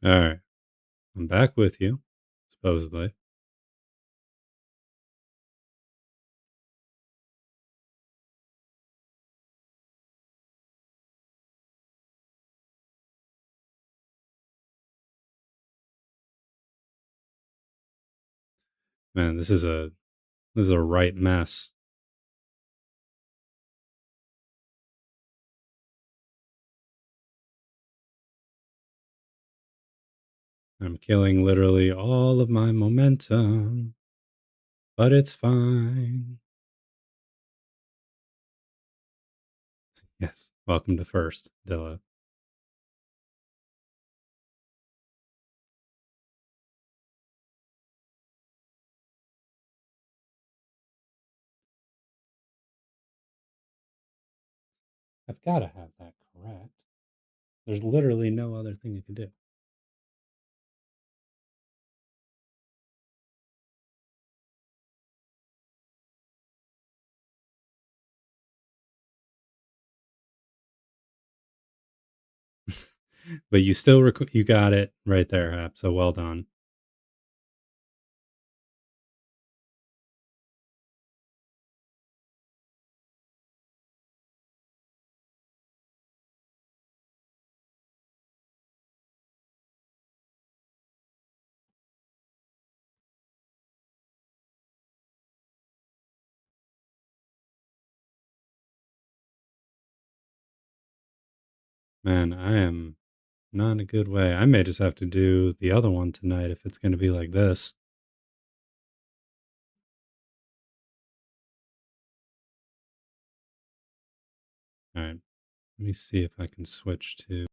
All right, I'm back with you, supposedly. Man, this is a right mess. I'm killing literally all of my momentum, but it's fine. Yes, welcome to first, Dilla. I've got to have that correct. There's literally no other thing you can do. But you still you got it right there, Hap. So well done. Man, I am not in a good way. I may just have to do the other one tonight if it's going to be like this. All right, let me see if I can switch to.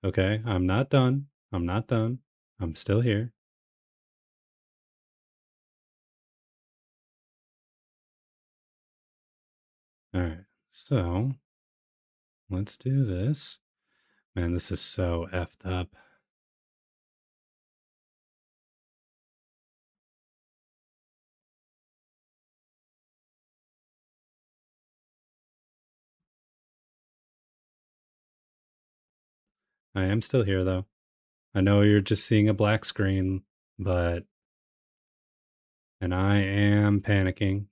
Okay, I'm not done. I'm not done. I'm still here. All right, so let's do this. Man, this is so effed up. I am still here though. I know you're just seeing a black screen, but and I am panicking.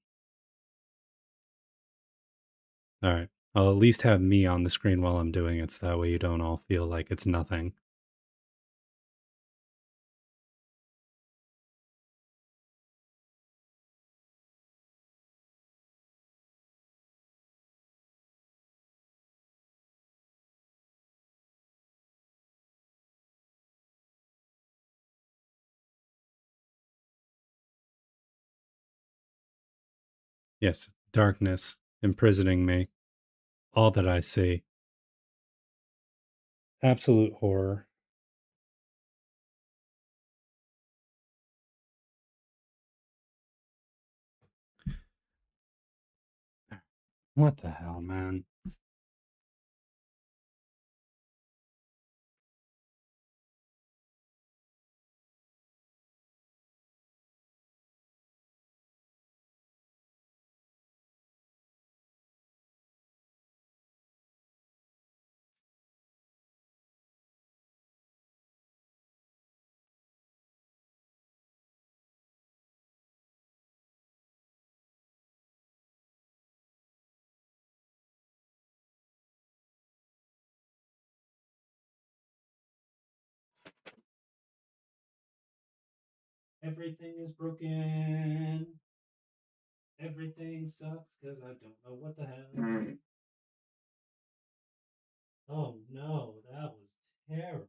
All right. I'll at least have me on the screen while I'm doing it so that way you don't all feel like it's nothing. Yes, darkness imprisoning me. All that I see. Absolute horror. What the hell, man? Everything is broken. Everything sucks because I don't know what the hell. Oh no, that was terrible.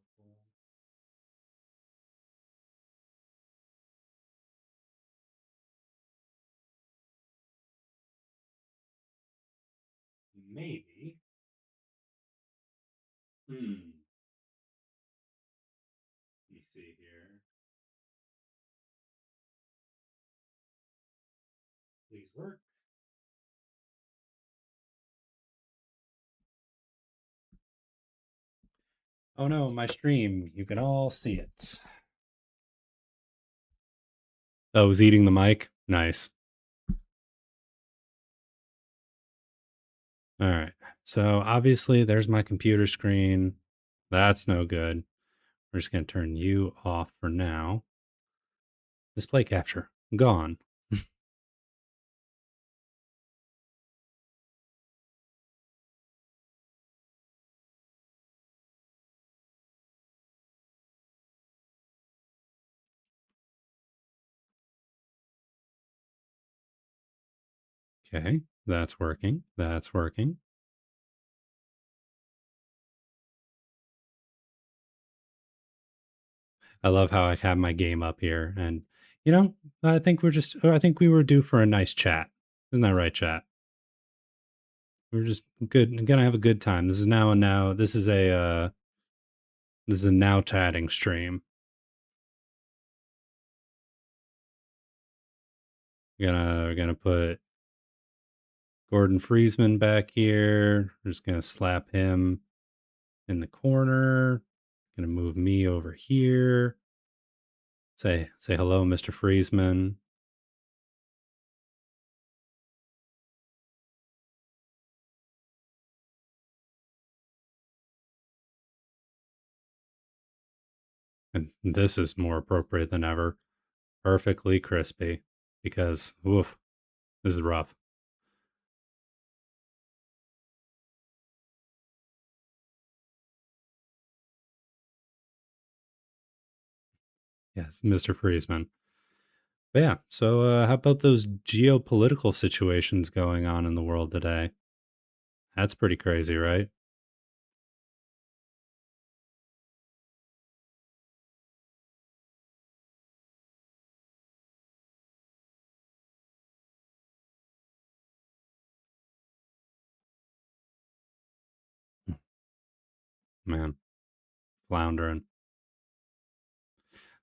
Maybe. Hmm. Let me see here. Please work. Oh no, my stream. You can all see it. Oh, was eating the mic? Nice. All right. So obviously there's my computer screen. That's no good. We're just going to turn you off for now. Display capture. Gone. Okay. That's working. That's working. I love how I have my game up here. And, you know, I think we were due for a nice chat. Isn't that right, chat? We're just good. Gonna have a good time. This is a now chatting stream. We're gonna put Gordon Friesman back here. We're just gonna slap him in the corner. Gonna move me over here. Say hello, Mr. Friesman. And this is more appropriate than ever. Perfectly crispy. Because woof, this is rough. Yes, Mr. Friesman. But yeah, so how about those geopolitical situations going on in the world today? That's pretty crazy, right? Man, floundering.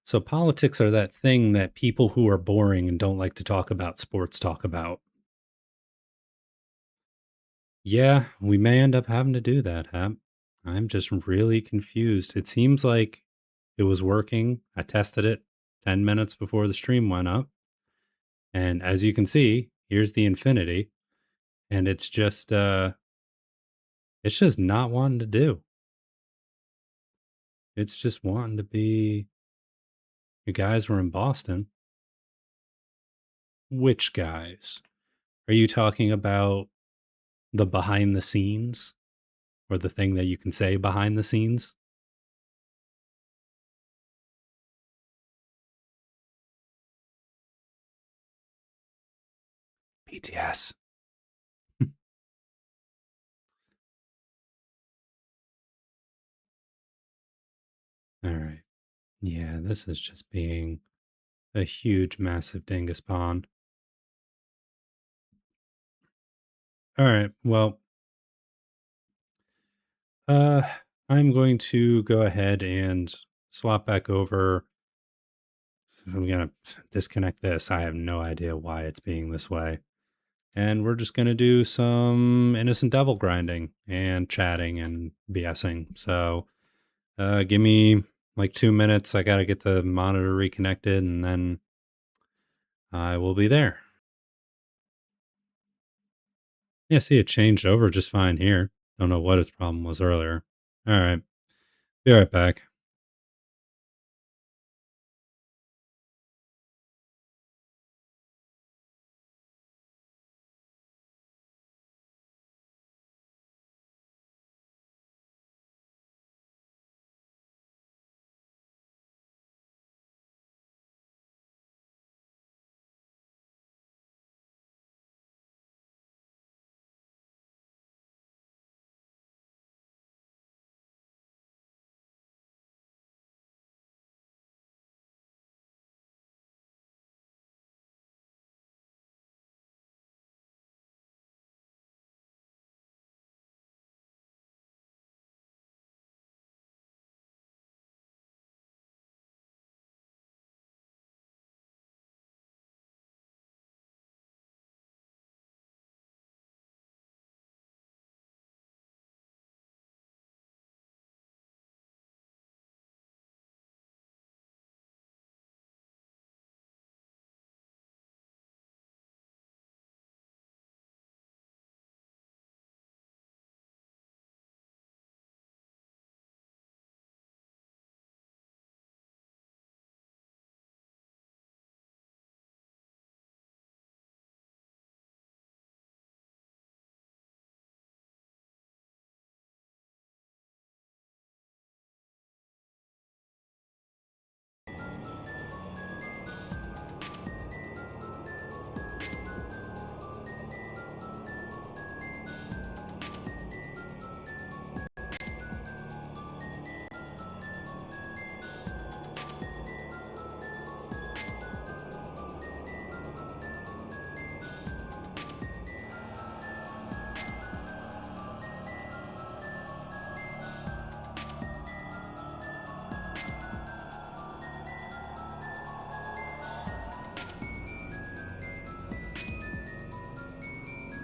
So politics are that thing that people who are boring and don't like to talk about sports talk about. Yeah, we may end up having to do that, Hap. I'm just really confused. It seems like it was working. I tested it 10 minutes before the stream went up. And as you can see, here's the infinity. And it's just not wanting to do. It's just wanting to be you guys were in Boston. Which guys? Are you talking about the behind the scenes or the thing that you can say behind the scenes? BTS. All right. Yeah, this is just being a huge, massive dingus pond. All right. Well, uh, I'm going to go ahead and swap back over. I'm going to disconnect this. I have no idea why it's being this way. And we're just going to do some innocent devil grinding and chatting and BSing. So give me like 2 minutes. I got to get the monitor reconnected and then I will be there. Yeah, see, it changed over just fine here. Don't know what its problem was earlier. All right. Be right back.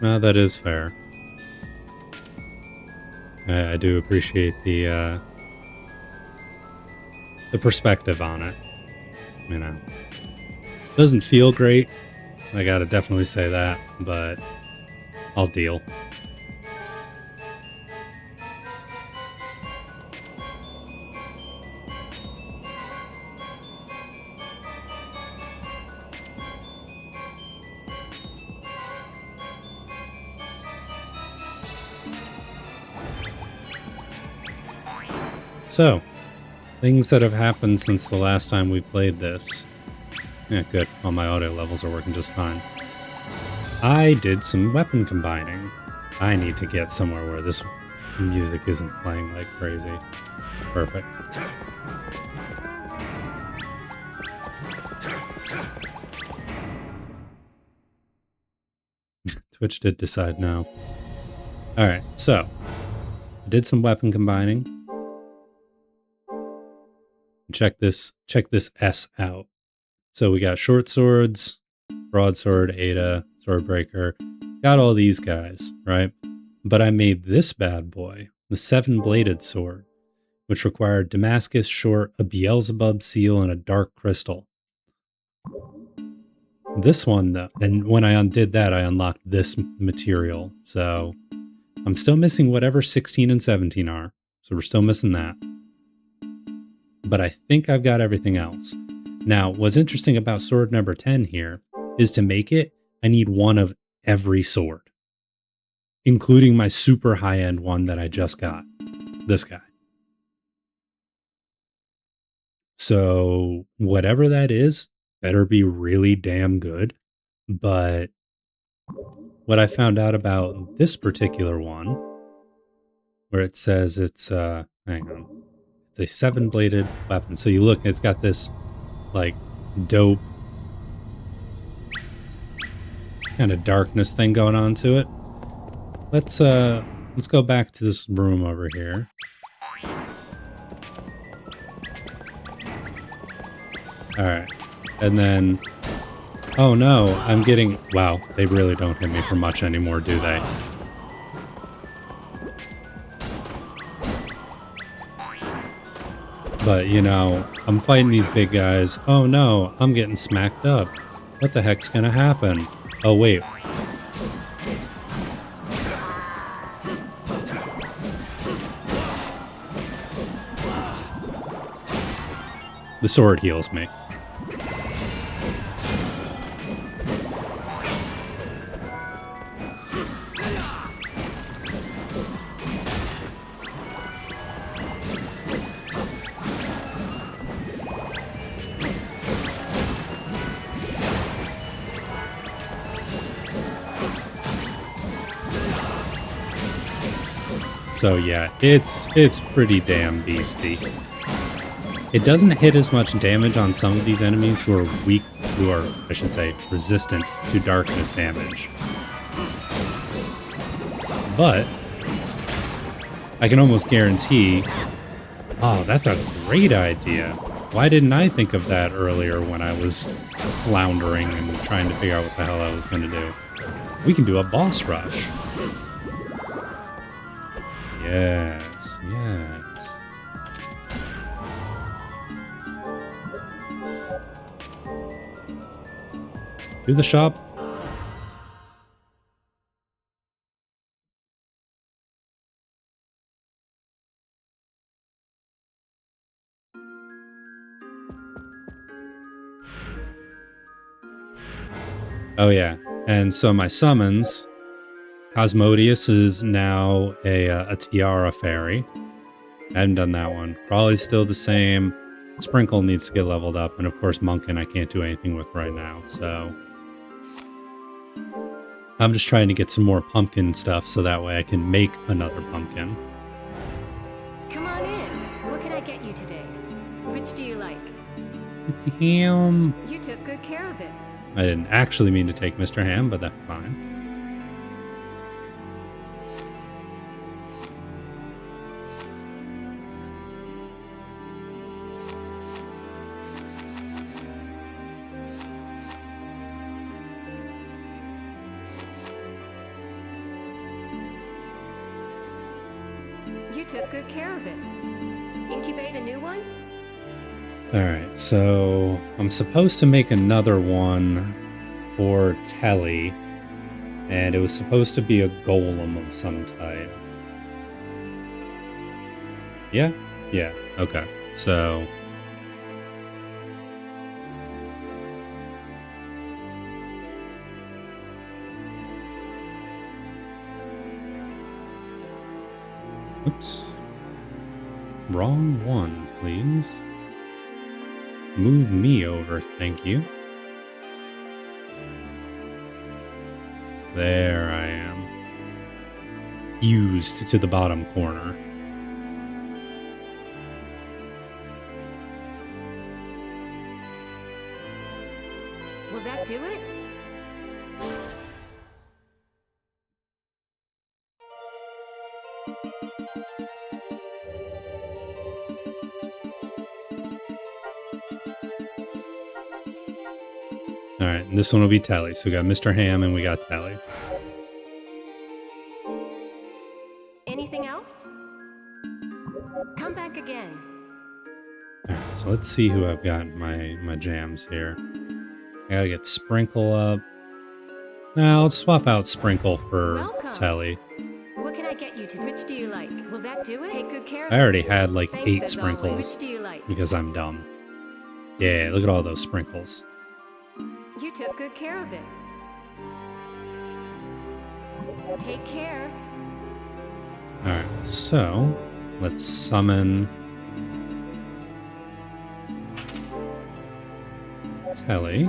No, that is fair. I do appreciate the perspective on it. You know, doesn't feel great. I gotta definitely say that, but I'll deal. So, things that have happened since the last time we played this. Yeah, good. All my audio levels are working just fine. I did some weapon combining. I need to get somewhere where this music isn't playing like crazy. Perfect. Twitch did decide no. Alright, so I did some weapon combining. Check this S out. So we got short swords, broadsword, Ada, swordbreaker. Got all these guys, right? But I made this bad boy, the 7-bladed sword, which required Damascus short, a Beelzebub seal, and a dark crystal. This one, though, and when I undid that, I unlocked this material. So I'm still missing whatever 16 and 17 are. So we're still missing that. But I think I've got everything else. Now, what's interesting about sword number 10 here is to make it, I need one of every sword, including my super high-end one that I just got. This guy. So whatever that is, better be really damn good. But what I found out about this particular one, where it says it's, hang on, it's a 7-bladed weapon. So you look, it's got this like dope kind of darkness thing going on to it. Let's go back to this room over here. All right. And then, oh no, I'm getting, wow, they really don't hit me for much anymore, do they? But, you know, I'm fighting these big guys. Oh no, I'm getting smacked up. What the heck's gonna happen? Oh wait. The sword heals me. So yeah, it's pretty damn beasty. It doesn't hit as much damage on some of these enemies who are weak, I should say, resistant to darkness damage. But I can almost guarantee, oh, that's a great idea. Why didn't I think of that earlier when I was floundering and trying to figure out what the hell I was going to do? We can do a boss rush. Yes, yes. Do the shop. Oh yeah, and so my summons, Cosmodius is now a Tiara Fairy. I haven't done that one. Crawley's still the same. Sprinkle needs to get leveled up, and of course Munkin I can't do anything with right now, so I'm just trying to get some more pumpkin stuff so that way I can make another pumpkin. Come on in. What can I get you today? Which do you like? Ham. You took good care of it. I didn't actually mean to take Mr. Ham, but that's fine. You took good care of it. Incubate a new one? Alright, so I'm supposed to make another one for Telly, and it was supposed to be a golem of some type. Yeah? Yeah, okay. So... Oops. Wrong one, please. Move me over, thank you. There I am. Fused to the bottom corner. Will that do it? Alright, this one will be Telly. So we got Mr. Ham and we got Telly. Anything else? Come back again. Alright, so let's see who I've got in my jams here. I gotta get Sprinkle up. Now let's swap out Sprinkle for Welcome. Telly. What can I get you to? Which do you like? Will that do it? Take good care of I it. already had like Thanks, 8 as sprinkles always. Which do you like? because I'm dumb. Yeah, look at all those sprinkles. You took good care of it. Take care. Alright, so let's summon Telly.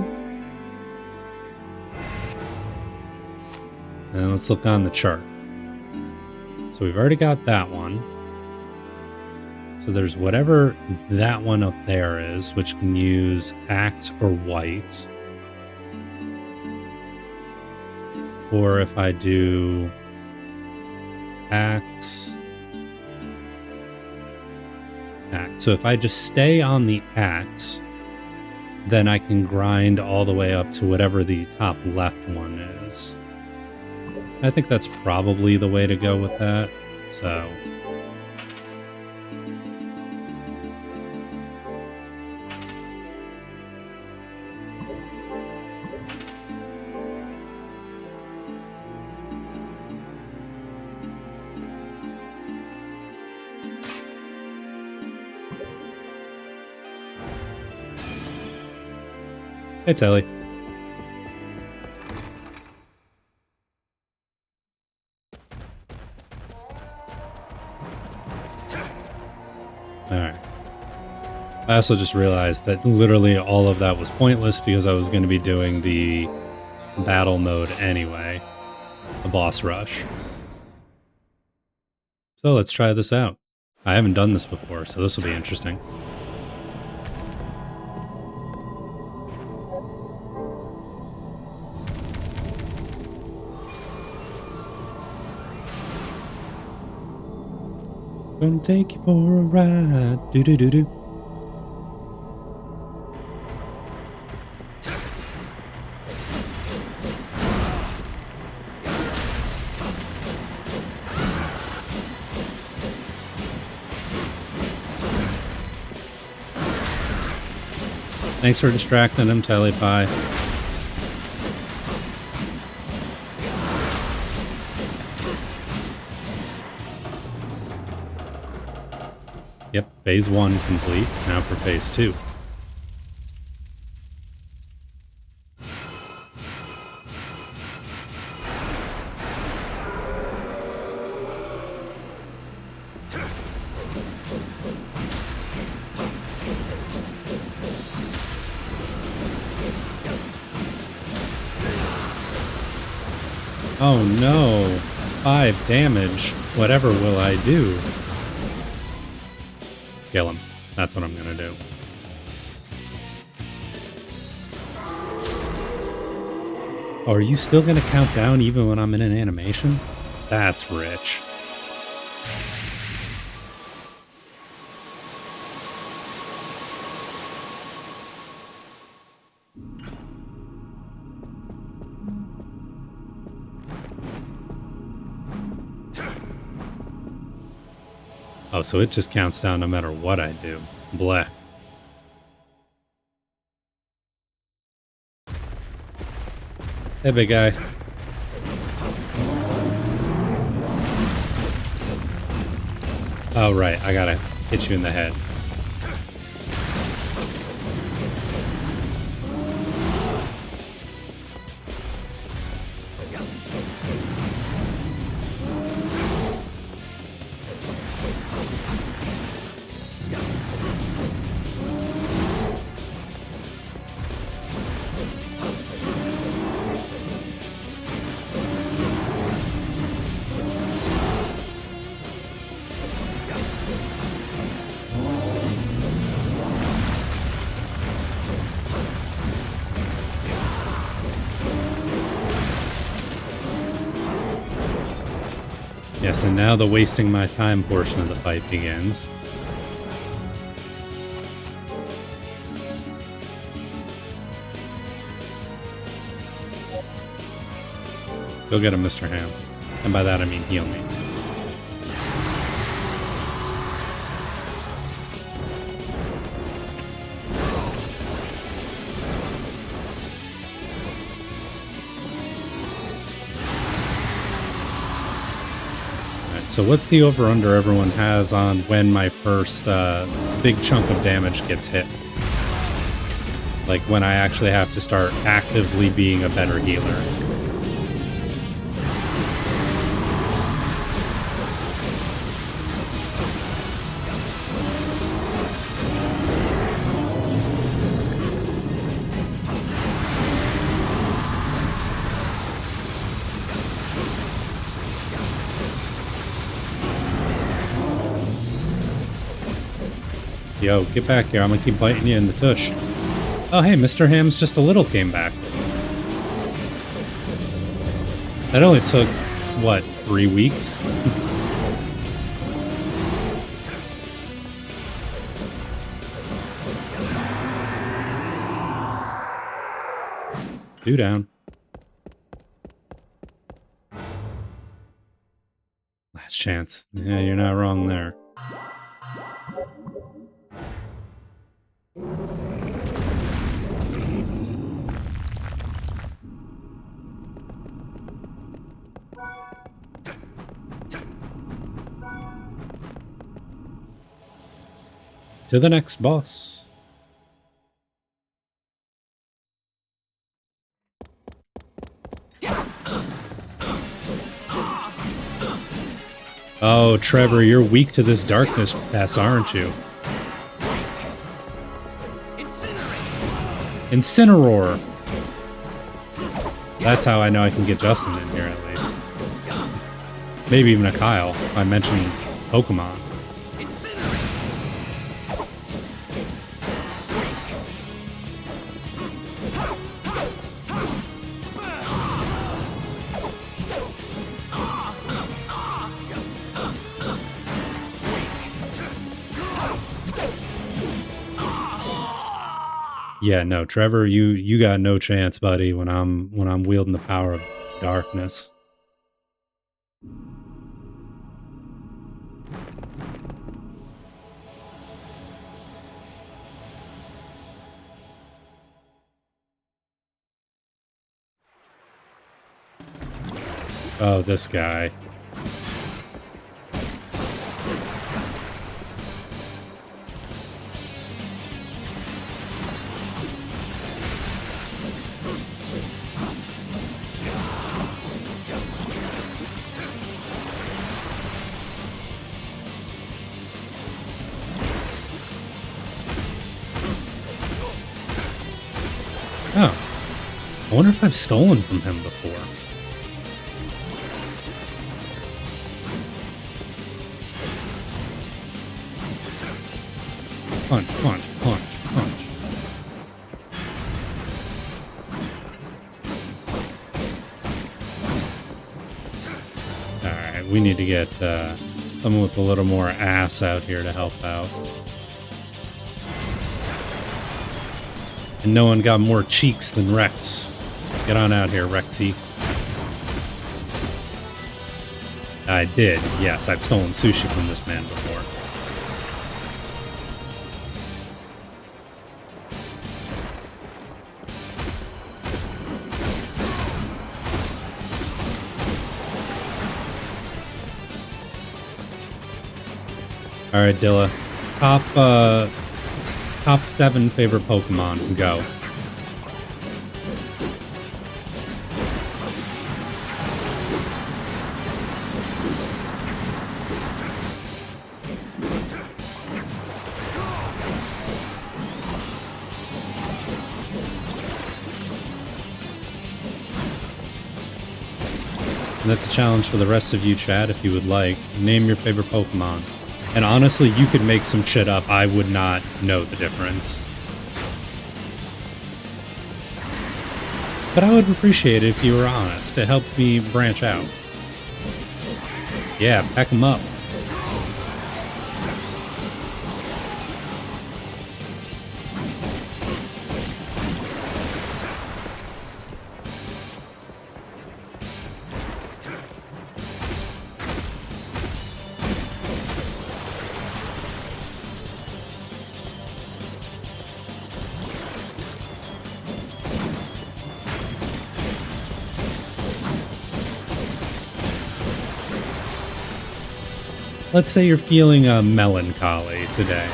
And let's look on the chart. So we've already got that one. So there's whatever that one up there is, which can use Act or White. Or if I do Act. So if I just stay on the Act, then I can grind all the way up to whatever the top left one is. I think that's probably the way to go with that. So... Hey, Telly. Alright. I also just realized that literally all of that was pointless because I was going to be doing the battle mode anyway. The boss rush. So let's try this out. I haven't done this before, so this will be interesting. Gonna take you for a ride. Do do do do. Thanks for distracting him, Telly Pie. Yep, phase 1 complete. Now for phase 2. Oh no! 5 damage. Whatever will I do? Kill him. That's what I'm gonna do. Oh, are you still gonna count down even when I'm in an animation? That's rich. Oh, so it just counts down no matter what I do. Blech. Hey, big guy. Oh, right. I gotta hit you in the head. Yes, and now the wasting my time portion of the fight begins. Go get him, Mr. Ham. And by that I mean heal me. So what's the over-under everyone has on when my first big chunk of damage gets hit? Like when I actually have to start actively being a better healer. Yo, get back here. I'm gonna keep biting you in the tush. Oh, hey, Mr. Ham's just a little came back. That only took, what, 3 weeks? Two down. Last chance. Yeah, you're not wrong there. To the next boss. Oh, Trevor, you're weak to this darkness pass, aren't you? Incineroar. That's how I know I can get Justin in here at least. Maybe even a Kyle. I mentioned Pokemon. Yeah, no, Trevor, you got no chance, buddy, when I'm wielding the power of darkness. Oh, this guy. Oh. I wonder if I've stolen from him before. Punch, punch, punch, punch. Alright, we need to get someone with a little more ass out here to help out. And no one got more cheeks than Rex. Get on out here, Rexy. I did. Yes, I've stolen sushi from this man before. All right, Dilla. Top 7 favorite Pokemon. Go. And that's a challenge for the rest of you, chat, if you would like. Name your favorite Pokemon. And honestly, you could make some shit up. I would not know the difference. But I would appreciate it if you were honest. It helps me branch out. Yeah, pack them up. Let's say you're feeling melancholy today.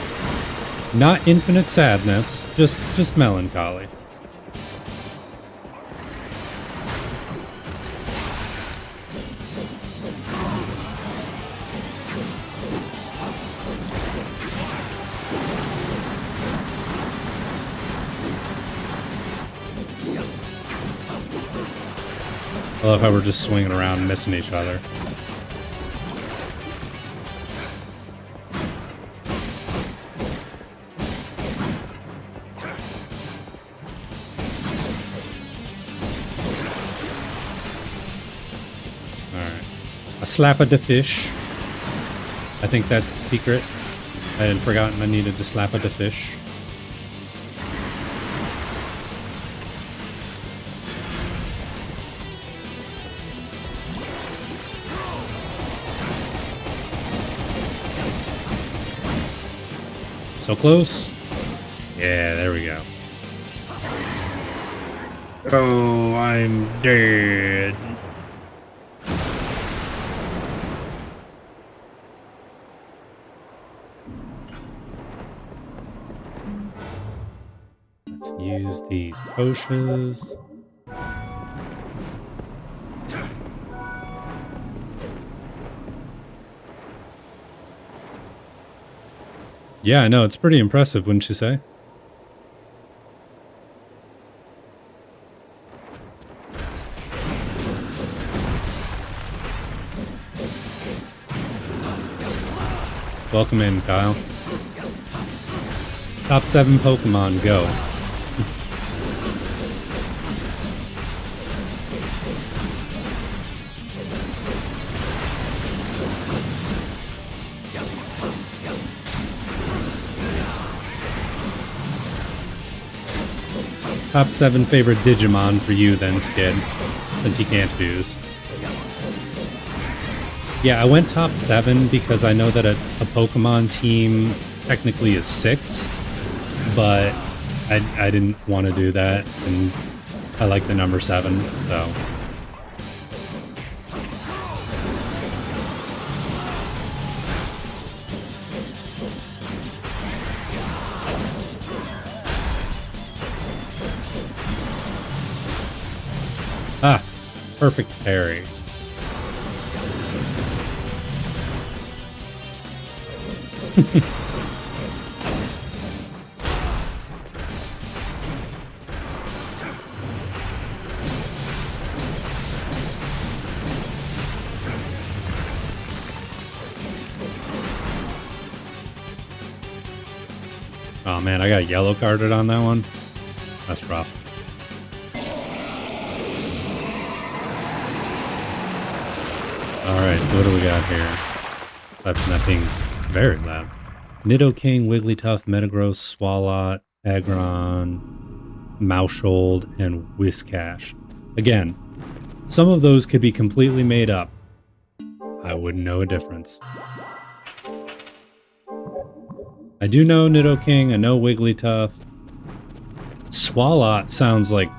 Not infinite sadness, just melancholy. I love how we're just swinging around, missing each other. A slap of the fish. I think that's the secret. I had forgotten I needed to slap of the fish. So close. Yeah, there we go. Oh, I'm dead. Let's use these potions. Yeah, I know, it's pretty impressive, wouldn't you say? Welcome in, Kyle. Top 7 Pokemon, go. Top 7 favorite Digimon for you then, Skid, since you can't choose. Yeah, I went top 7 because I know that a Pokemon team technically is 6, but I didn't want to do that, and I like the number 7, so. Ah, perfect parry. Oh man, I got yellow carded on that one. That's rough. Alright, so what do we got here? That's not being very loud. Nidoking, Wigglytuff, Metagross, Swalot, Aggron, Maushold, and Whiscash. Again, some of those could be completely made up. I wouldn't know a difference. I do know Nidoking, I know Wigglytuff. Swalot sounds like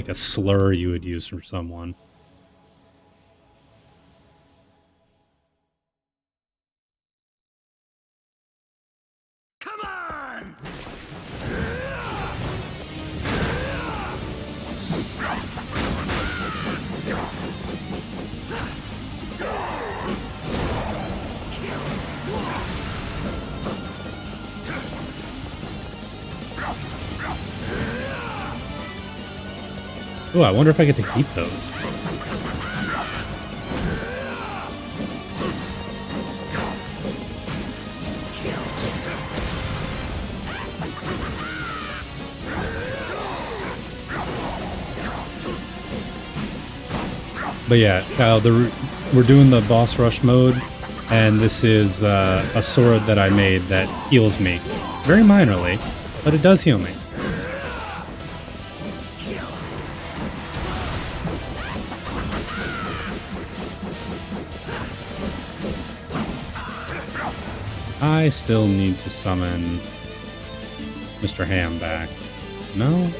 a slur you would use for someone. Oh, I wonder if I get to keep those. But yeah, Kyle, we're doing the boss rush mode, and this is a sword that I made that heals me. Very minorly, but it does heal me. I still need to summon Mr. Ham back. No?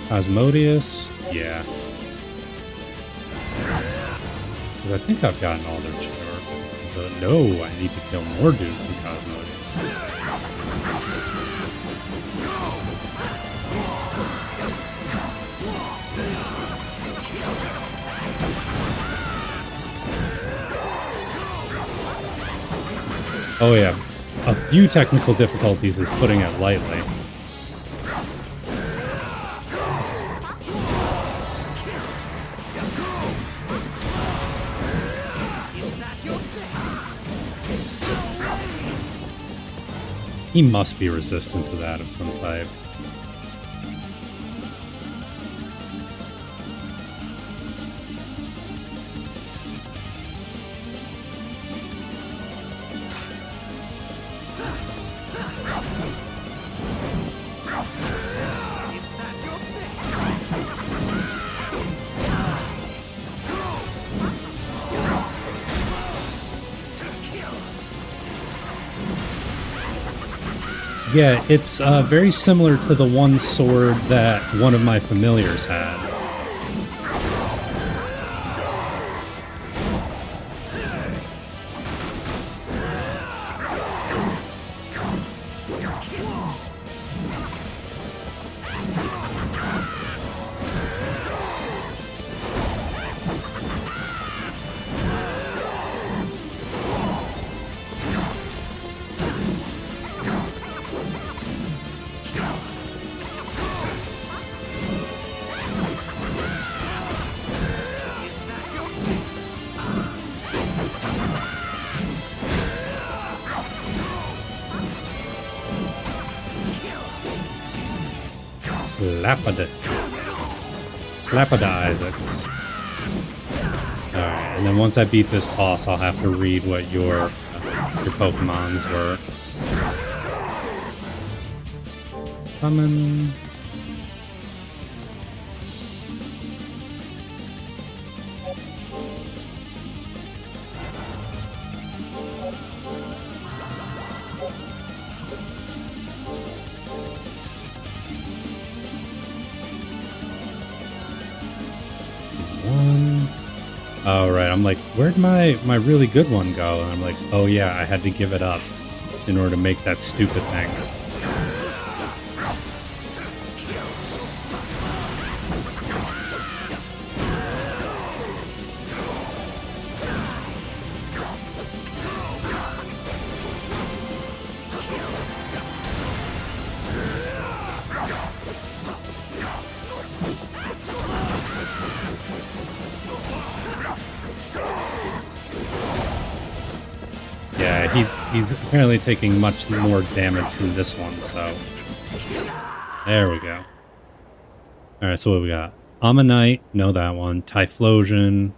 Osmodius? Yeah. Because I think I've gotten all their but no, I need to kill more dudes in Cosmodius. Oh yeah, a few technical difficulties is putting it lightly. He must be resistant to that of some type. Yeah, it's very similar to the one sword that one of my familiars had. Slapadizers. Alright, and then once I beat this boss, I'll have to read what your Pokemons were. Summon. Oh, right. I'm like, where'd my really good one go? And I'm like, oh yeah, I had to give it up in order to make that stupid thing. He's apparently taking much more damage from this one, so... There we go. Alright, so what we got? Ammonite, know that one. Typhlosion,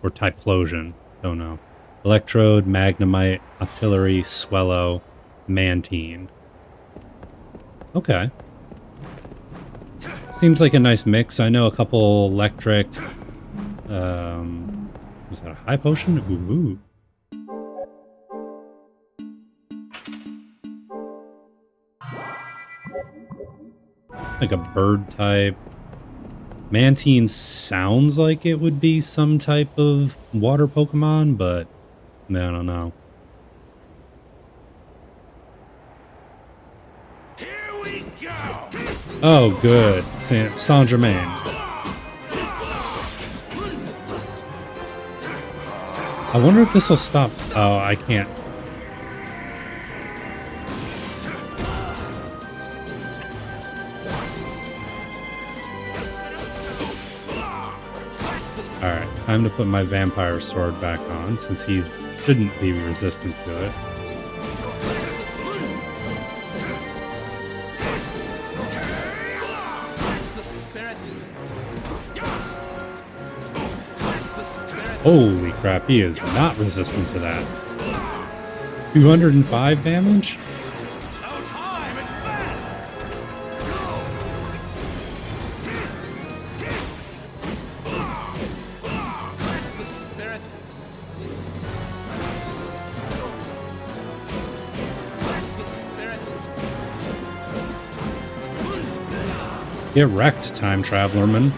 or Typhlosion, don't know. Electrode, Magnemite, Octillery, Swellow, Mantine. Okay. Seems like a nice mix. I know a couple electric... was that a high potion? Ooh. Like a bird type. Mantine sounds like it would be some type of water Pokemon, but I don't know. Here we go. Oh, good. Saint Germain. I wonder if this will stop. Oh, I can't. Time to put my vampire sword back on, since he shouldn't be resistant to it. Holy crap, he is not resistant to that. 205 damage? Get wrecked, time traveler man.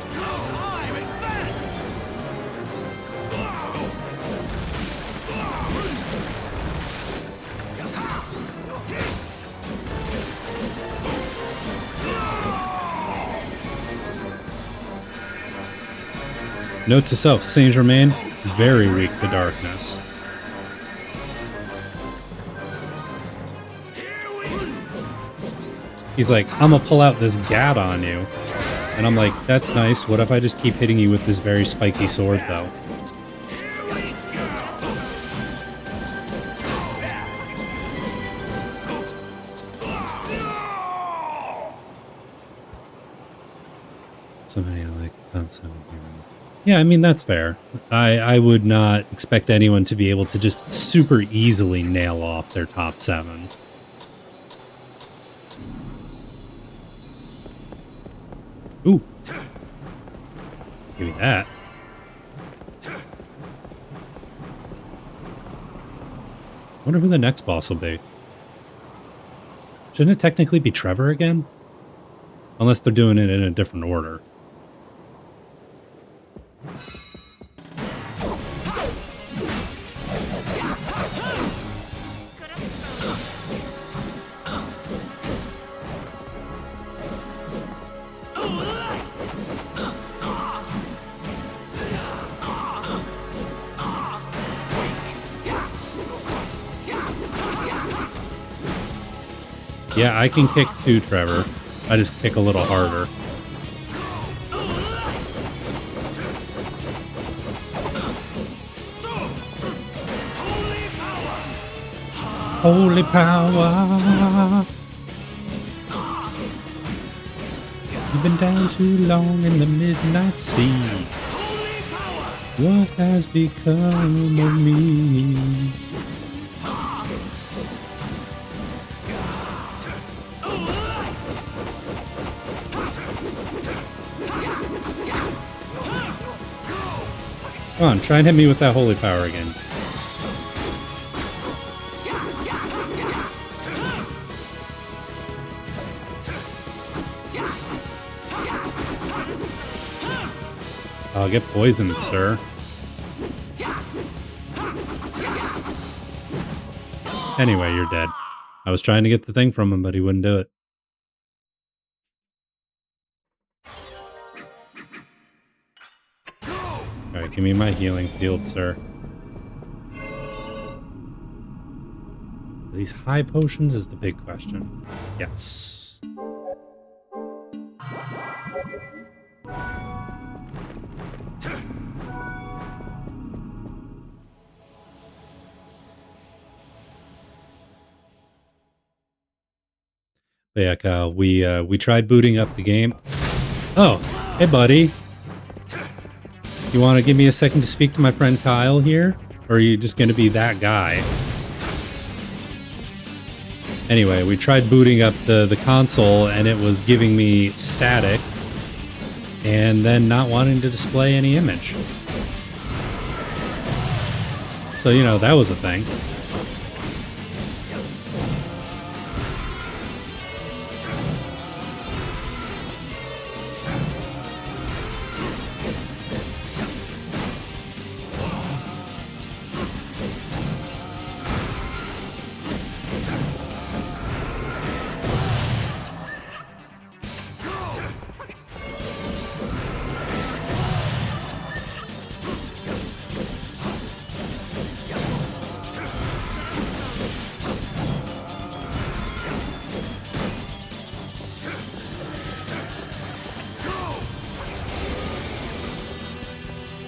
Note to self, Saint Germain, very weak to darkness. He's like, I'm gonna pull out this gat on you. And I'm like, that's nice. What if I just keep hitting you with this very spiky sword, though? Somebody I like, yeah, I mean, that's fair. I would not expect anyone to be able to just super easily nail off their top 7. Ooh. Give me that. Wonder who the next boss will be. Shouldn't it technically be Trevor again? Unless they're doing it in a different order. Yeah, I can kick too, Trevor. I just kick a little harder. Holy power. You've been down too long in the midnight sea. What has become of me? Come on, try and hit me with that holy power again. I'll get poisoned, sir. Anyway, you're dead. I was trying to get the thing from him, but he wouldn't do it. Alright, give me my healing field, sir. Are these high potions is the big question. Yes. Yeah, we tried booting up the game. Oh, hey buddy. You want to give me a second to speak to my friend Kyle here? Or are you just going to be that guy? Anyway, we tried booting up the console and it was giving me static and then not wanting to display any image. So, you know, that was a thing.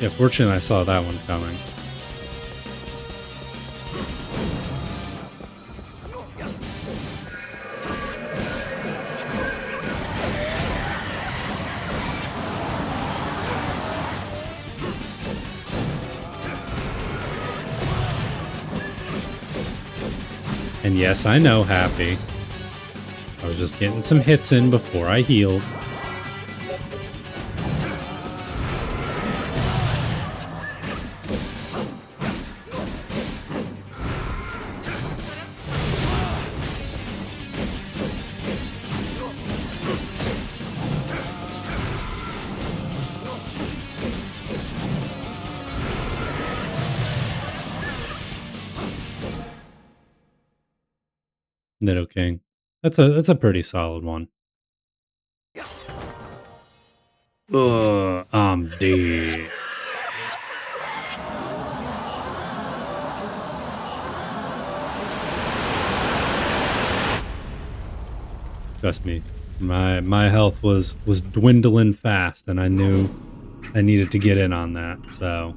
Yeah, fortunately I saw that one coming. And yes, I know, Happy. I was just getting some hits in before I healed. Nido King. That's a pretty solid one. I'm dead. Trust me, my health was dwindling fast, and I knew I needed to get in on that. So,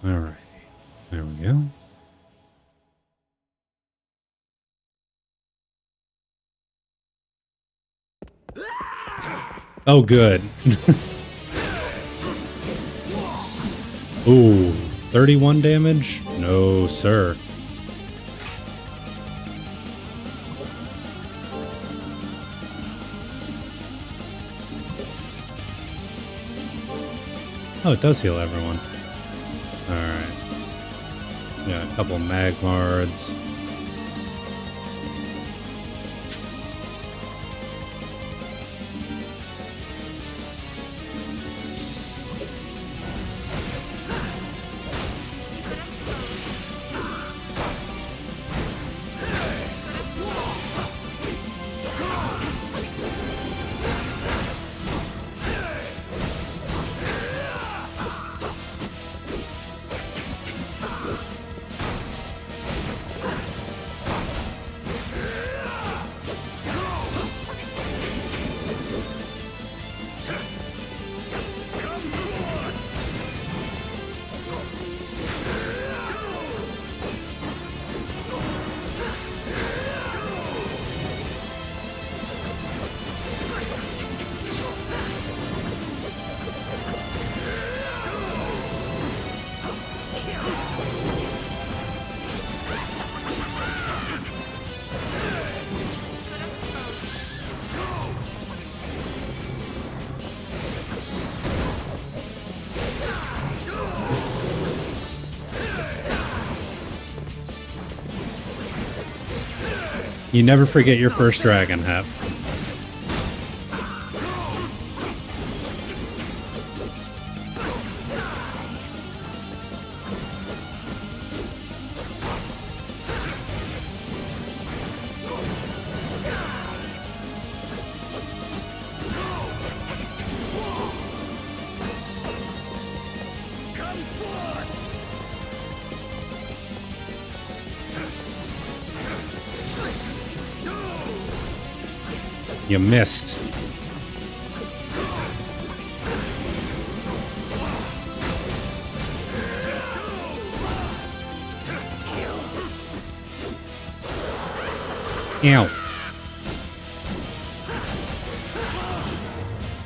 all right, there we go. Oh, good. Ooh, 31 damage? No, sir. Oh, it does heal everyone. Alright. Yeah, a couple Magmards. You never forget your first dragon, Hep. You missed. Ow.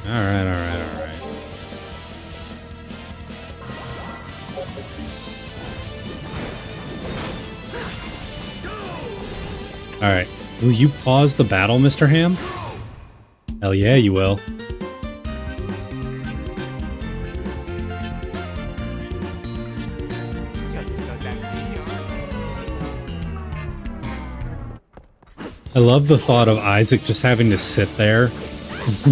Alright, alright, alright. Alright. Will you pause the battle, Mr. Ham? Hell yeah, you will. I love the thought of Isaac just having to sit there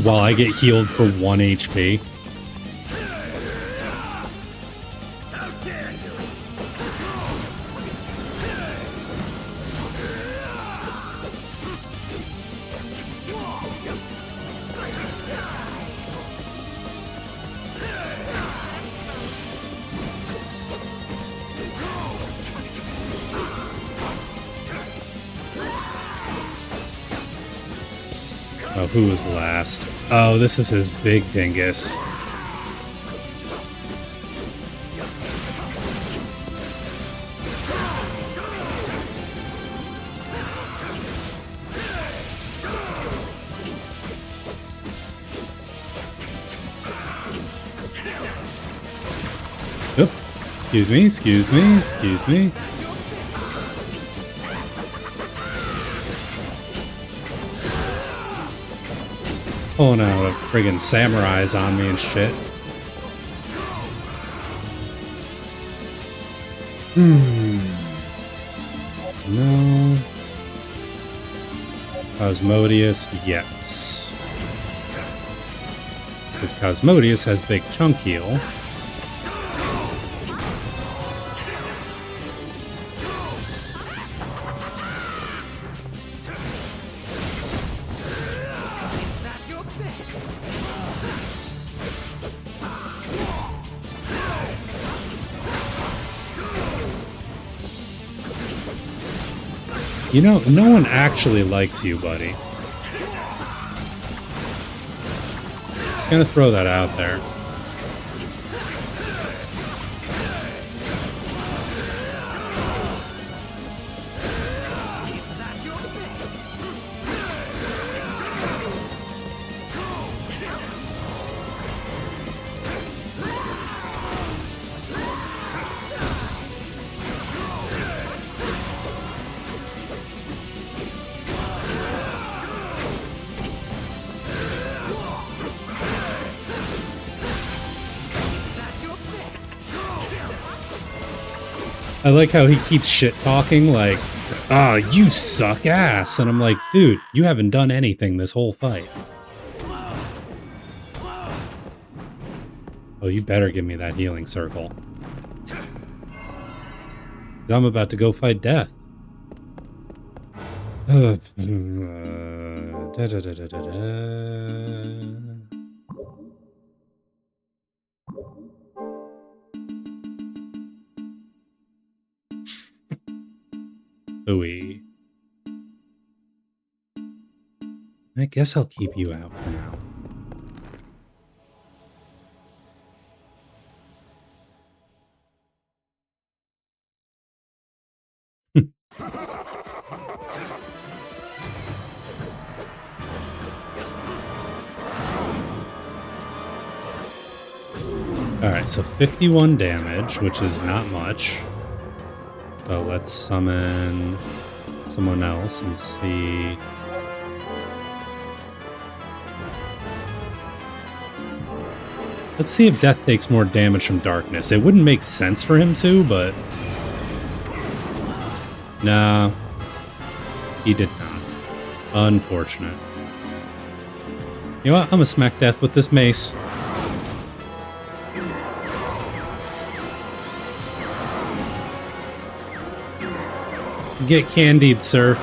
while I get healed for 1 HP. Oh, who was last? Oh, this is his big dingus. Oop. Excuse me, excuse me, excuse me. Pulling out of friggin' samurais on me and shit. No. Cosmodius, yes. Because Cosmodius has big chunk heal. You know, no one actually likes you, buddy. Just gonna throw that out there. I like how he keeps shit-talking, like, ah, you suck ass. And I'm like, dude, you haven't done anything this whole fight. Oh, you better give me that healing circle. I'm about to go fight death. Da, da, da, da, da, da. Ooey. I guess I'll keep you out for now. Alright, so 51 damage, which is not much. So let's summon someone else and see. Let's see if Death takes more damage from darkness. It wouldn't make sense for him to, but... Nah. He did not. Unfortunate. You know what? I'm gonna smack Death with this mace. Get candied, sir.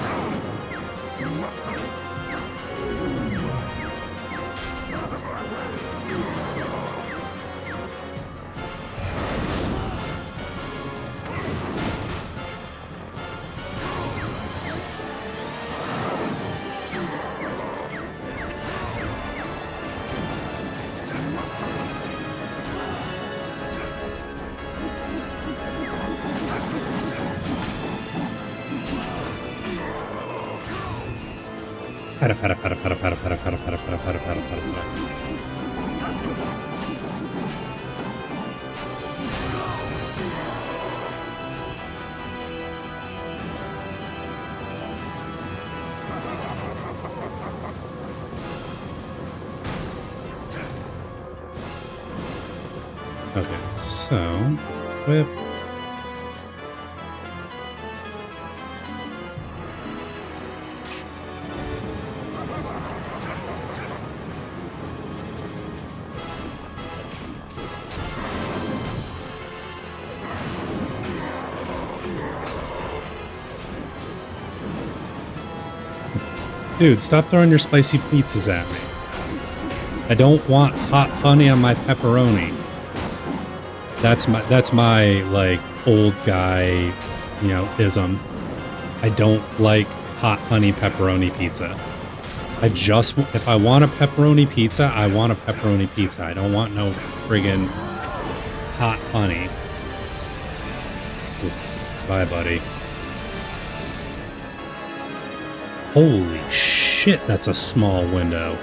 Okay, so whip. Dude, stop throwing your spicy pizzas at me. I don't want hot honey on my pepperoni. That's my like old guy, you know, ism. I don't like hot honey pepperoni pizza. If I want a pepperoni pizza, I want a pepperoni pizza. I don't want no friggin' hot honey. Oof. Bye, buddy. Holy shit, that's a small window.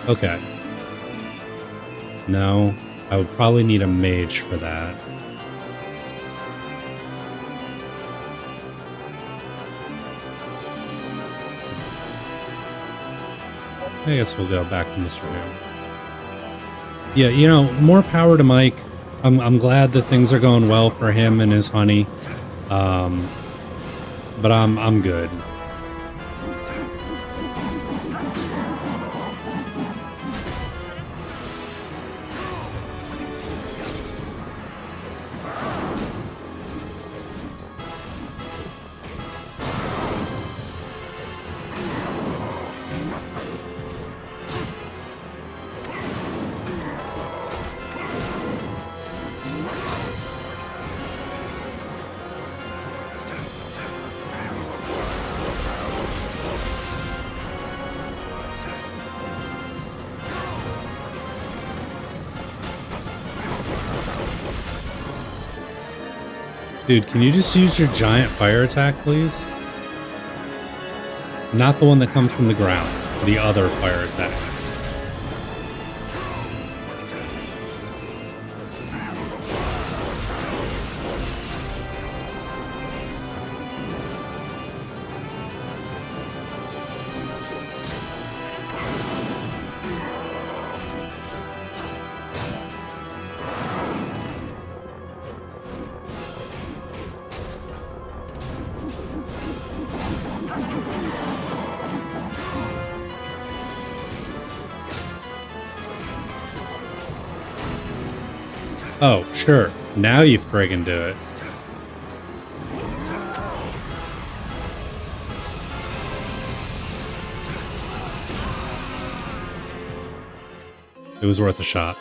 Okay. No, I would probably need a mage for that. I guess we'll go back to Mr. Who. Yeah, you know, more power to Mike. I'm glad that things are going well for him and his honey. But I'm good. Dude, can you just use your giant fire attack, please? Not the one that comes from the ground. The other fire attack. Oh, sure. Now you friggin' do it. It was worth a shot.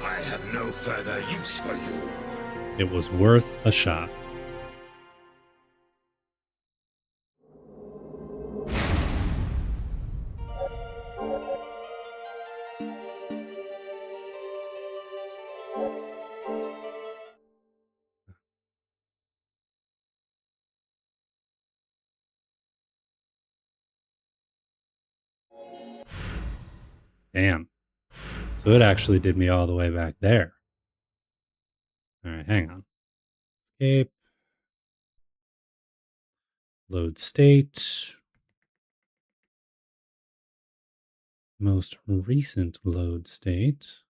I have no further use for you. It was worth a shot. Damn. So it actually did me all the way back there. All right, hang on. Escape. Load state. Most recent load state.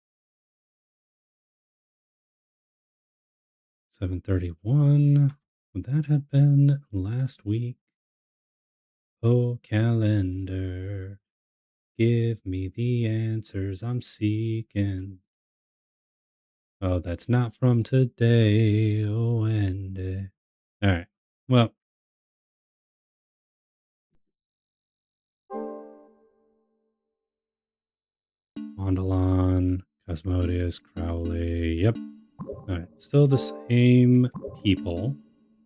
7:31. Would that have been last week? Oh, calendar. Give me the answers I'm seeking. Oh, that's not from today. Oh, and all right. Well, Mondalon, Cosmodius, Crowley. Yep. All right. Still the same people.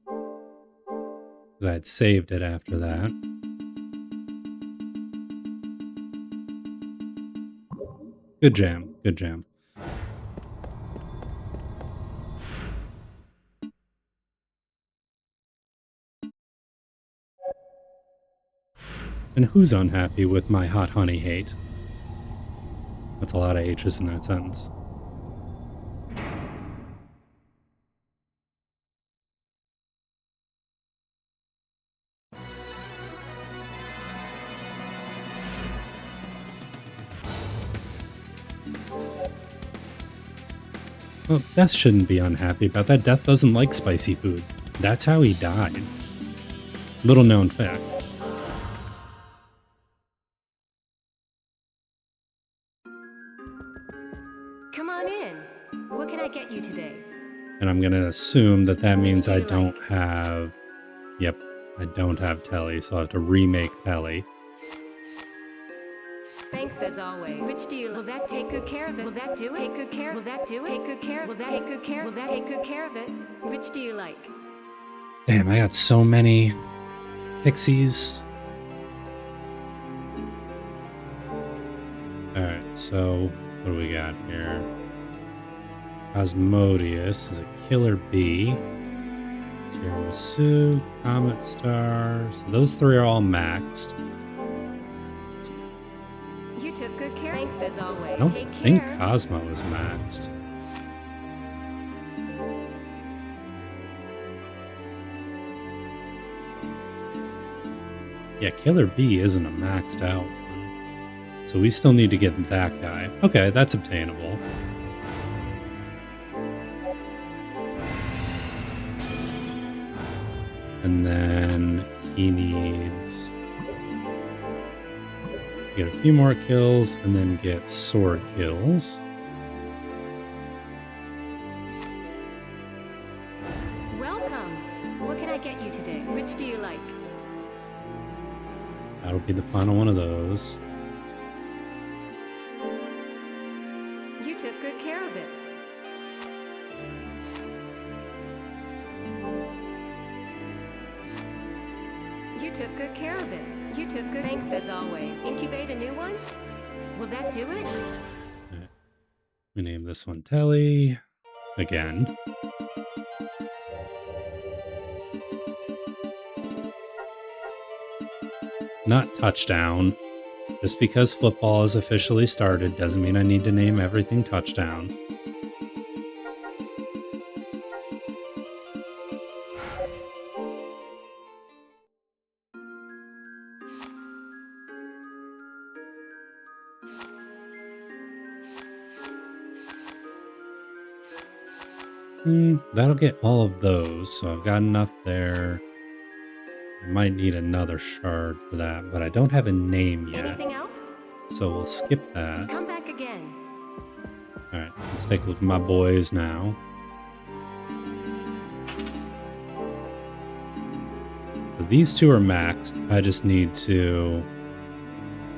Because I had saved it after that. Good jam. Good jam. And who's unhappy with my hot honey hate? That's a lot of H's in that sentence. Well, Death shouldn't be unhappy about that. Death doesn't like spicy food. That's how he died. Little known fact. Come on in. What can I get you today? And I'm going to assume that that means I don't have... Yep, I don't have Telly, so I'll have to remake Telly. Thanks as always. Which do you... Will that take good care of it? Will that do it? Take good care? Will that do it? Take good care? Will that take good care? Will that take good care of it? Which do you like? Damn, I got so many Pixies. Alright, so what do we got here? Osmodius is a killer bee. Tiramisu, Comet Star. So those three are all maxed. You took good care. Thanks as always. I don't Take think care. Cosmo is maxed. Yeah, Killer Bee isn't a maxed out one. So we still need to get that guy. Okay, that's obtainable. And then he needs... get a few more kills and then get sword kills. Welcome. What can I get you today? Which do you like? That'll be the final one of those. You took good care of it. You took good care of it. You took good. Thanks as always. Incubate a new one? Will that do it? Right. We name this one Telly. Again. Not touchdown. Just because football is officially started doesn't mean I need to name everything touchdown. That'll get all of those, so I've got enough there. I might need another shard for that, but I don't have a name yet. Anything else? So we'll skip that. Come back again. Alright, let's take a look at my boys now. So these two are maxed. I just need to...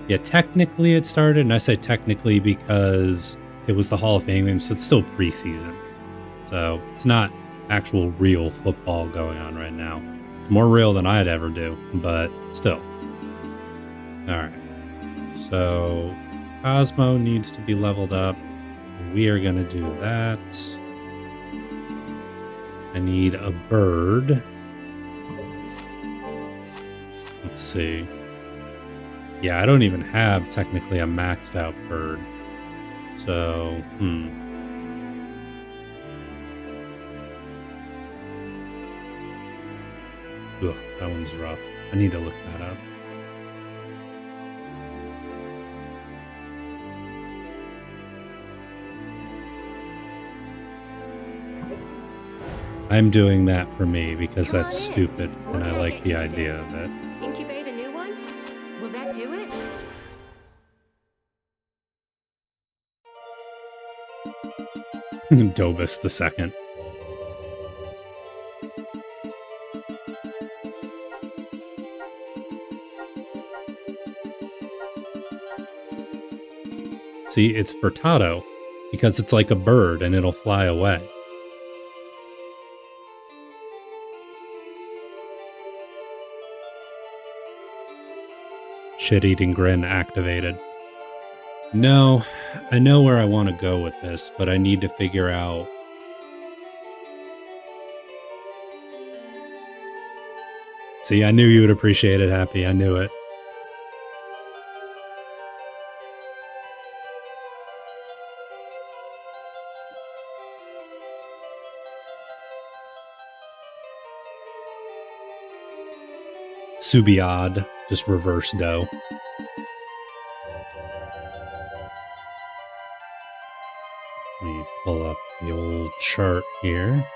Yeah, technically it started, and I say technically because it was the Hall of Fame game, so it's still preseason. So it's not actual real football going on right now. It's more real than I'd ever do, but still. Alright. So Cosmo needs to be leveled up. We are going to do that. I need a bird. Let's see. Yeah, I don't even have technically a maxed out bird. So, Ugh, that one's rough. I need to look that up. I'm doing that for me because Come that's on in. stupid, What and I can I like get the you idea today? of it. Incubate a new one? Will that do it? Dobus the second. See, it's Furtado because it's like a bird and it'll fly away. Shit-eating grin activated. No, I know where I want to go with this, but I need to figure out... See, I knew you would appreciate it, Happy. I knew it. Subiad, just reverse dough. Let me pull up the old chart here.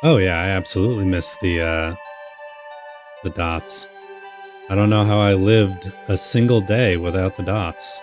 Oh yeah, I absolutely missed the dots. I don't know how I lived a single day without the dots.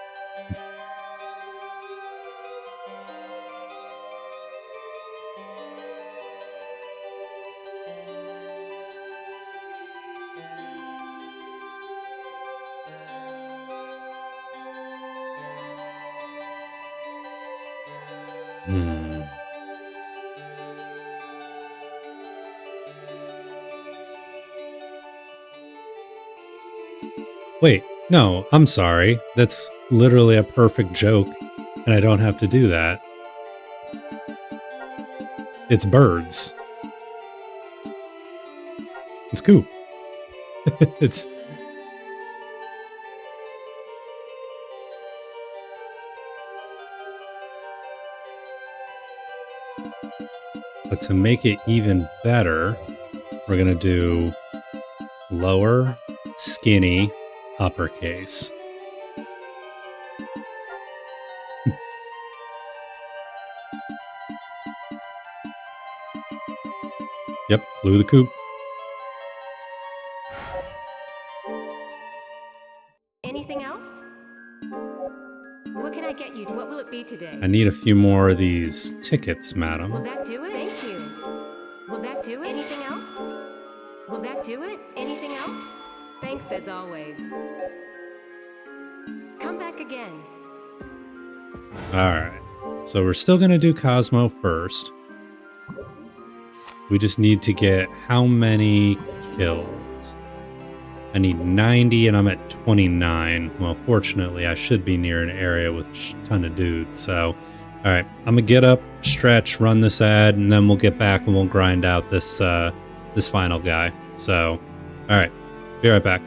Wait, no, I'm sorry. That's literally a perfect joke, and I don't have to do that. It's birds. It's cool. It's... But to make it even better, we're going to do lower, skinny, uppercase. Yep, flew the coop. Anything else? What can I get you? What will it be today? I need a few more of these tickets, Will madam. that do it? Thank you. Will that do it? Anything else? Will that do it? Anything else? Thanks as always. Come back again. Alright, so we're still going to do Cosmo first. We just need to get how many kills? I need 90 and I'm at 29. Well, fortunately, I should be near an area with a ton of dudes. So, all right, I'm gonna get up, stretch, run this ad, and then we'll get back and we'll grind out this this final guy. So, all right, be right back.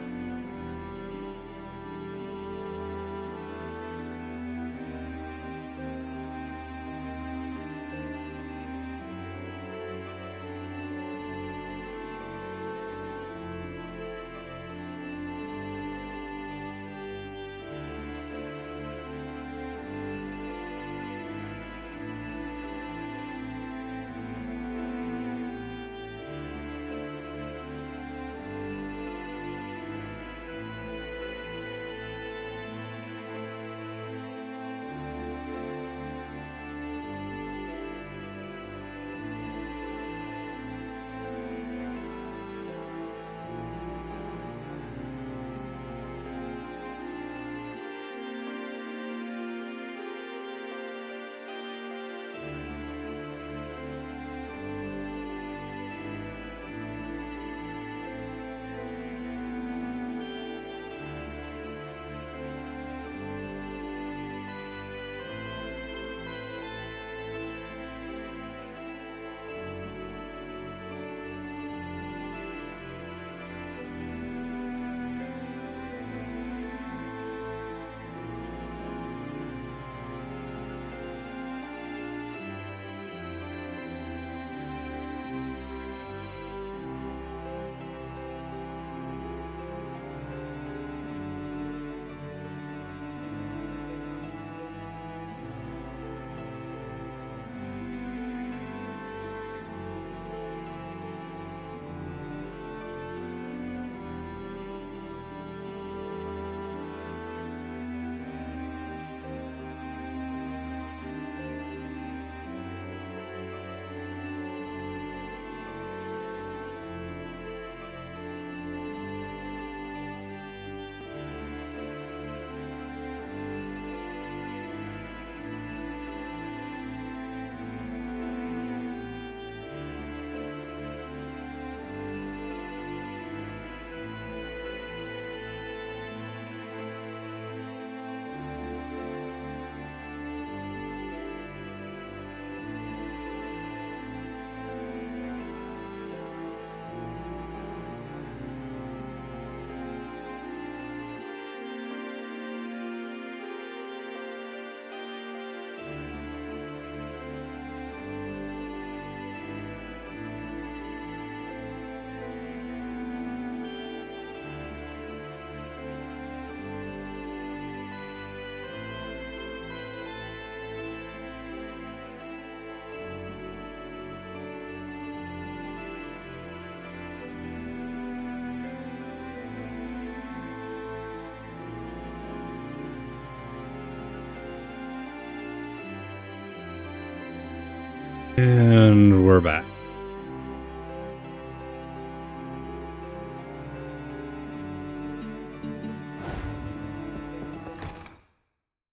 And we're back.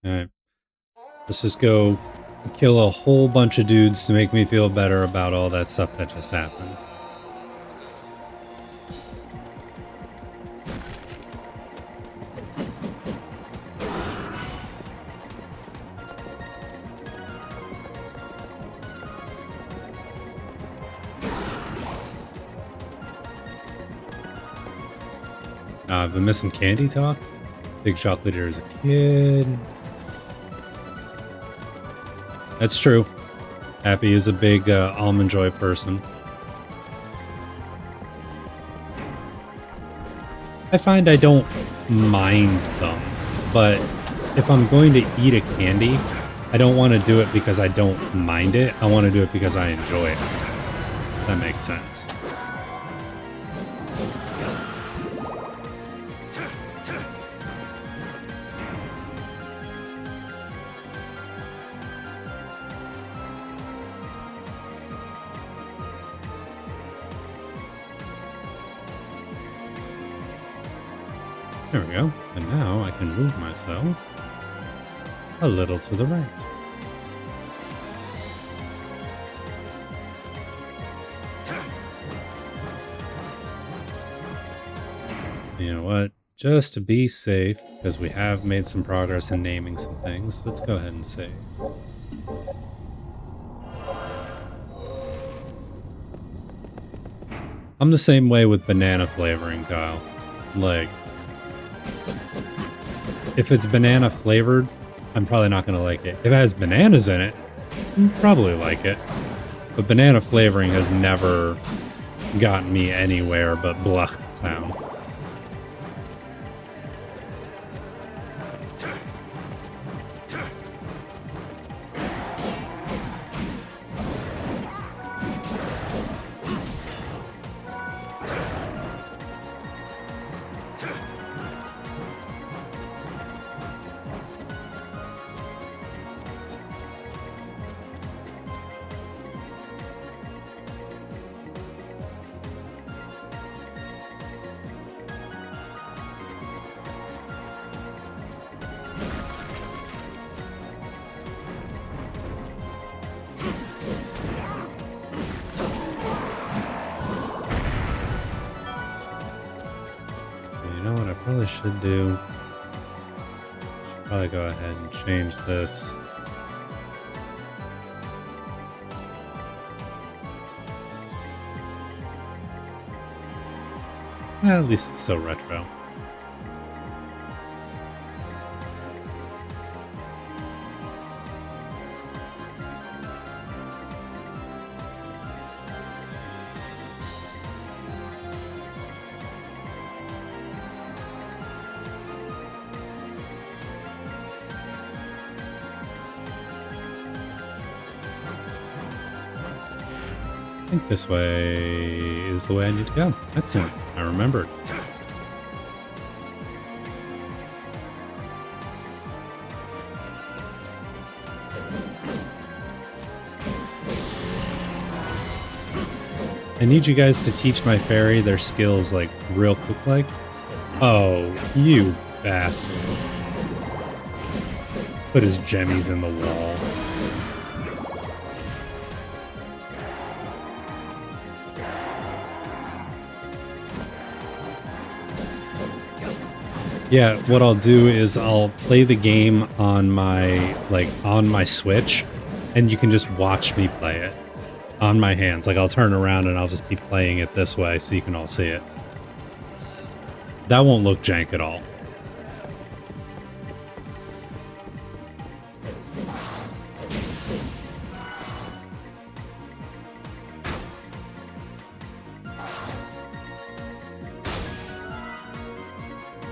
All right. Let's just go kill a whole bunch of dudes to make me feel better about all that stuff that just happened. I've been missing candy talk. Big chocolate eater as a kid. That's true. Happy is a big Almond Joy person. I find I don't mind them, but if I'm going to eat a candy, I don't want to do it because I don't mind it. I want to do it because I enjoy it. That makes sense. There we go. And now I can move myself a little to the right. You know what? Just to be safe, because we have made some progress in naming some things, let's go ahead and save. I'm the same way with banana flavoring, Kyle. Like, if it's banana flavored, I'm probably not going to like it. If it has bananas in it, I'll probably like it. But banana flavoring has never gotten me anywhere but Blech Town. You know what I probably should do? Should probably go ahead and change this. Well, at least it's so retro. I think this way is the way I need to go. Excellent. I remembered. I need you guys to teach my fairy their skills, like, real quick, like. Oh, you bastard. Put his jemmies in the wall. Yeah, what I'll do is I'll play the game on my Switch, and you can just watch me play it on my hands. Like, I'll turn around and I'll just be playing it this way so you can all see it. That won't look jank at all.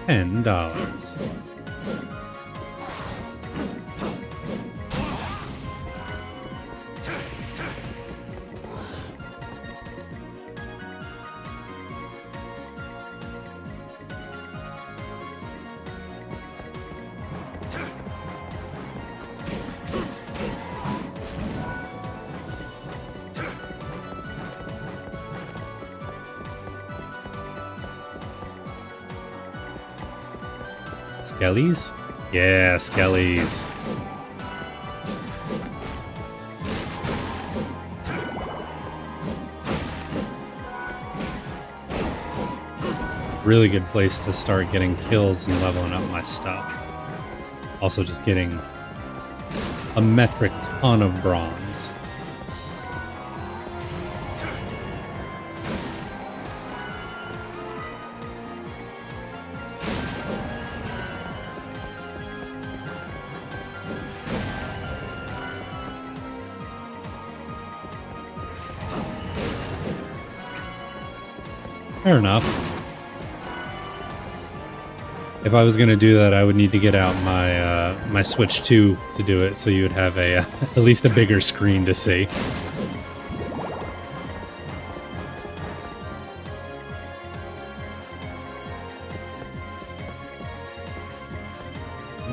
$10. Skellies? Yeah, Skellies. Really good place to start getting kills and leveling up my stuff. Also just getting a metric ton of bronze. Fair enough. If I was gonna do that, I would need to get out my my Switch 2 to do it, so you would have a at least a bigger screen to see.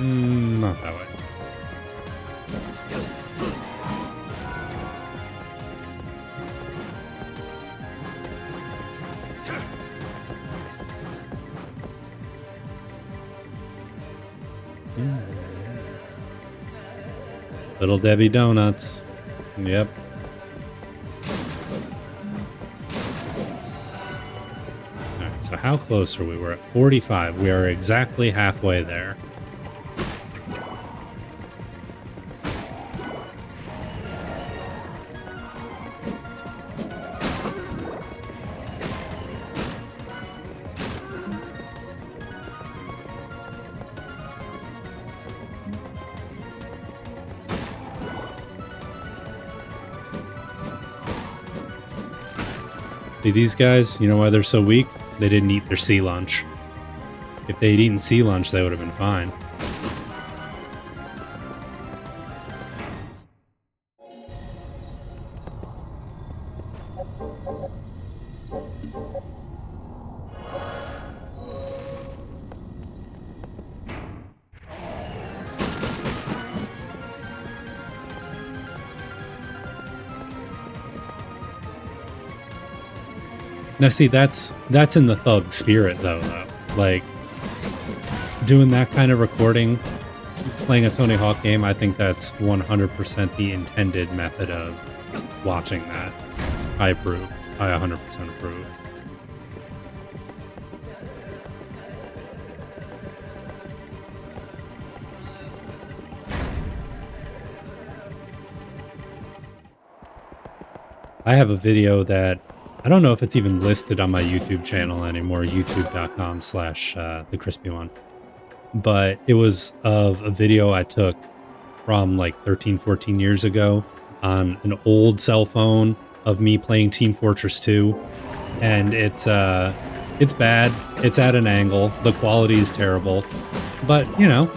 Not that way. Little Debbie Donuts. Yep. Alright, so how close are we? We're at 45. We are exactly halfway there. See, these guys, you know why they're so weak? They didn't eat their sea lunch. If they had eaten sea lunch, they would have been fine. Now, see, that's in the thug spirit, though. Like, doing that kind of recording, playing a Tony Hawk game, I think that's 100% the intended method of watching that. I approve. I 100% approve. I have a video that I don't know if it's even listed on my YouTube channel anymore, youtube.com/thecrispyone. But it was of a video I took from like 13, 14 years ago on an old cell phone of me playing Team Fortress 2. And it's bad. It's at an angle. The quality is terrible. But, you know,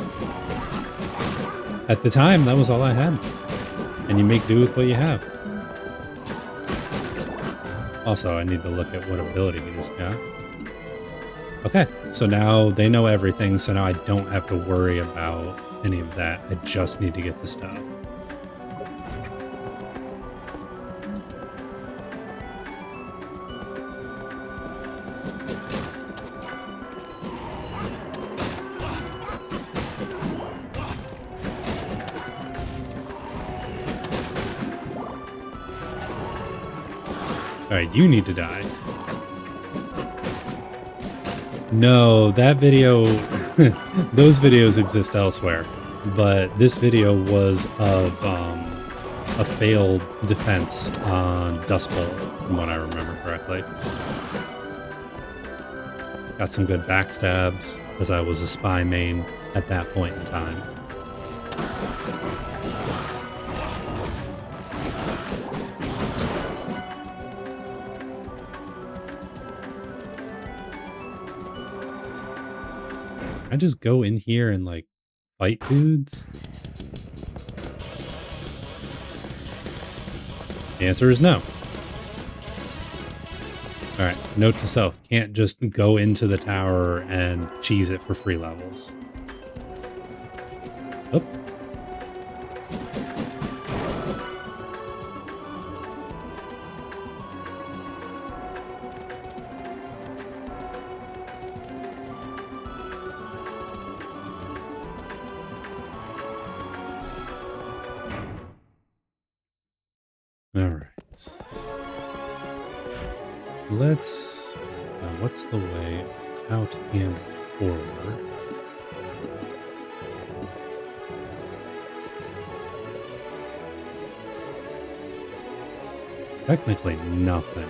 at the time, that was all I had. And you make do with what you have. Also, I need to look at what ability he just got. Okay, so now they know everything, so now I don't have to worry about any of that. I just need to get the stuff. Alright, you need to die. No, that video... those videos exist elsewhere. But this video was of a failed defense on Dust Bowl, from what I remember correctly. Got some good backstabs, as I was a spy main at that point in time. I just go in here and like fight dudes? The answer is no. Alright, note to self, can't just go into the tower and cheese it for free levels. Oh. Alright. Let's... what's the way out and forward? Technically nothing.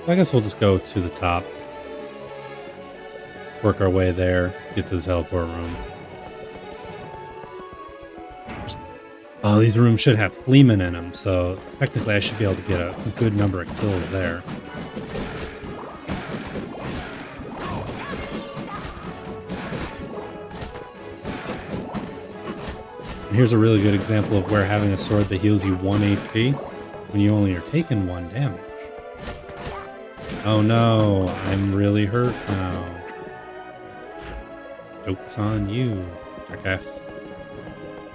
I guess we'll just go to the top. Work our way there, get to the teleport room. Oh, these rooms should have Fleeman in them, so technically I should be able to get a good number of kills there. And here's a really good example of where having a sword that heals you 1 HP when you only are taking 1 damage. Oh no, I'm really hurt now. Joke's on you, jackass.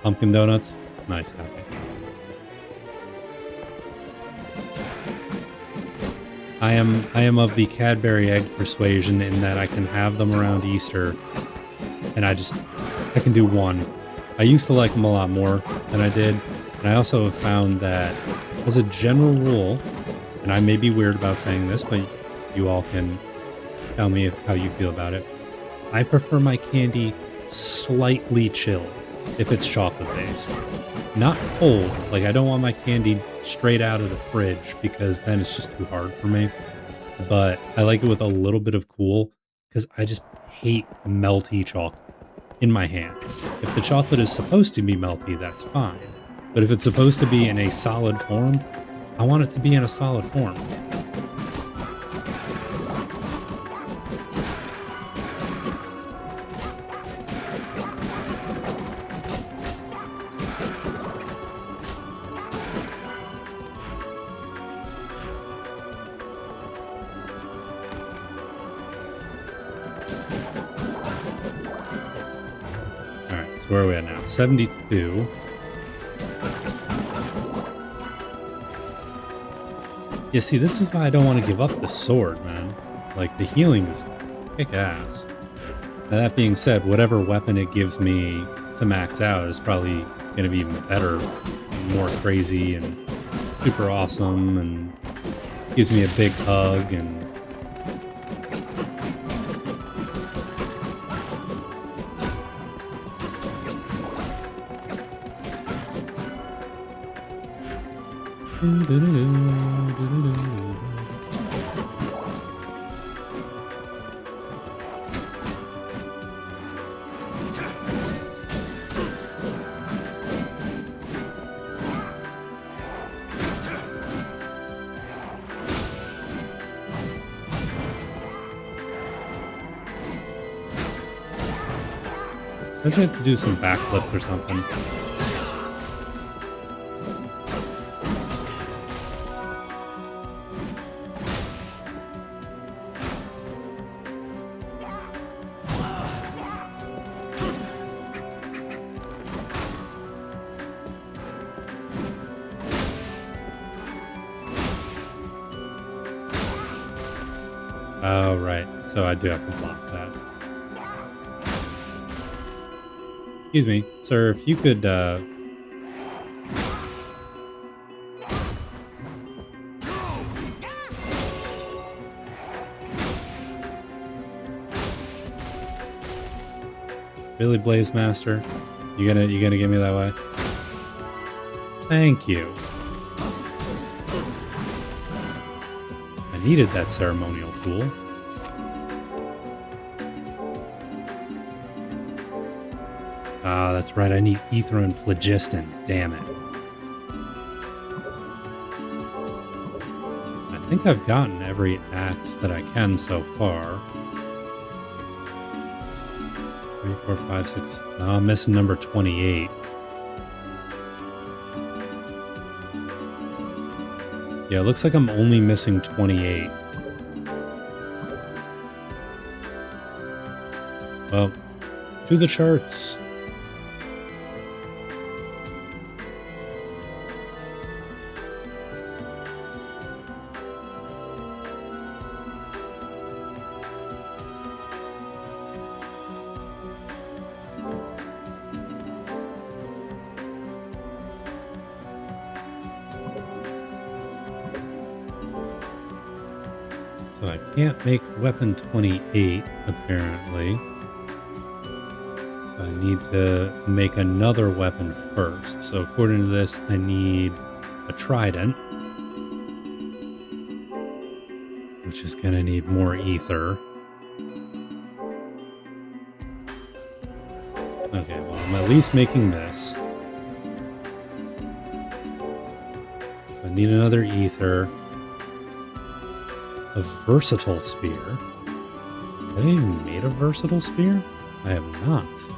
Pumpkin donuts? Nice, happy. I am of the Cadbury egg persuasion in that I can have them around Easter, and I can do one. I used to like them a lot more than I did, and I also have found that as a general rule, and I may be weird about saying this, but you all can tell me how you feel about it. I prefer my candy slightly chilled if it's chocolate based. Not cold, like I don't want my candy straight out of the fridge because then it's just too hard for me. But I like it with a little bit of cool because I just hate melty chocolate in my hand. If the chocolate is supposed to be melty, that's fine. But if it's supposed to be in a solid form, I want it to be in a solid form. Alright, so where are we at now? 72. Yeah, see, this is why I don't want to give up the sword, man. Like, the healing is kick-ass. Now, that being said, whatever weapon it gives me to max out is probably going to be even better, more crazy, and super awesome, and gives me a big hug, and... I should have to do some backflips or something. Oh, right. So I do have to block that. Excuse me, sir, if you could, Really, Blaze Master? You gonna give me that way? Thank you. I needed that ceremonial tool. Ah, that's right. I need ether and phlogiston. Damn it. I think I've gotten every axe that I can so far. 3, 4, 5, 6. Oh, I'm missing number 28. Yeah, it looks like I'm only missing 28. Well, to the charts. So I can't make weapon 28, apparently. I need to make another weapon first. So according to this, I need a trident, which is going to need more ether. Okay, well, I'm at least making this. need another ether. A versatile spear. Have I even made a versatile spear? I have not. So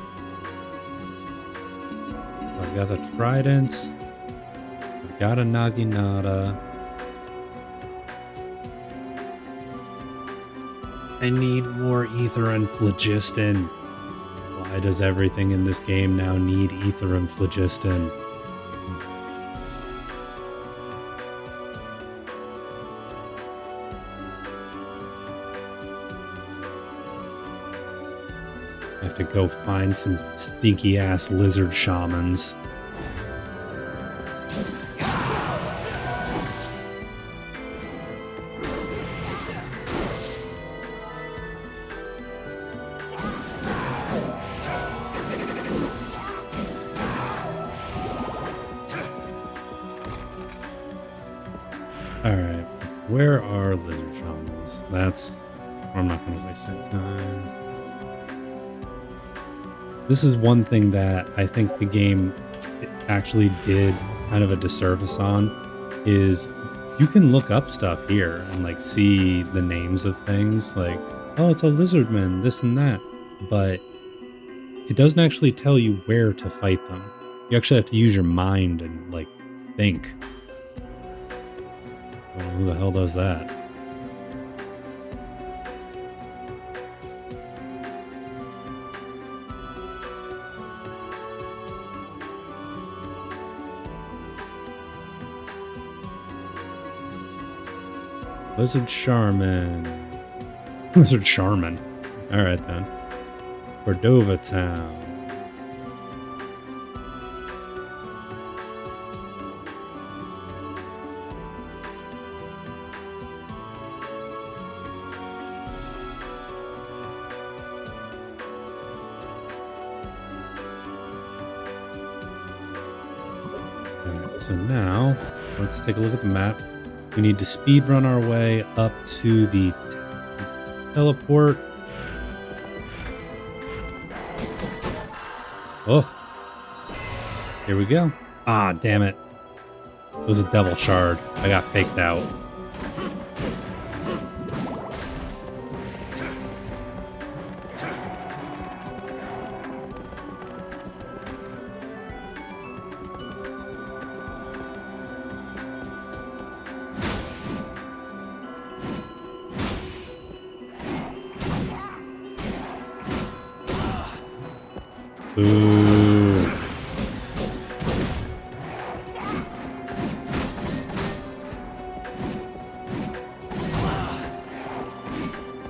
I've got the trident. I've got a naginata. I need more ether and phlogiston. Why does everything in this game now need ether and phlogiston? I have to go find some stinky ass lizard shamans. Alright, where are lizard shamans? I'm not going to waste any time. This is one thing that I think the game actually did kind of a disservice on, is you can look up stuff here and like see the names of things like, oh, it's a lizardman, this and that, but it doesn't actually tell you where to fight them. You actually have to use your mind and like think. Well, who the hell does that? Lizard Charmin. Lizard Charmin. Alright then. Cordova Town. Alright, so now let's take a look at the map. We need to speed run our way up to the teleport. Oh, here we go. Ah, damn it. It was a devil shard. I got faked out. Ooh.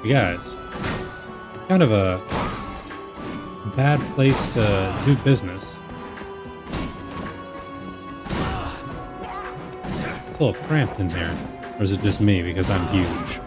You guys, kind of a bad place to do business. It's a little cramped in here. Or is it just me because I'm huge?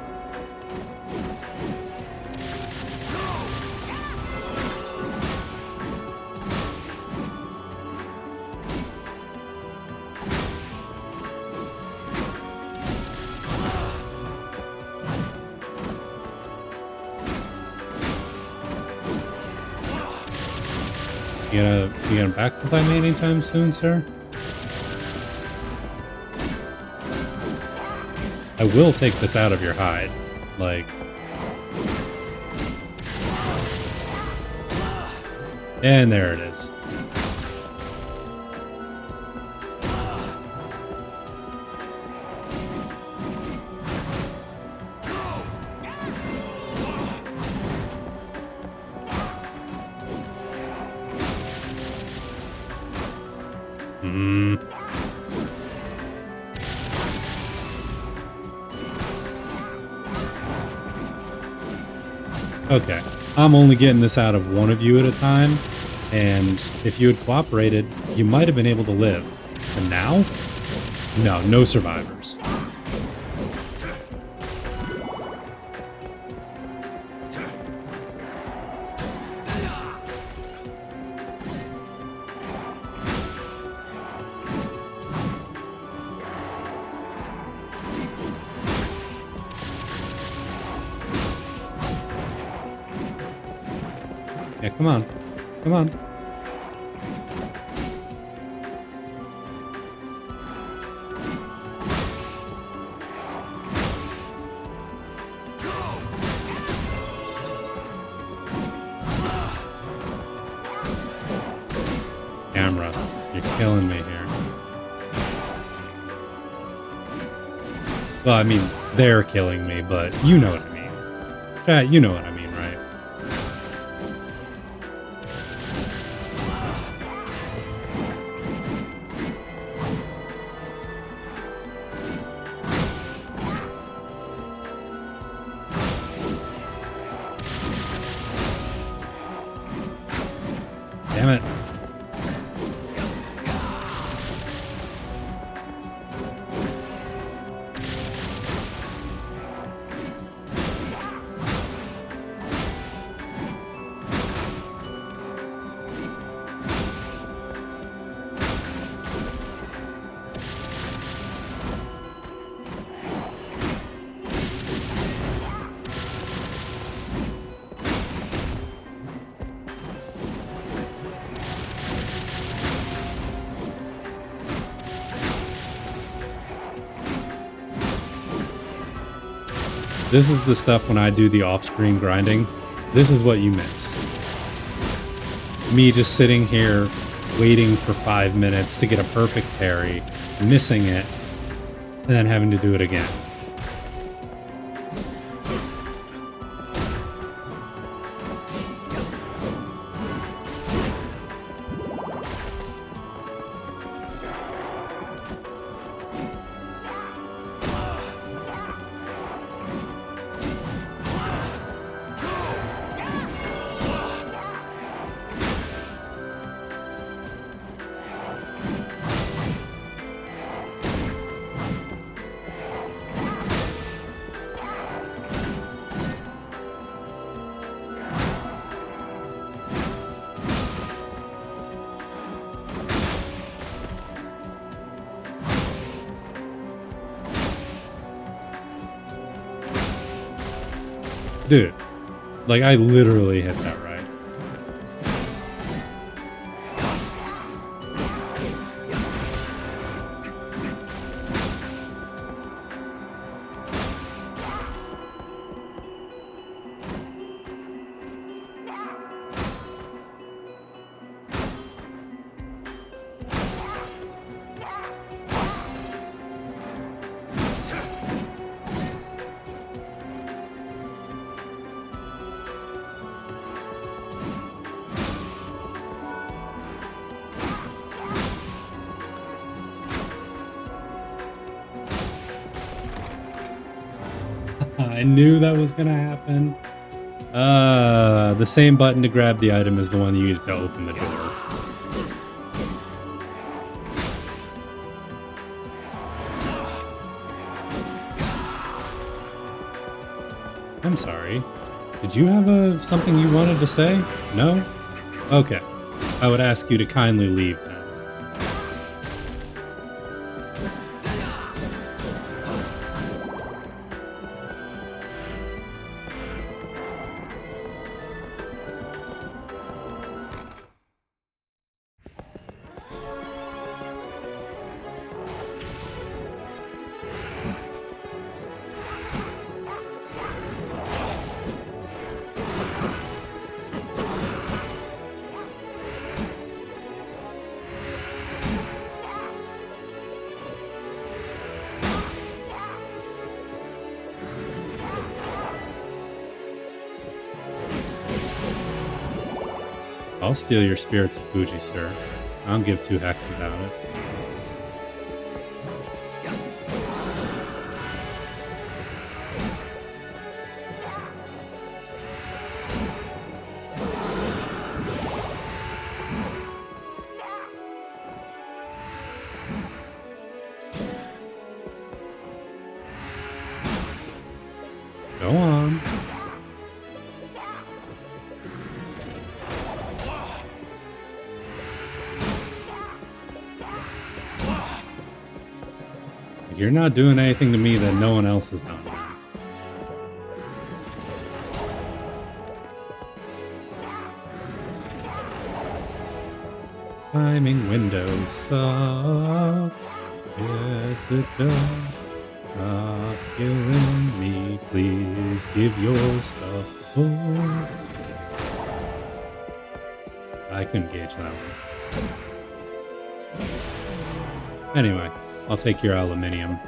You gonna backflip by me anytime soon, sir? I will take this out of your hide. Like... And there it is. Okay, I'm only getting this out of one of you at a time, and if you had cooperated, you might have been able to live. And now? No, no survivors. Yeah, come on. Come on. killing me here. Well, I mean, they're killing me, but you know what I mean. Chat, you know what I mean, right? Damn it. This is the stuff when I do the off-screen grinding. This is what you miss. Me just sitting here waiting for 5 minutes to get a perfect parry, missing it, and then having to do it again. Dude, like I literally hit that right. I knew that was gonna happen. The same button to grab the item is the one you use to open the door. I'm sorry. Did you have something you wanted to say? No? Okay. I would ask you to kindly leave then. I'll steal your spirits of Fuji, sir. I don't give two hecks about it. Go on. You're not doing anything to me that no one else has done. Timing window sucks. Yes, it does. Stop killing me. Please give your stuff. Oh. I couldn't gauge that one. Anyway, I'll take your aluminium.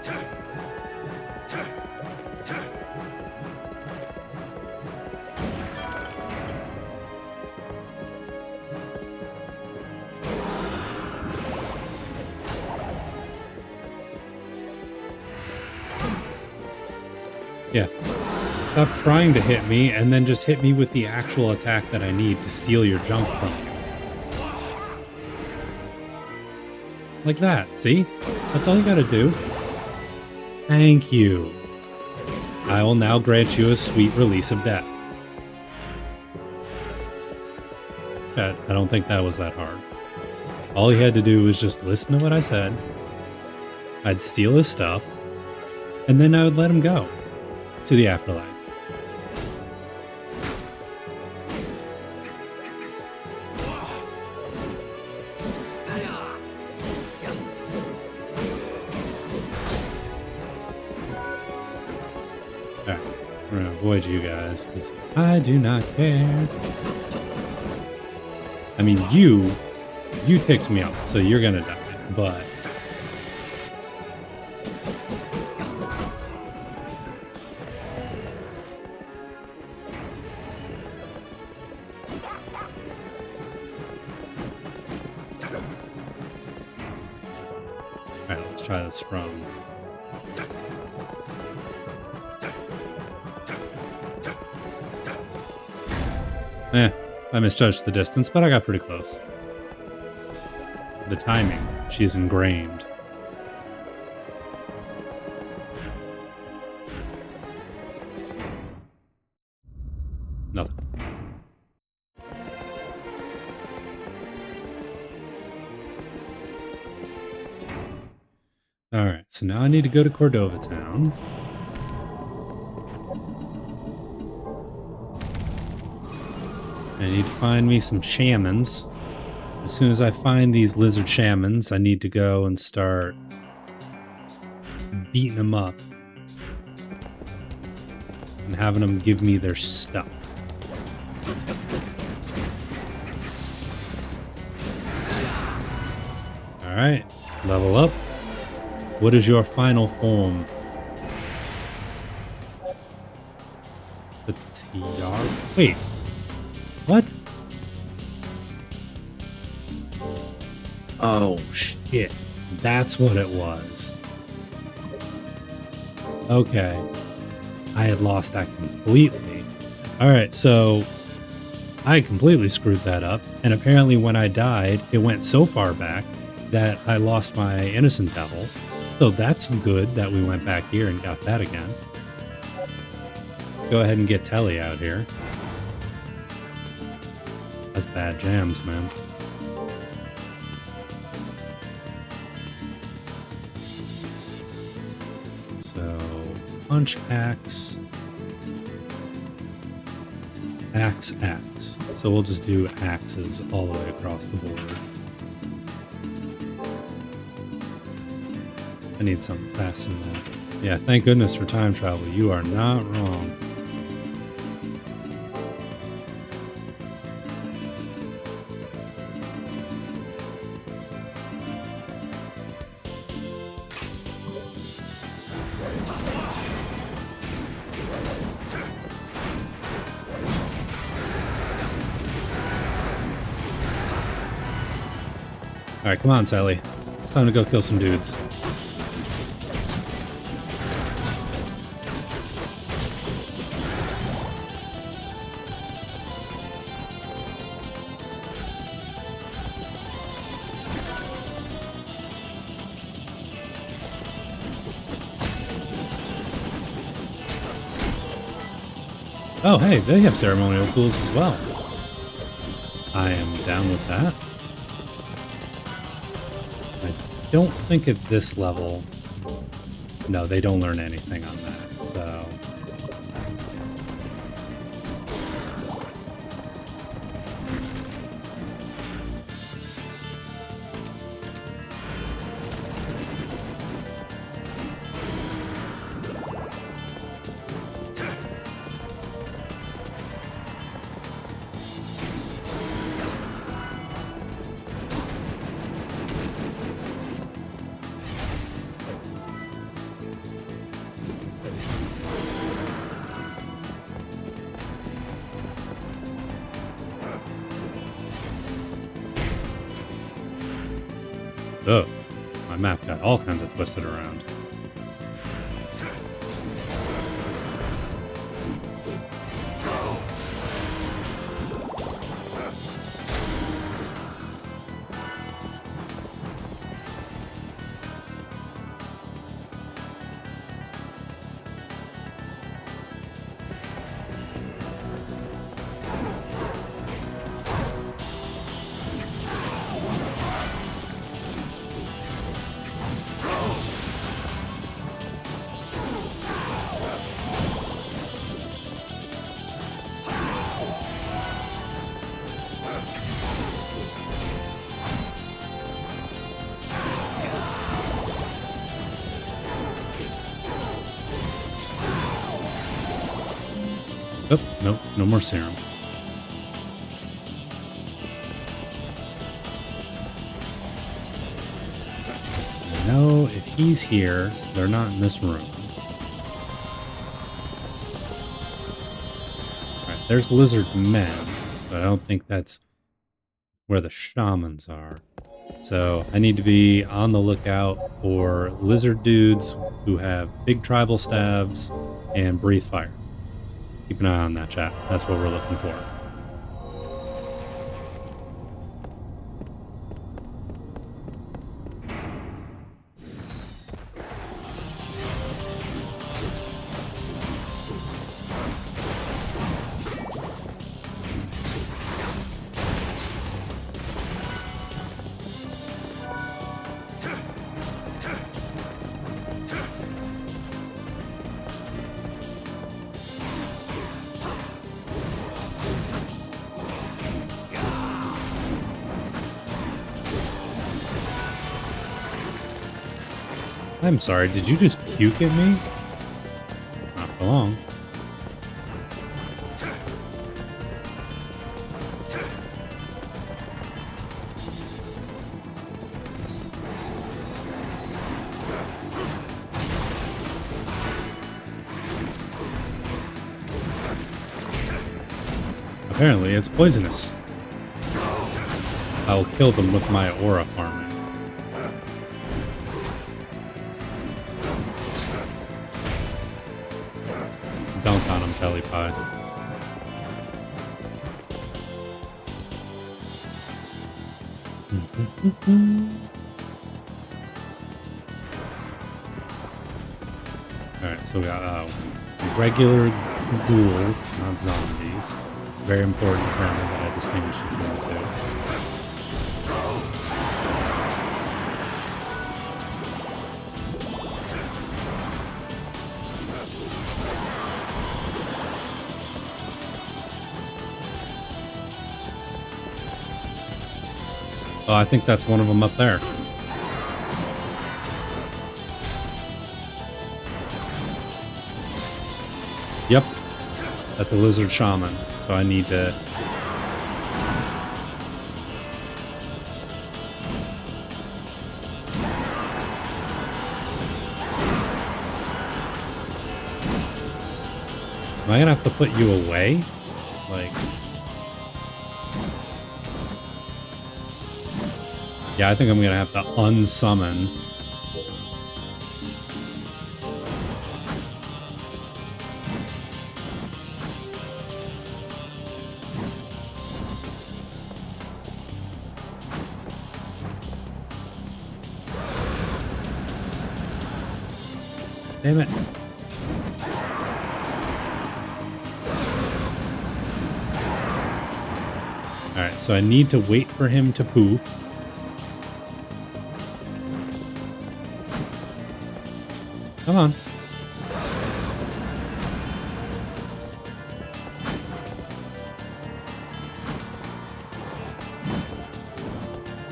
Yeah. Stop trying to hit me and then just hit me with the actual attack that I need to steal your junk from you. Like that, see? That's all you gotta do. Thank you. I will now grant you a sweet release of debt. I don't think that was that hard. All he had to do was just listen to what I said. I'd steal his stuff, and then I would let him go to the afterlife. Alright, we're gonna avoid you guys, because I do not care. I mean, you ticked me off, so you're gonna die, but... Alright, let's try this from... I misjudged the distance, but I got pretty close. The timing, she's ingrained. Nothing. Alright, so now I need to go to Cordova Town. I need to find me some shamans. As soon as I find these lizard shamans, I need to go and start beating them up and having them give me their stuff. Alright, level up. What is your final form? The TR? Wait. What? Oh, shit. That's what it was. Okay. I had lost that completely. Alright, so I completely screwed that up. And apparently when I died, it went so far back that I lost my innocent devil. So that's good that we went back here and got that again. Let's go ahead and get Telly out here. That's bad jams, man. So, punch, axe. Axe, axe. So we'll just do axes all the way across the board. I need something faster than that. Yeah, thank goodness for time travel. You are not wrong. Alright, come on, Sally. It's time to go kill some dudes. Oh, hey, they have ceremonial tools as well. I am down with that. I don't think at this level... No, they don't learn anything on that, so... Ugh, my map got all kinds of twisted around. Oh, nope, no more serum. No, if he's here, they're not in this room. Alright, there's lizard men, but I don't think that's where the shamans are. So I need to be on the lookout for lizard dudes who have big tribal staves and breathe fire. Keep an eye on that, chat. That's what we're looking for. I'm sorry, did you just puke at me? Not for long. Apparently, it's poisonous. I'll kill them with my aura farming. Dunk on him, Kelly Pie. Alright, so we got regular ghoul, not zombies. Very important apparently that I distinguish between the two. Oh, I think that's one of them up there. Yep. That's a lizard shaman. So I need to... Am I gonna have to put you away? Like... Yeah, I think I'm gonna have to unsummon. Damn it. Alright, so I need to wait for him to poof. Come on.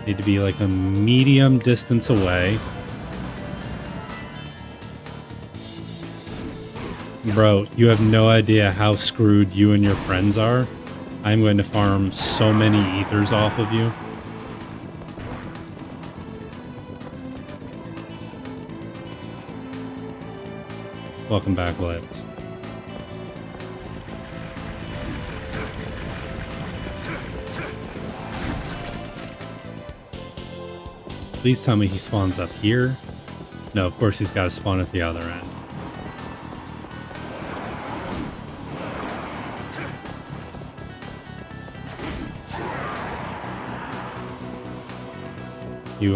Need to be like a medium distance away. Bro, you have no idea how screwed you and your friends are. I'm going to farm so many ethers off of you. Welcome back, Legs. Please tell me he spawns up here. No, of course he's got to spawn at the other end. You,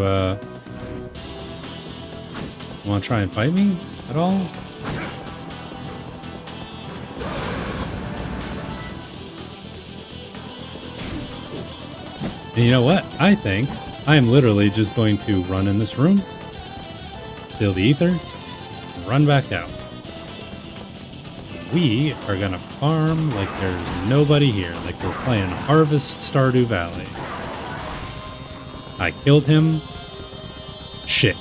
want to try and fight me at all? And you know what? I think I am literally just going to run in this room, steal the ether, and run back out. We are gonna farm like there's nobody here, like we're playing Harvest Stardew Valley. I killed him. Shit.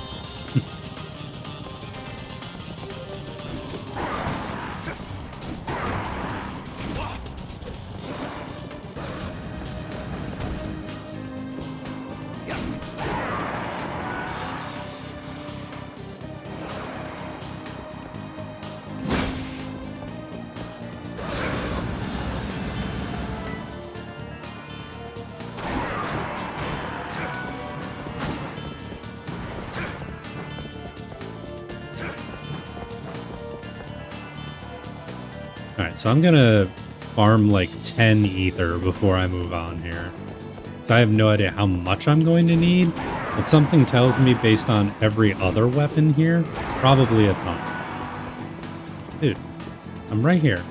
Alright, so I'm gonna farm like 10 ether before I move on here. So I have no idea how much I'm going to need, but something tells me based on every other weapon here, probably a ton. Dude, I'm right here.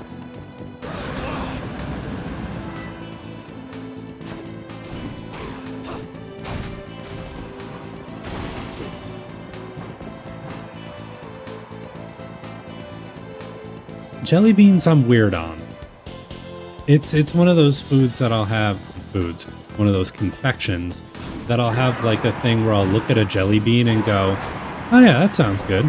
Jelly beans I'm weird on. It's one of those foods that I'll have, one of those confections that I'll have like a thing where I'll look at a jelly bean and go, oh yeah, that sounds good.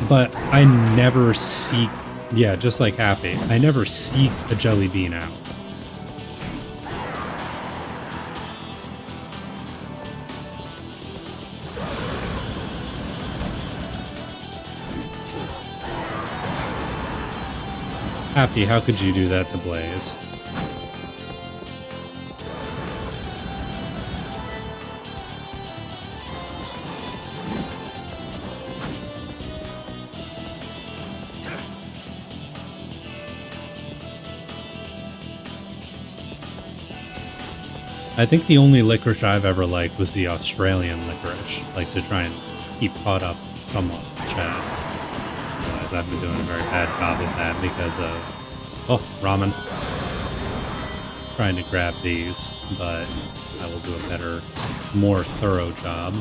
But I never seek, yeah, just like Happy, I never seek a jelly bean out. Happy, how could you do that to Blaze? I think the only licorice I've ever liked was the Australian licorice, like to try and keep caught up somewhat with chat. Otherwise, I've been doing a very bad job of that because of, oh, ramen. Trying to grab these, but I will do a better, more thorough job.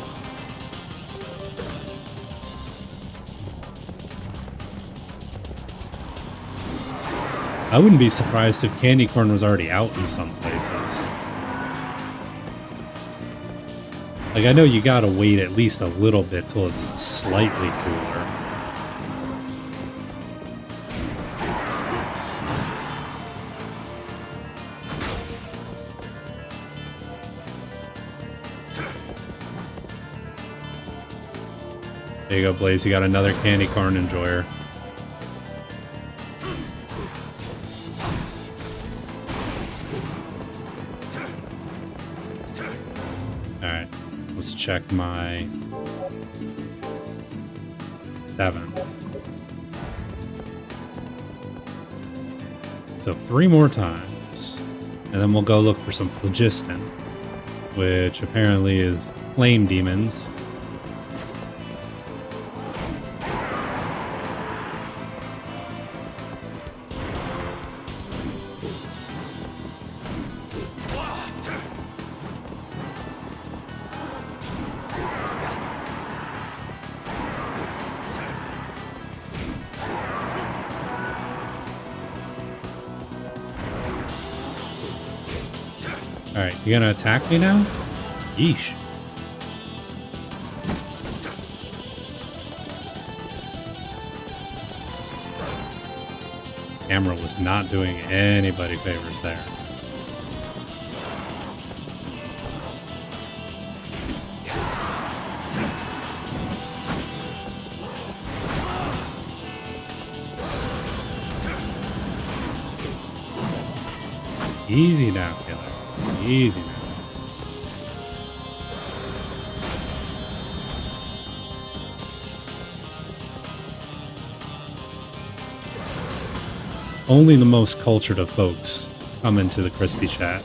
I wouldn't be surprised if candy corn was already out in some places. Like, I know you gotta wait at least a little bit till it's slightly cooler. There you go, Blaze. You got another candy corn enjoyer. Alright, let's check my 7. So 3 more times. And then we'll go look for some phlogiston, which apparently is flame demons. Alright, you gonna attack me now? Yeesh. Camera was not doing anybody favors there. Easy now, killer. Easy now. Only the most cultured of folks come into the crispy chat.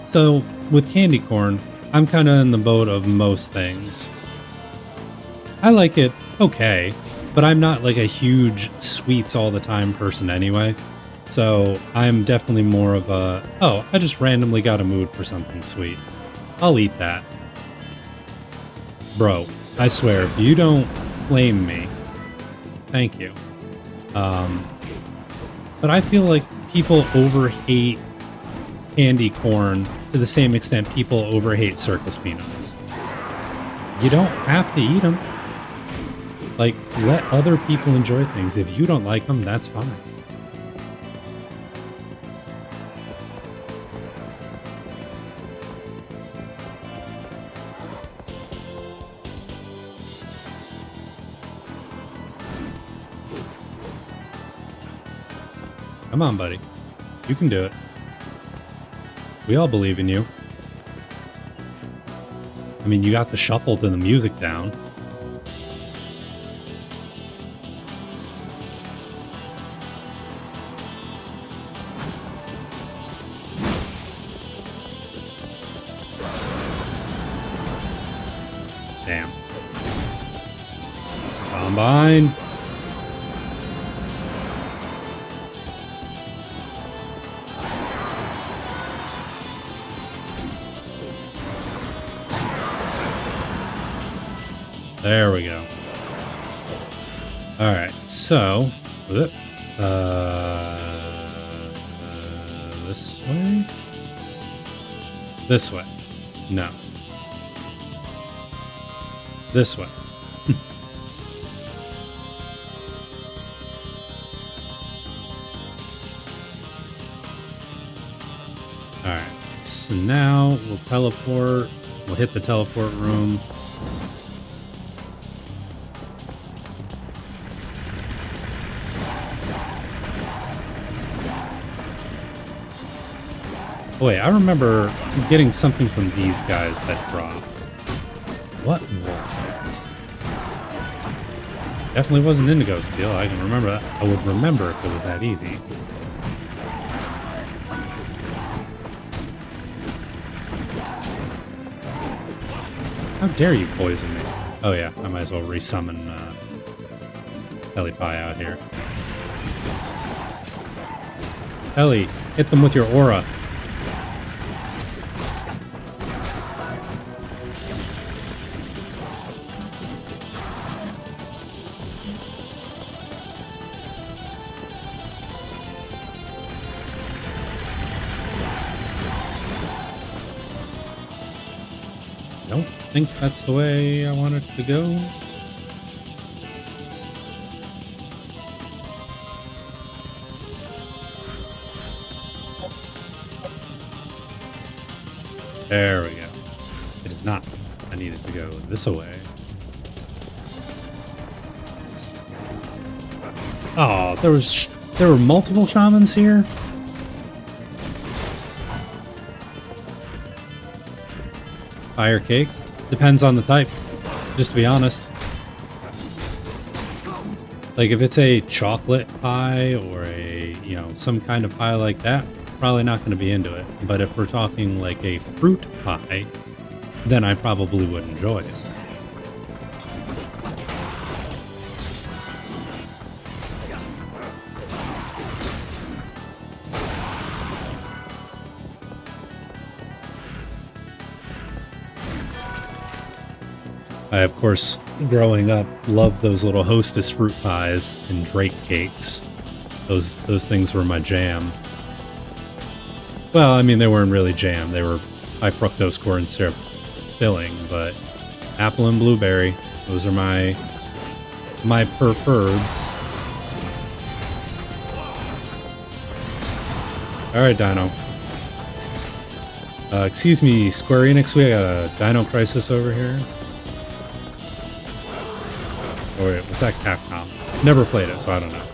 So with candy corn, I'm kind of in the boat of most things. I like it okay, but I'm not like a huge sweets all the time person anyway. So I'm definitely more of a, oh, I just randomly got a mood for something sweet. I'll eat that. Bro, I swear, if you don't blame me, thank you. But I feel like people overhate candy corn to the same extent people overhate circus peanuts. You don't have to eat them. Like, let other people enjoy things. If you don't like them, that's fine. Come on, buddy. You can do it. We all believe in you. I mean, you got the shuffle to the music down. Damn. Combine. There we go. All right, so this way? This way. No. This way. All right, so now we'll teleport. We'll hit the teleport room. Oh, wait, I remember getting something from these guys that dropped. What was this? Definitely wasn't Indigo Steel. I can remember that. I would remember if it was that easy. How dare you poison me? Oh yeah, I might as well resummon Ellie Pie out here. Ellie, hit them with your aura. Don't think that's the way I want it to go. There we go. It is not. I need it to go this way. Oh, there were multiple shamans here? Fire cake? Depends on the type, just to be honest. Like if it's a chocolate pie or a, you know, some kind of pie like that, probably not going to be into it. But if we're talking like a fruit pie, then I probably would enjoy it. I, of course, growing up, loved those little Hostess fruit pies and Drake cakes. Those things were my jam. Well, I mean, they weren't really jam. They were high fructose corn syrup filling, but apple and blueberry, those are my prefers. Alright, Dino. Excuse me, Square Enix, we got a Dino Crisis over here. Or wait, was that Capcom? Never played it, so I don't know.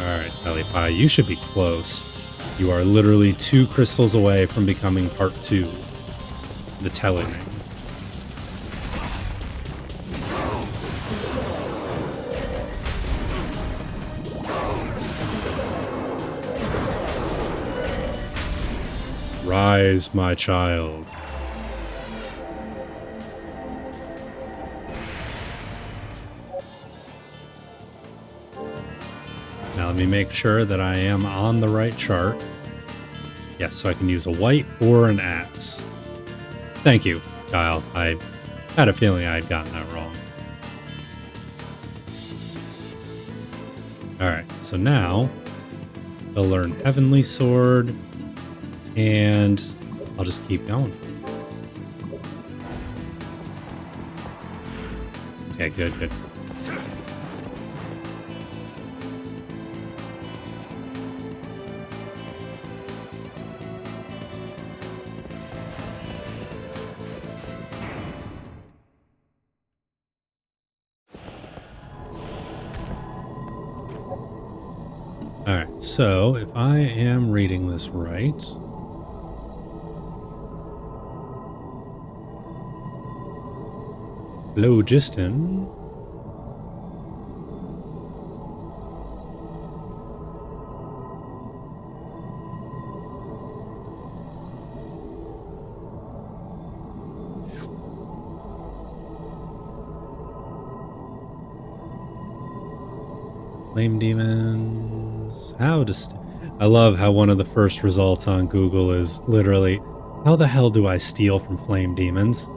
Alright, Telly you should be close. You are literally 2 crystals away from becoming part 2. The Telly rings. Rise, my child. Now let me make sure that I am on the right chart. Yes, so I can use a white or an axe. Thank you, Kyle. I had a feeling I had gotten that wrong. Alright, so now I'll learn Heavenly Sword, and I'll just keep going. Okay, good, good. Alright, so if I am reading this right, Phlogiston Flame Demons. I love how one of the first results on Google is literally, how the hell do I steal from Flame Demons?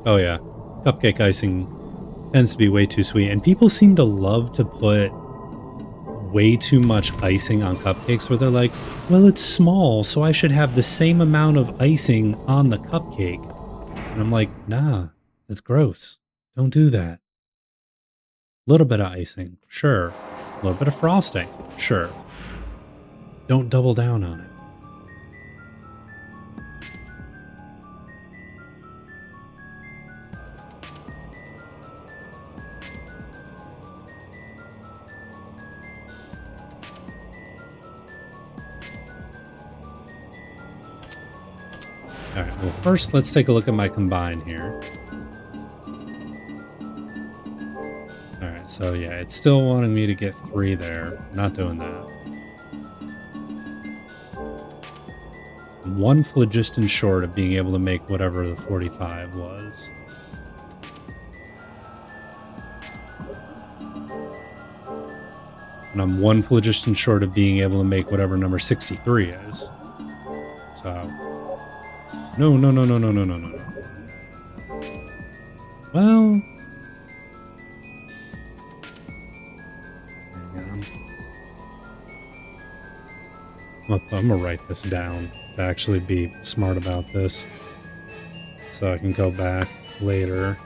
Oh yeah, cupcake icing tends to be way too sweet, and people seem to love to put way too much icing on cupcakes where they're like, well, it's small, so I should have the same amount of icing on the cupcake. And I'm like, nah, that's gross. Don't do that. A little bit of icing, sure. A little bit of frosting, sure. Don't double down on it. Alright, well first let's take a look at my combine here. Alright, so yeah, it's still wanting me to get 3 there. Not doing that. I'm 1 phlogiston short of being able to make whatever the 45 was. And I'm 1 phlogiston short of being able to make whatever number 63 is. So... No. Well... Hang on. I'm gonna write this down to actually be smart about this. So I can go back later.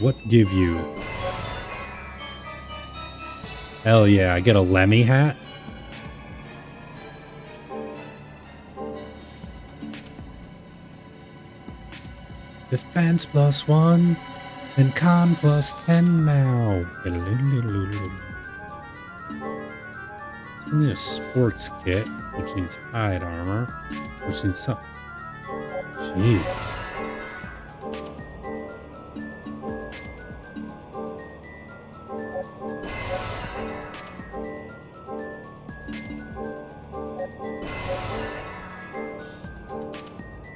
What give you? Hell yeah, I get a Lemmy hat? Defense +1 and con +10 now. Still need a sports kit, which needs hide armor, which needs some. Jeez.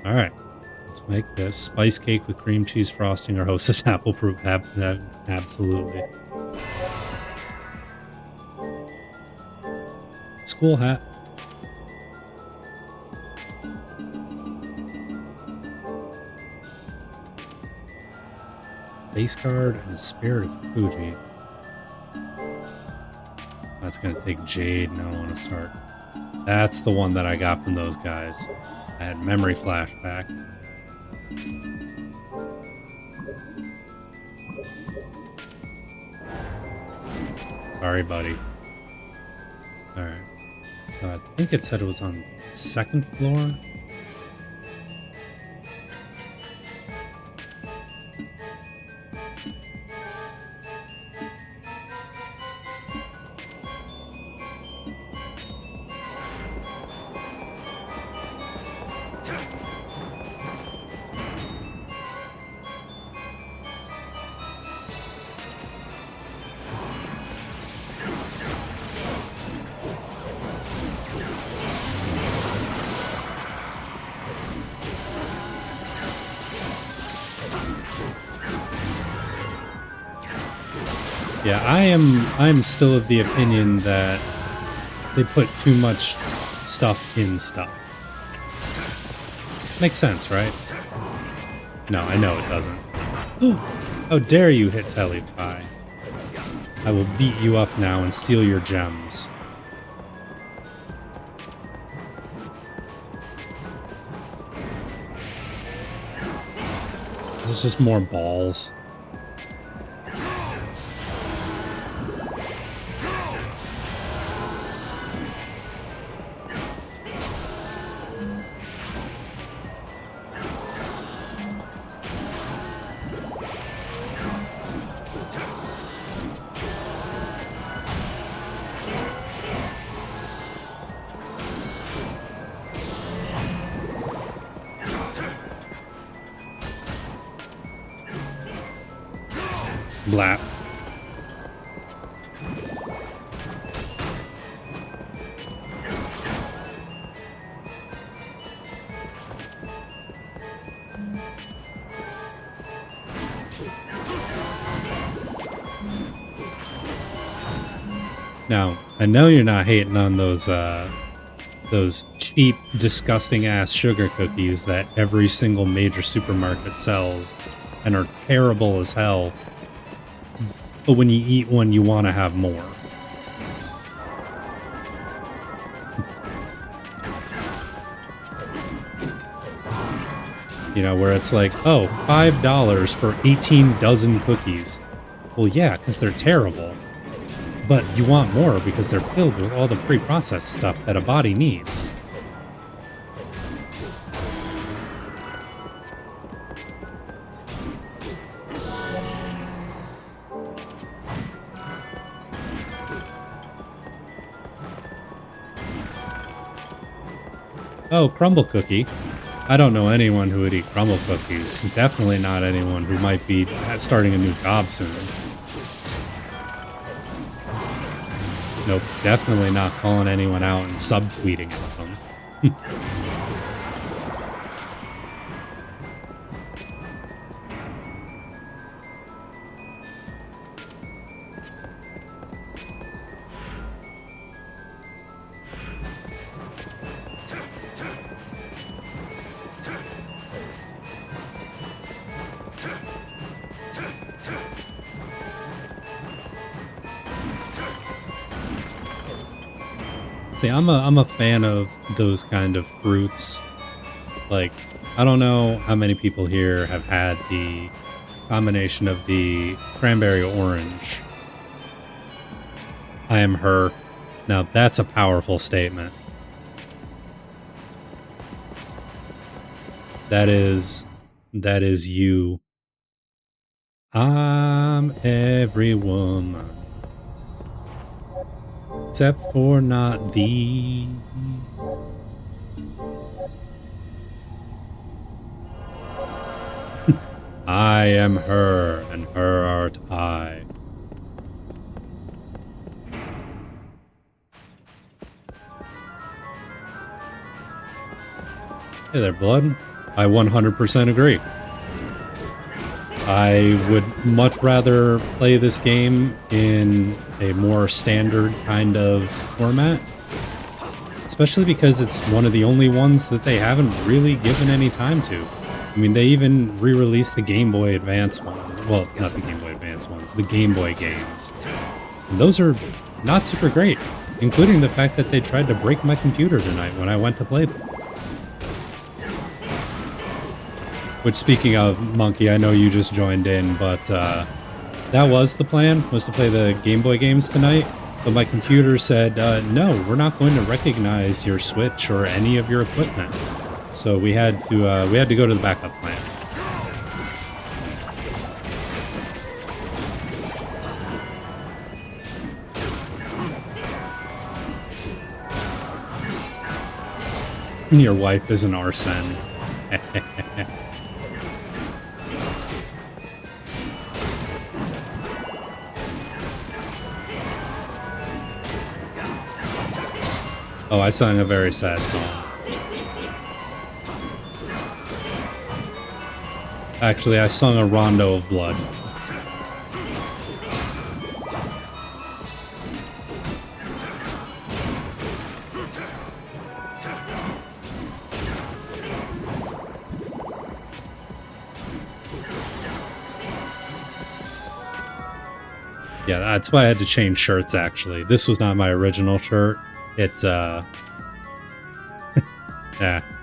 All right. Let's make this spice cake with cream cheese frosting or Hostess apple fruit. Absolutely. School hat. Base card and the Spirit of Fuji. That's going to take Jade, and I don't want to start. That's the one that I got from those guys. I had memory flashback. Sorry, buddy. Alright. So I think it said it was on the second floor. Yeah, I'm still of the opinion that they put too much stuff in stuff. Makes sense, right? No, I know it doesn't. How dare you hit Telly Pie? I will beat you up now and steal your gems. There's just more balls. Blap. Now, I know you're not hating on those cheap, disgusting-ass sugar cookies that every single major supermarket sells and are terrible as hell. But when you eat one, you want to have more. You know, where it's like, oh, $5 for 18 dozen cookies. Well, yeah, because they're terrible. But you want more because they're filled with all the pre-processed stuff that a body needs. Oh, crumble cookie. I don't know anyone who would eat crumble cookies. Definitely not anyone who might be starting a new job soon. Nope, definitely not calling anyone out and subtweeting at them. See, I'm a fan of those kind of fruits. Like, I don't know how many people here have had the combination of the cranberry orange. I am her. Now that's a powerful statement. That is you. I'm every woman. except for not thee. I am her, and her art I. Hey there, Blood. I 100% agree. I would much rather play this game in a more standard kind of format, especially because it's one of the only ones that they haven't really given any time to. I mean, they even re-released the Game Boy Advance one. Well, not the Game Boy Advance ones, the Game Boy games. And those are not super great, including the fact that they tried to break my computer tonight when I went to play them. Which, speaking of, Monkey, I know you just joined in, but that was the plan, was to play the Game Boy games tonight. But my computer said, no, we're not going to recognize your Switch or any of your equipment. So we had to go to the backup plan. Your wife is an arson. Oh, I sang a very sad song. Actually, I sung a rondo of blood. Yeah, that's why I had to change shirts, actually. This was not my original shirt. It's, yeah,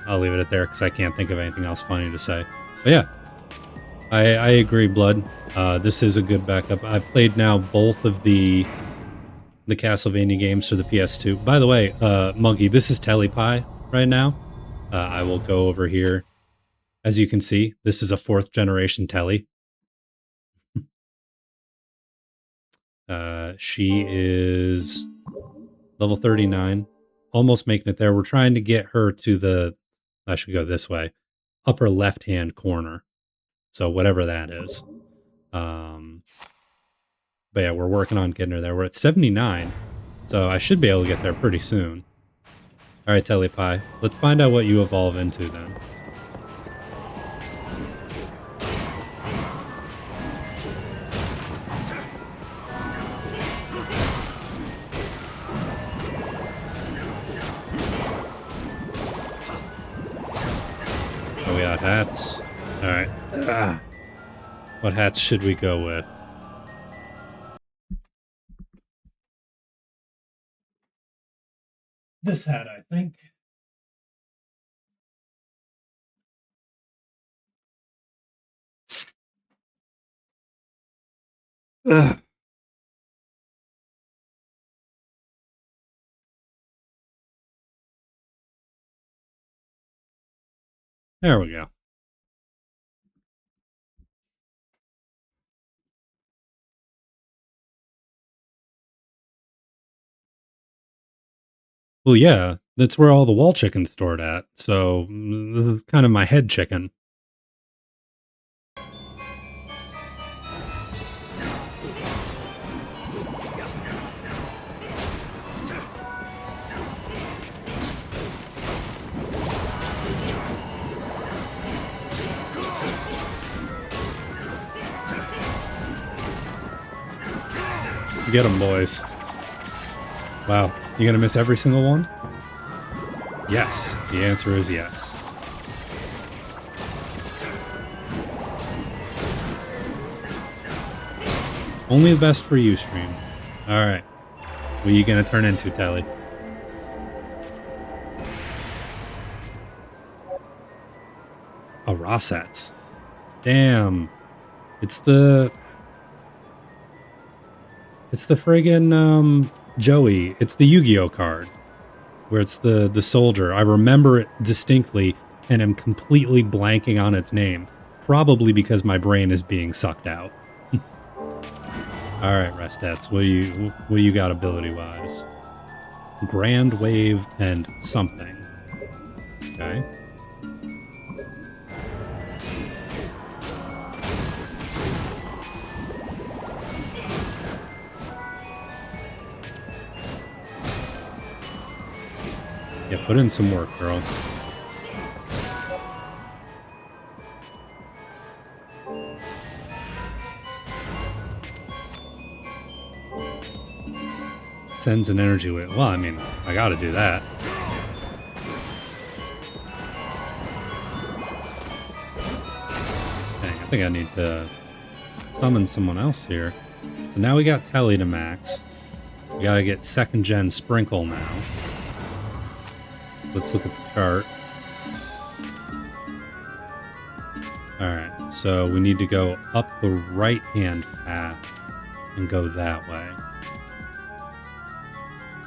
I'll leave it at there because I can't think of anything else funny to say. But yeah, I agree, Blood. This is a good backup. I've played now both of the Castlevania games for the PS2. By the way, Monkey, this is Telepie right now. I will go over here. As you can see, this is a 4th generation Telly. She is level 39, almost making it there. We're trying to get her to the, I should go this way, upper left-hand corner. So whatever that is. But yeah, we're working on getting her there. We're at 79, so I should be able to get there pretty soon. All right, Telepie, let's find out what you evolve into then. Oh, we got hats. All right. What hats should we go with? This hat, I think. Ugh. There we go. Well, yeah, that's where all the wall chicken's stored at. So, this is kind of my head chicken. Get them, boys. Wow, you gonna miss every single one? Yes, the answer is yes. Only the best for you, stream. Alright. What are you gonna turn into, Telly? Oh, Rossets. Damn. It's the friggin' Joey. It's the Yu-Gi-Oh card. Where it's the soldier. I remember it distinctly and am completely blanking on its name. Probably because my brain is being sucked out. Alright, Restats, what do you got ability-wise? Grand Wave and something. Okay. Yeah, put in some work, girl. Sends an energy wave. Well, I mean, I gotta do that. Dang, I think I need to summon someone else here. So now we got Telly to max. We gotta get 2nd gen Sprinkle now. Let's look at the chart. Alright, so we need to go up the right-hand path and go that way.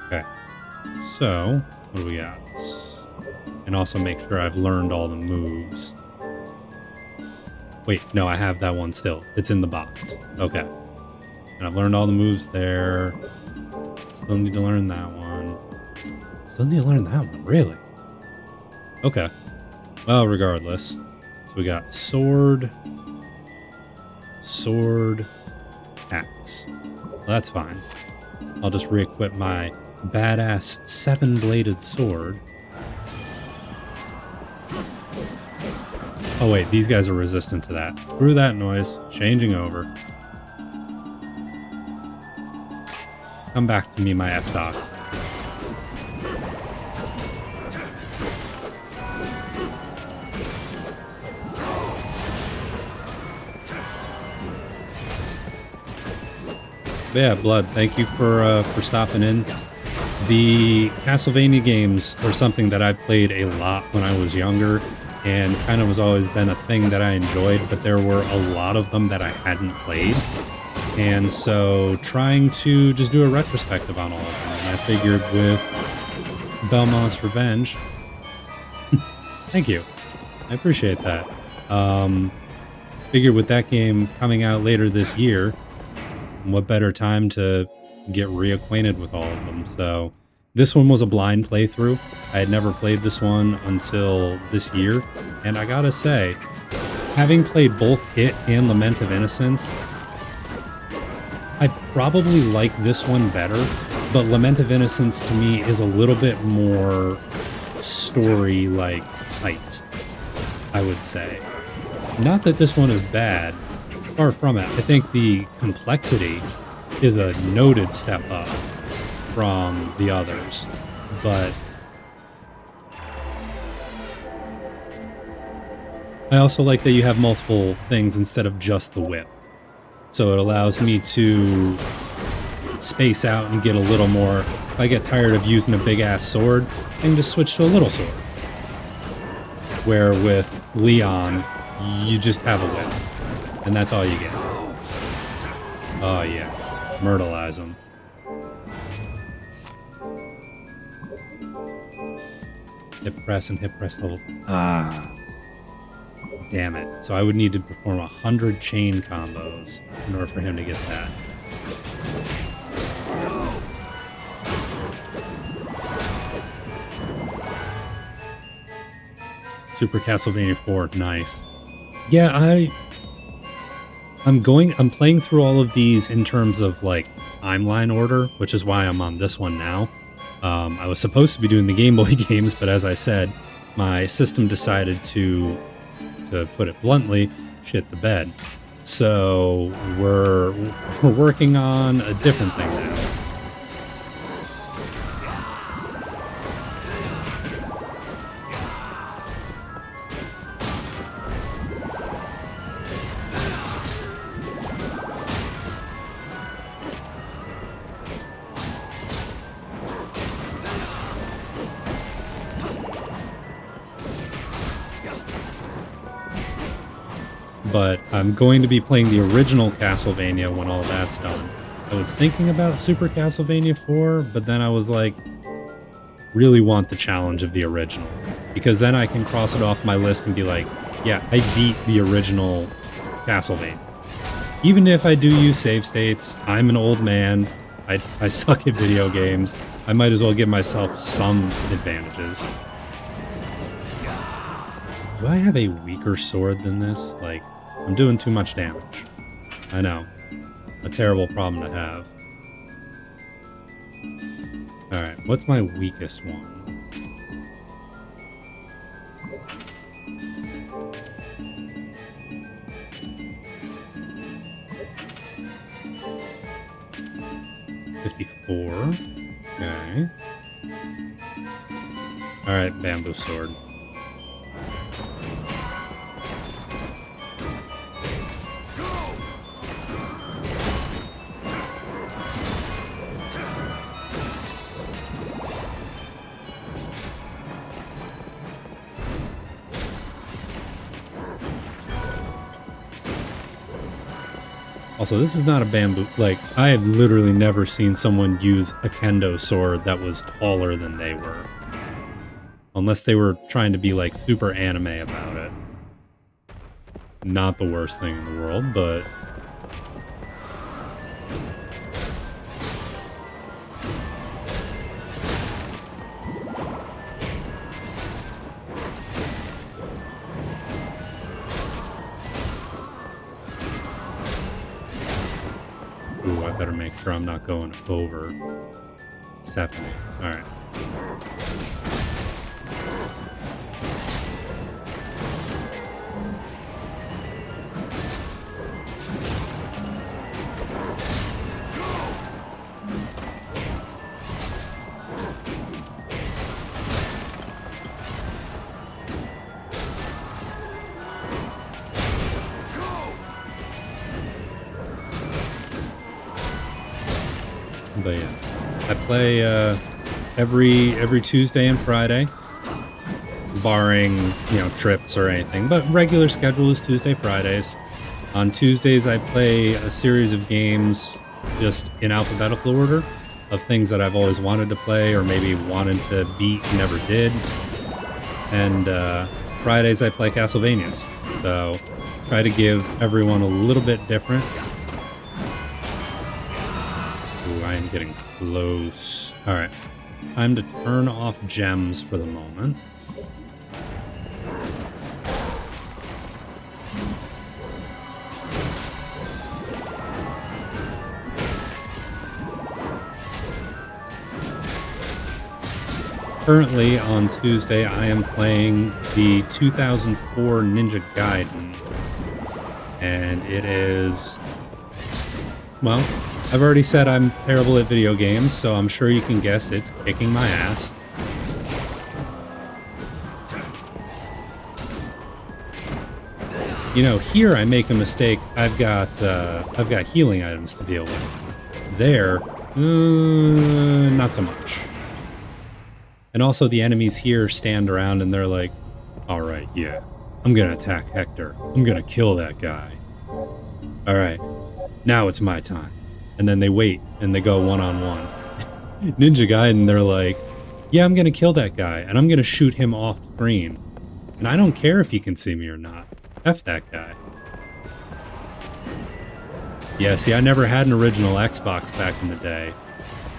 Okay, so what do we got? And also make sure I've learned all the moves. Wait, no, I have that one still. It's in the box. Okay. And I've learned all the moves there. Still need to learn that one. Still need to learn that one, really? Okay. Well, regardless. So we got sword, axe. Well, that's fine. I'll just re-equip my badass 7-bladed sword. Oh wait, these guys are resistant to that. Screw that noise. Changing over. Come back to me, my S-Stock. Yeah, Blood, thank you for stopping in. The Castlevania games are something that I've played a lot when I was younger, and kind of has always been a thing that I enjoyed, but there were a lot of them that I hadn't played. And so trying to just do a retrospective on all of them, and I figured with Belmont's Revenge, thank you, I appreciate that. Figured with that game coming out later this year, what better time to get reacquainted with all of them. So this one was a blind playthrough. I had never played this one until this year, and I gotta say, having played both it and Lament of Innocence, I probably like this one better, but Lament of Innocence to me is a little bit more story-like tight, I would say. Not that this one is bad, far from it. I think the complexity is a noted step up from the others, but I also like that you have multiple things instead of just the whip. So it allows me to space out and get a little more. If I get tired of using a big ass sword, I can just switch to a little sword. Where with Leon, you just have a whip, and that's all you get. Oh yeah, myrtleize them. Hip press and hip press level. Ah. Damn it. So I would need to perform 100 chain combos in order for him to get that. Super Castlevania 4, nice. Yeah, I'm playing through all of these in terms of like timeline order, which is why I'm on this one now. I was supposed to be doing the Game Boy games, but as I said, my system decided to put it bluntly, shit the bed. So we're working on a different thing now. But I'm going to be playing the original Castlevania when all that's done. I was thinking about Super Castlevania 4, but then I was like, really want the challenge of the original. Because then I can cross it off my list and be like, yeah, I beat the original Castlevania. Even if I do use save states, I'm an old man, I suck at video games, I might as well give myself some advantages. Do I have a weaker sword than this? Like, I'm doing too much damage. I know. A terrible problem to have. Alright, what's my weakest one? Okay. Alright, bamboo sword. Also, this is not a bamboo, like, I have literally never seen someone use a kendo sword that was taller than they were. Unless they were trying to be, like, super anime about it. Not the worst thing in the world, but... Ooh, I better make sure I'm not going over 70. Alright. But yeah, I play every Tuesday and Friday, barring, you know, trips or anything. But regular schedule is Tuesday, Fridays. On Tuesdays, I play a series of games just in alphabetical order of things that I've always wanted to play or maybe wanted to beat and never did. And Fridays, I play Castlevanias. So try to give everyone a little bit different. Ooh, I am getting close. All right, time to turn off gems for the moment. Currently, on Tuesday, I am playing the 2004 Ninja Gaiden. And it is... Well, I've already said I'm terrible at video games, so I'm sure you can guess it's kicking my ass. You know, here I make a mistake. I've got healing items to deal with. There, not so much. And also the enemies here stand around and they're like, all right, yeah, I'm gonna attack Hector. I'm gonna kill that guy. All right, now it's my time. And then they wait and they go one-on-one. Ninja Gaiden, they're like, yeah, I'm gonna kill that guy and I'm gonna shoot him off screen. And I don't care if he can see me or not. F that guy. Yeah, see, I never had an original Xbox back in the day.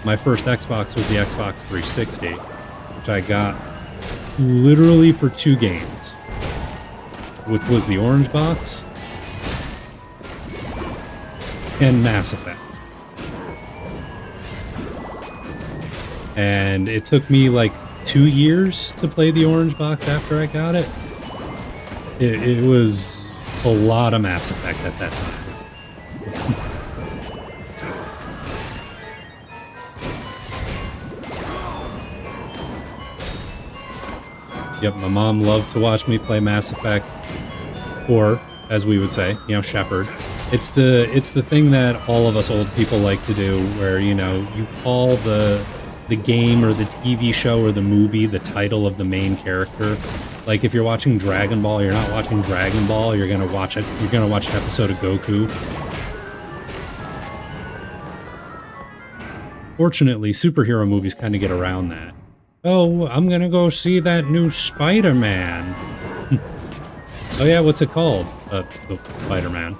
My first Xbox was the Xbox 360. Which I got literally for 2 games, which was the Orange Box and Mass Effect. And it took me like 2 years to play the Orange Box after I got it. It was a lot of Mass Effect at that time. Yep, my mom loved to watch me play Mass Effect, or as we would say, you know, Shepard. It's the thing that all of us old people like to do, where, you know, you call the game or the TV show or the movie the title of the main character. Like if you're watching Dragon Ball, you're not watching Dragon Ball. You're gonna watch it. You're gonna watch an episode of Goku. Fortunately, superhero movies kind of get around that. Oh, I'm gonna go see that new Spider-Man. Oh yeah, what's it called? Spider-Man.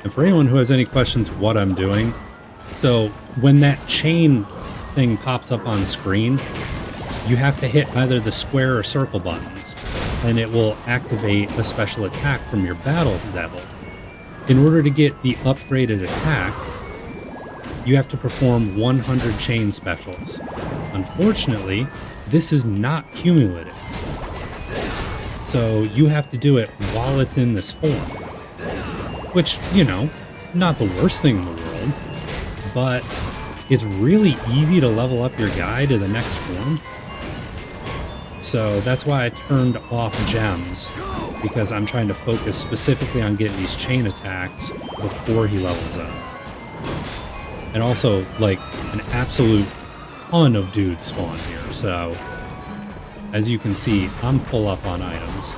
And for anyone who has any questions what I'm doing, so when that chain thing pops up on screen, you have to hit either the square or circle buttons, and it will activate a special attack from your Battle Devil. In order to get the upgraded attack, you have to perform 100 chain specials. Unfortunately, this is not cumulative. So you have to do it while it's in this form. Which, you know, not the worst thing in the world, but it's really easy to level up your guy to the next form. So that's why I turned off gems, because I'm trying to focus specifically on getting these chain attacks before he levels up. And also, like, an absolute ton of dudes spawn here, so as you can see, I'm full up on items.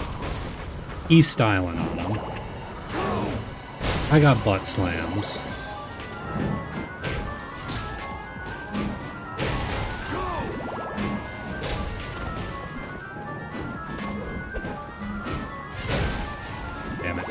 He's styling on them. I got butt slams. Damn it.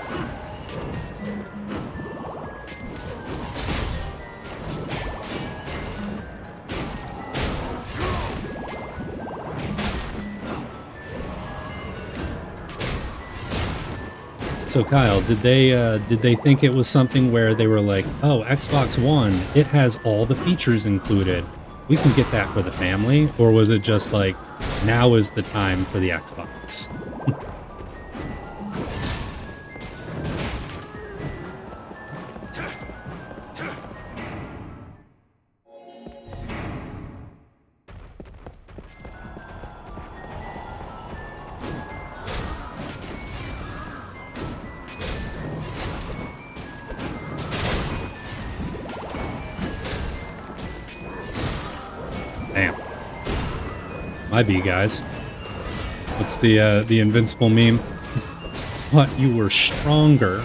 So Kyle, did they think it was something where they were like, oh, Xbox One, it has all the features included, we can get that for the family? Or was it just like, now is the time for the Xbox? Damn. Might be, guys. What's the invincible meme? What, you were stronger?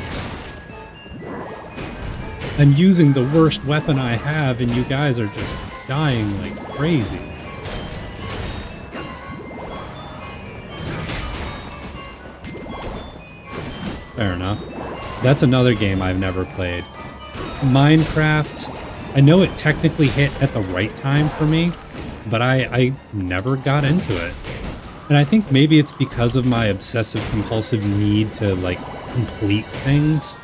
I'm using the worst weapon I have, and you guys are just dying like crazy. Fair enough. That's another game I've never played. Minecraft, I know it technically hit at the right time for me, but I never got into it. And I think maybe it's because of my obsessive compulsive need to, like, complete things.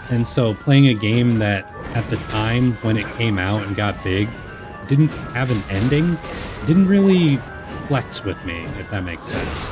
And so playing a game that at the time when it came out and got big didn't have an ending didn't really flex with me, if that makes sense.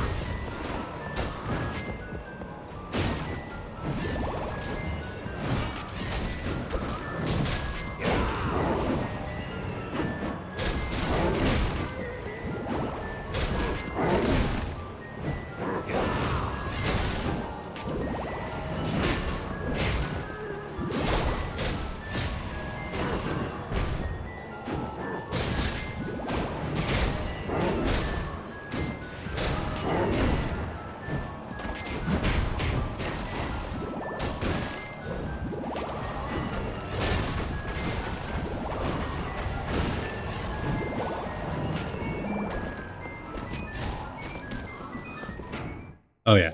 Oh yeah.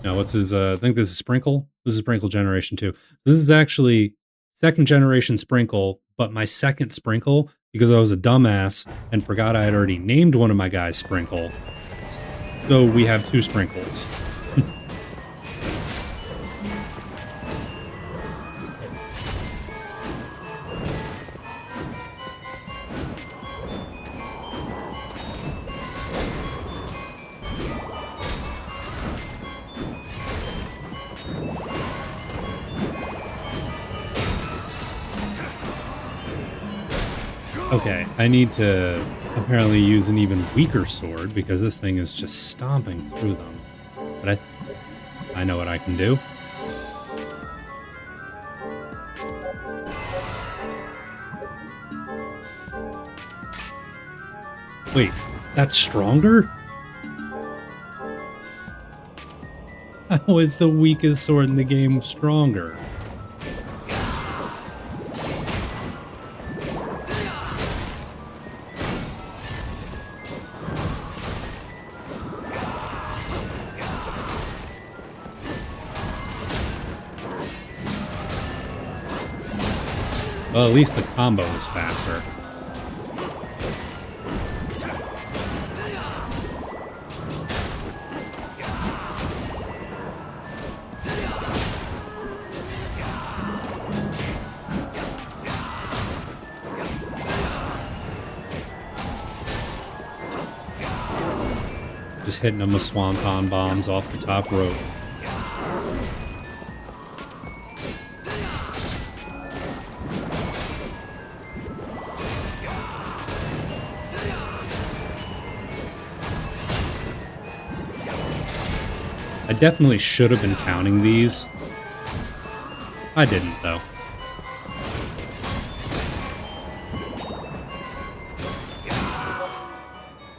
No, what's his I think this is Sprinkle. This is Sprinkle Generation 2. This is actually second generation Sprinkle, but my second Sprinkle because I was a dumbass and forgot I had already named one of my guys Sprinkle. So we have two Sprinkles. Okay, I need to apparently use an even weaker sword because this thing is just stomping through them. But I know what I can do. Wait, that's stronger? How is the weakest sword in the game stronger? Well, at least the combo is faster. Just hitting them with swanton bombs off the top rope. I definitely should have been counting these. I didn't, though.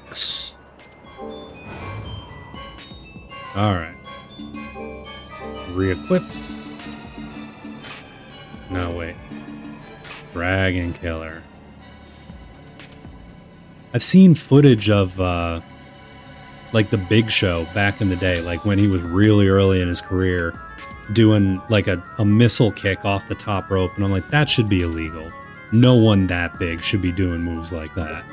Yes. Alright. Re-equip. No, wait. Dragon Killer. I've seen footage of, like the Big Show back in the day, like when he was really early in his career, doing like a missile kick off the top rope, and I'm like, that should be illegal. No one that big should be doing moves like that.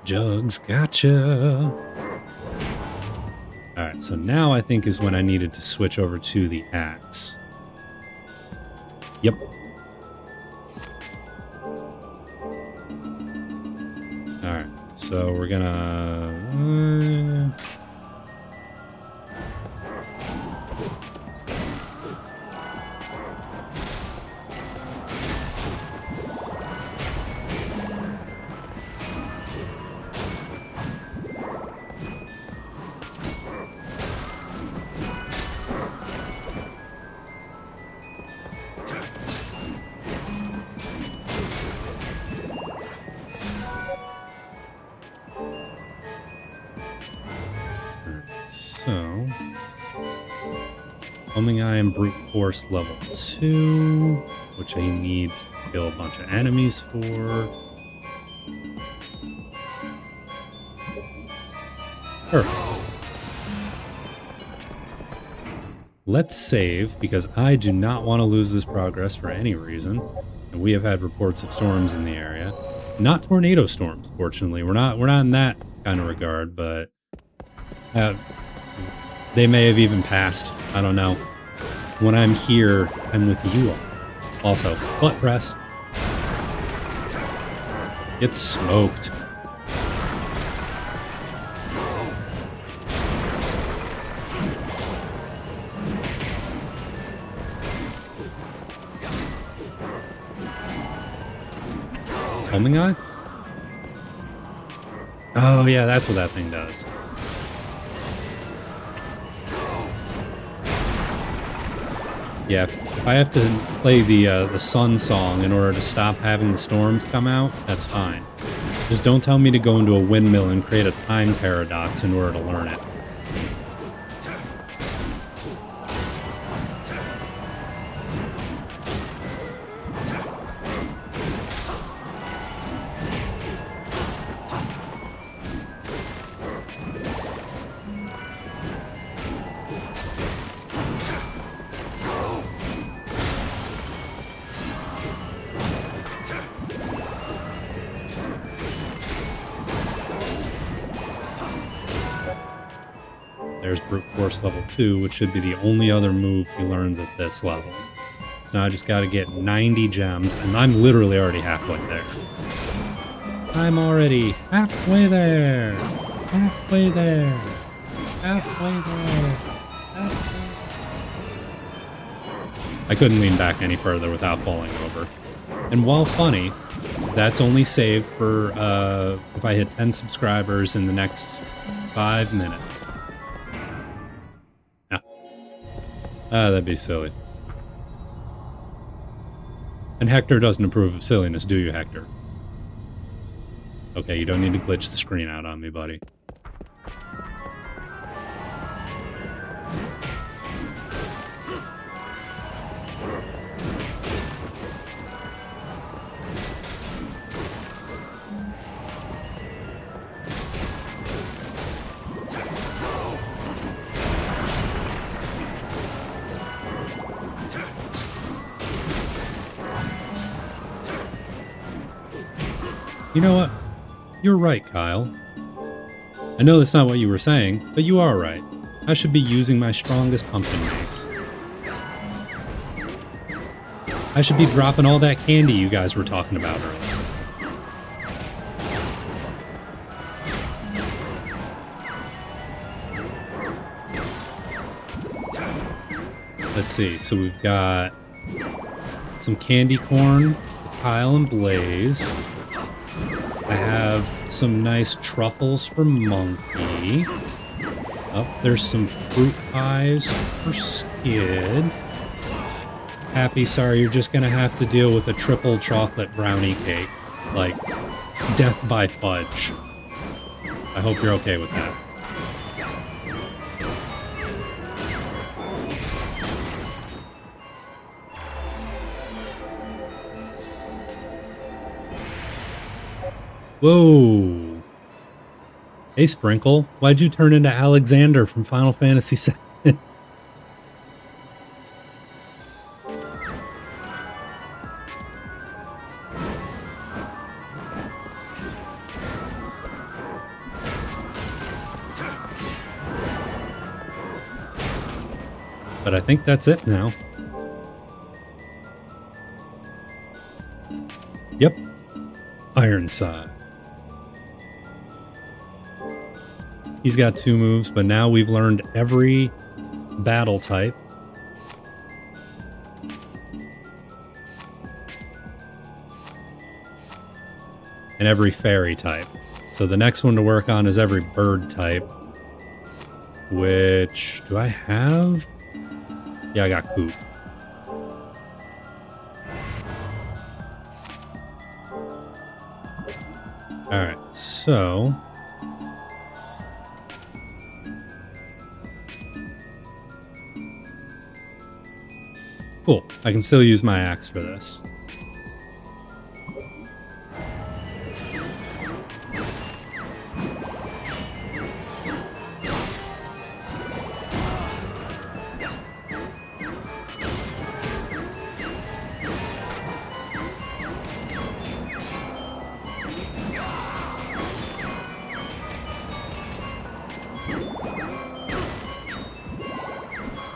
Jugs, gotcha. Alright, so now I think is when I needed to switch over to the axe. Yep. Alright, so we're gonna... So, Homing Eye and Brute Force level 2, which he needs to kill a bunch of enemies for. Perfect. Let's save, because I do not want to lose this progress for any reason. And we have had reports of storms in the area. Not tornado storms, fortunately. We're not in that kind of regard, but they may have even passed. I don't know. When I'm here, I'm with you all. Also, butt press. Get smoked. Homing Eye? Oh yeah, that's what that thing does. Yeah, if I have to play the sun song in order to stop having the storms come out, that's fine. Just don't tell me to go into a windmill and create a time paradox in order to learn it. There's Brute Force level 2, which should be the only other move he learns at this level. So now I just gotta get 90 gems, and I'm literally already halfway there. I'm already halfway there! Halfway there! Halfway there! Halfway. I couldn't lean back any further without falling over. And while funny, that's only saved for if I hit 10 subscribers in the next 5 minutes. That'd be silly. And Hector doesn't approve of silliness, do you, Hector? Okay, you don't need to glitch the screen out on me, buddy. You know what? You're right, Kyle. I know that's not what you were saying, but you are right. I should be using my strongest pumpkin mace. I should be dropping all that candy you guys were talking about earlier. Let's see, so we've got some candy corn for Kyle and Blaze. I have some nice truffles for Monkey. Oh, there's some fruit pies for Skid. Happy, sorry, you're just gonna have to deal with a triple chocolate brownie cake. Like, death by fudge. I hope you're okay with that. Whoa. Hey, Sprinkle. Why'd you turn into Alexander from Final Fantasy VII? But I think that's it now. Yep. Ironside. He's got 2 moves, but now we've learned every battle type. And every fairy type. So the next one to work on is every bird type. Which, do I have? Yeah, I got Coop. Alright, so... Cool. I can still use my axe for this.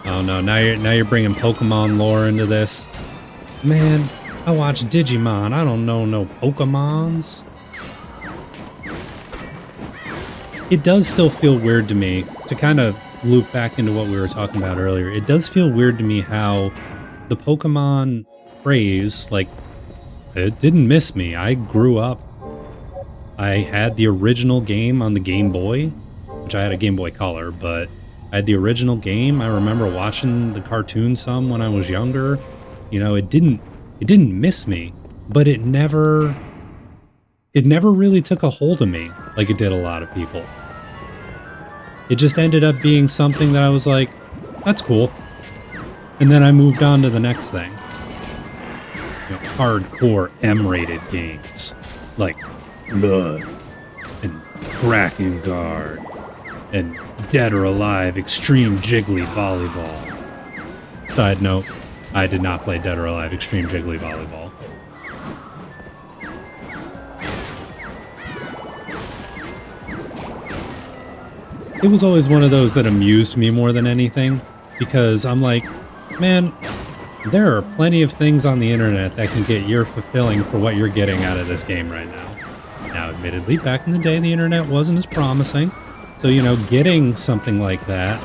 Oh no, now you're bringing Pokemon lore into this. Man, I watch Digimon. I don't know no Pokemons. It does still feel weird to me, to kind of loop back into what we were talking about earlier. It does feel weird to me how the Pokemon phrase, like, it didn't miss me. I grew up. I had the original game on the Game Boy, which I had a Game Boy Color, but I had the original game. I remember watching the cartoon some when I was younger. You know, it didn't miss me, but it never really took a hold of me like it did a lot of people. It just ended up being something that I was like, that's cool. And then I moved on to the next thing. You know, hardcore M-rated games like Blood and Kraken Guard and Dead or Alive Extreme Jiggly Volleyball. Side note, I did not play Dead or Alive Extreme Jiggly Volleyball. It was always one of those that amused me more than anything, because I'm like, man, there are plenty of things on the internet that can get you fulfilling for what you're getting out of this game right now. Now, admittedly, back in the day, the internet wasn't as promising. So, you know, getting something like that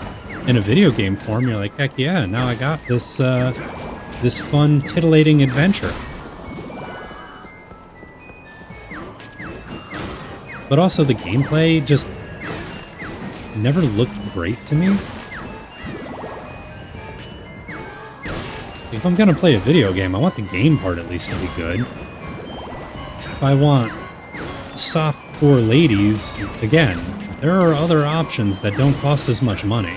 in a video game form, you're like, heck yeah, now I got this, this fun, titillating adventure. But also the gameplay just never looked great to me. If I'm gonna play a video game, I want the game part at least to be good. If I want soft-core ladies, again, there are other options that don't cost as much money.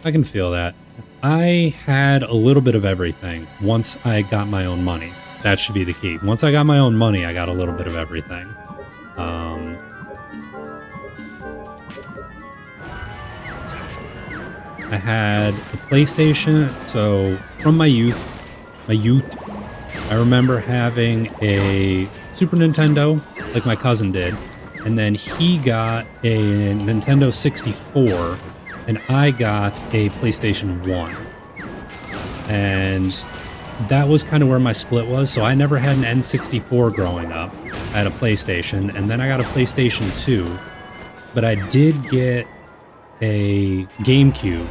I can feel that. I had a little bit of everything once I got my own money. That should be the key. Once I got my own money, I got a little bit of everything. I had a PlayStation. So from my youth, I remember having a Super Nintendo, like my cousin did, and then he got a Nintendo 64, and I got a PlayStation 1. And that was kind of where my split was. So I never had an N64 growing up. I had a PlayStation, and then I got a PlayStation 2. But I did get a GameCube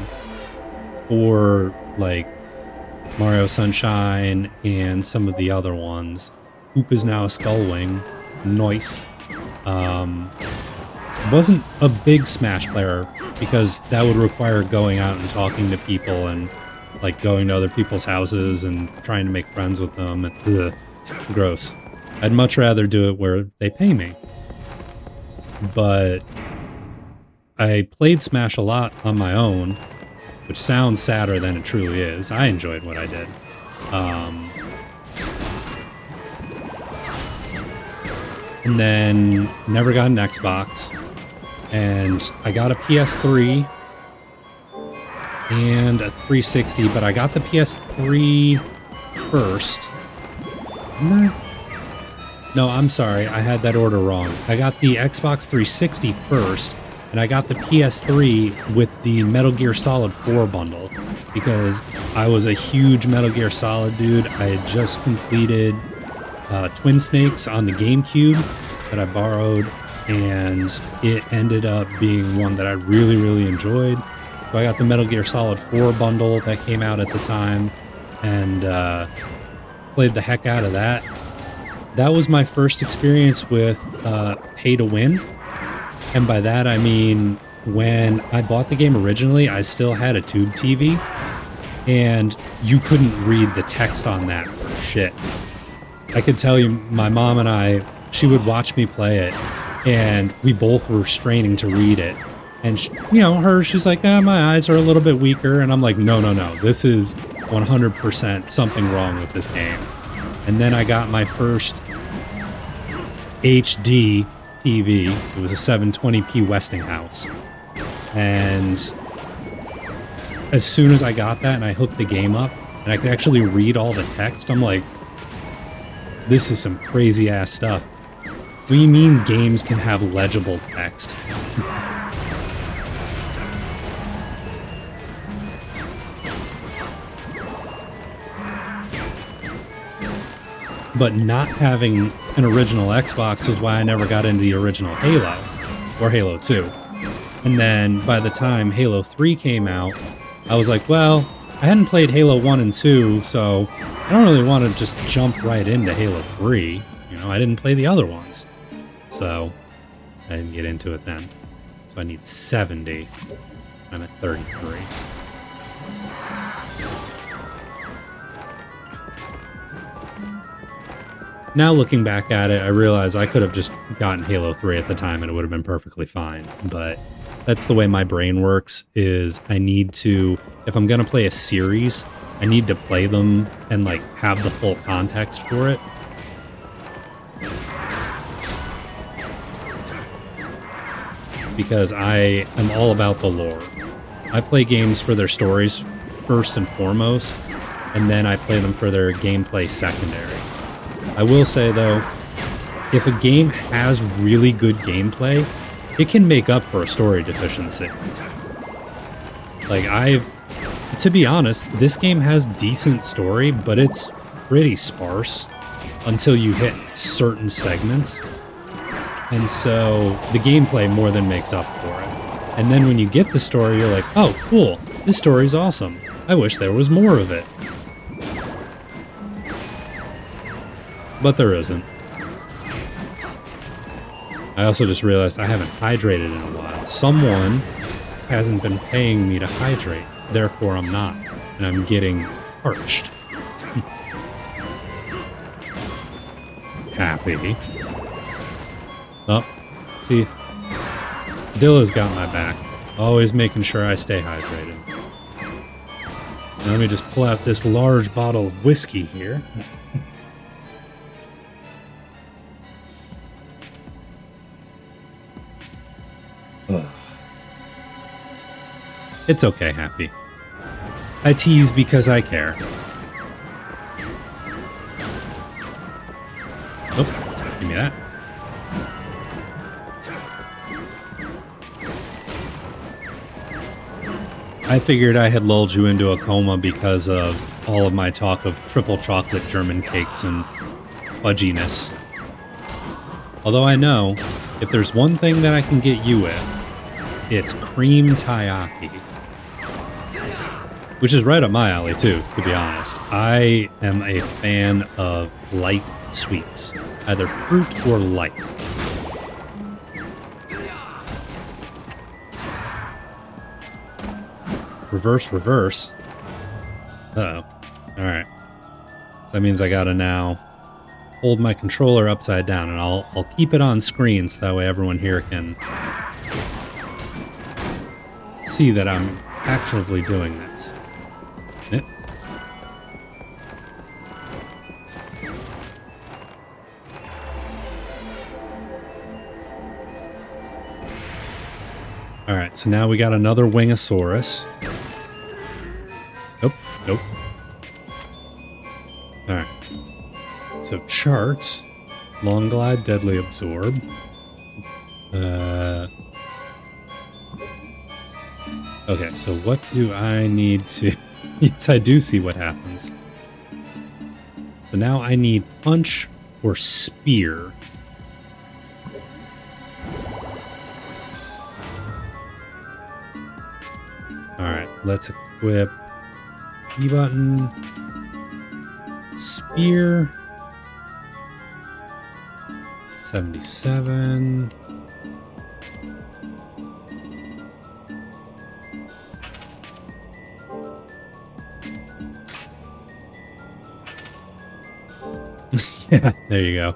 for like Mario Sunshine and some of the other ones. Hoop is now a Skullwing. Nice. Wasn't a big Smash player because that would require going out and talking to people and like going to other people's houses and trying to make friends with them. Ugh, gross. I'd much rather do it where they pay me. But I played Smash a lot on my own, which sounds sadder than it truly is. I enjoyed what I did. And then never got an Xbox. And I got a PS3 and a 360, but I got the PS3 first. No, I'm sorry. I had that order wrong. I got the Xbox 360 first, and I got the PS3 with the Metal Gear Solid 4 bundle because I was a huge Metal Gear Solid dude. I had just completed Twin Snakes on the GameCube that I borrowed, and it ended up being one that I really, really enjoyed. So I got the Metal Gear Solid 4 bundle that came out at the time and played the heck out of that. That was my first experience with pay to win. And by that, I mean, when I bought the game originally, I still had a tube TV, and you couldn't read the text on that for shit. I could tell you, my mom and she would watch me play it, and we both were straining to read it. And, she's like, my eyes are a little bit weaker. And I'm like, no, this is 100% something wrong with this game. And then I got my first HD TV. It was a 720p Westinghouse. And as soon as I got that and I hooked the game up and I could actually read all the text, I'm like, this is some crazy ass stuff. What do you mean games can have legible text? But not having an original Xbox is why I never got into the original Halo, or Halo 2. And then by the time Halo 3 came out, I was like, well, I hadn't played Halo 1 and 2, so I don't really want to just jump right into Halo 3. I didn't play the other ones. So I didn't get into it then. So I need 70. I'm at 33. Now looking back at it, I realize I could have just gotten Halo 3 at the time and it would have been perfectly fine. But that's the way my brain works, is I need to, if I'm going to play a series, I need to play them and like have the full context for it. Because I am all about the lore. I play games for their stories first and foremost, and then I play them for their gameplay secondary. I will say, though, if a game has really good gameplay, it can make up for a story deficiency. Like, to be honest, this game has decent story, but it's pretty sparse until you hit certain segments. And so the gameplay more than makes up for it. And then when you get the story, you're like, oh, cool, this story's awesome. I wish there was more of it. But there isn't. I also just realized I haven't hydrated in a while. Someone hasn't been paying me to hydrate. Therefore, I'm not. And I'm getting parched. Happy. Oh, see, Dilla's got my back. Always making sure I stay hydrated. Now let me just pull out this large bottle of whiskey here. It's okay, Happy. I tease because I care. Oh, give me that. I figured I had lulled you into a coma because of all of my talk of triple chocolate German cakes and fudginess. Although I know, if there's one thing that I can get you with, it's cream taiyaki. Which is right up my alley too, to be honest. I am a fan of light sweets, either fruit or light. Reverse, reverse. Uh-oh. Alright. So that means I gotta now hold my controller upside down, and I'll keep it on screen so that way everyone here can see that I'm actively doing this. Alright, so now we got another Wingosaurus. Nope, nope. Alright. So charts. Long glide, deadly absorb. Okay, so what do I need to... Yes, I do see what happens. So now I need punch or spear. Alright, let's equip E button. Spear. 77. Yeah, there you go.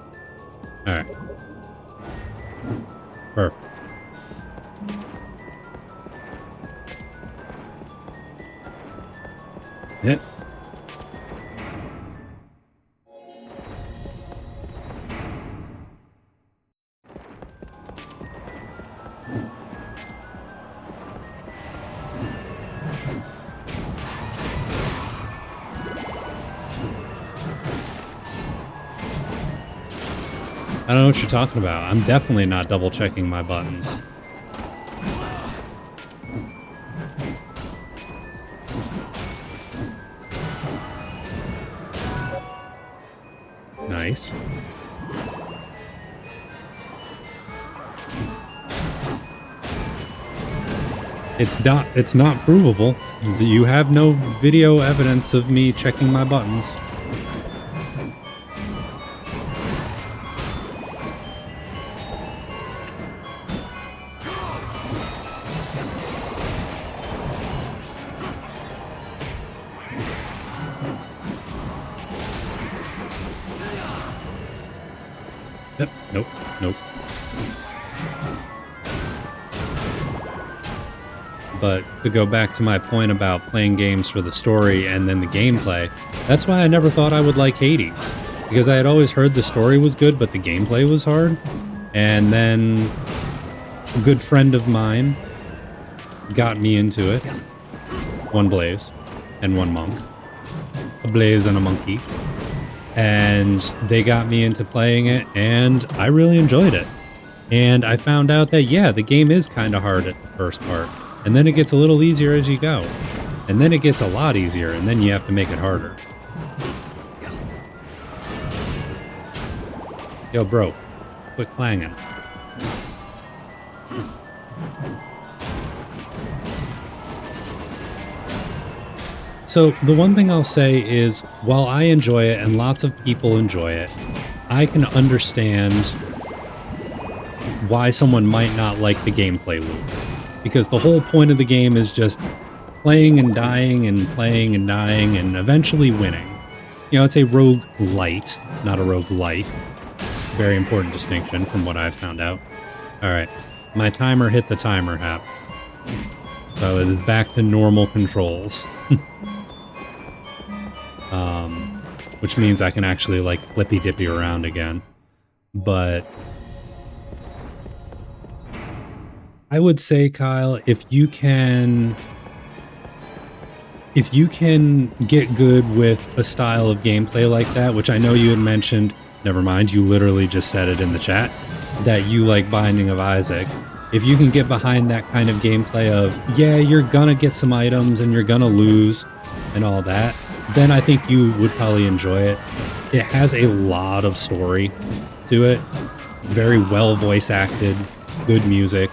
Alright. Perfect. Hit. I don't know what you're talking about. I'm definitely not double checking my buttons. Nice. It's not provable. You have no video evidence of me checking my buttons. Yep, nope, nope. But to go back to my point about playing games for the story and then the gameplay, that's why I never thought I would like Hades. Because I had always heard the story was good, but the gameplay was hard. And then a good friend of mine got me into it. One Blaze and one Monk. A Blaze and a Monkey. And they got me into playing it, and I really enjoyed it. And I found out that, yeah, the game is kind of hard at the first part. And then it gets a little easier as you go. And then it gets a lot easier, and then you have to make it harder. Yo, bro, quit clanging. So the one thing I'll say is, while I enjoy it and lots of people enjoy it, I can understand why someone might not like the gameplay loop. Because the whole point of the game is just playing and dying and playing and dying and eventually winning. You know, it's a roguelite, not a roguelike. Very important distinction from what I've found out. Alright, my timer hit the timer, Hap. So it's back to normal controls. Which means I can actually, like, flippy-dippy around again. But I would say, Kyle, if you can if you can get good with a style of gameplay like that, which I know you had mentioned, never mind, you literally just said it in the chat, that you like Binding of Isaac. If you can get behind that kind of gameplay of, yeah, you're gonna get some items and you're gonna lose and all that, then I think you would probably enjoy it. It has a lot of story to it, very well voice acted, good music.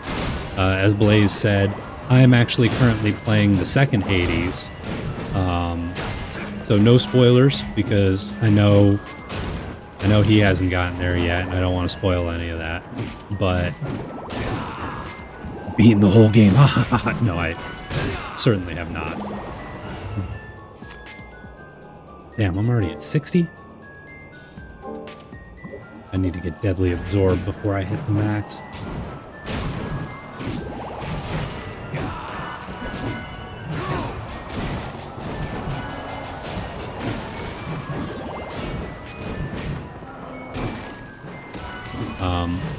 As Blaze said, I am actually currently playing the second Hades. So no spoilers, because I know he hasn't gotten there yet, and I don't want to spoil any of that. But beating the whole game, no, I certainly have not. Damn, I'm already at 60? I need to get Deadly Absorb before I hit the max.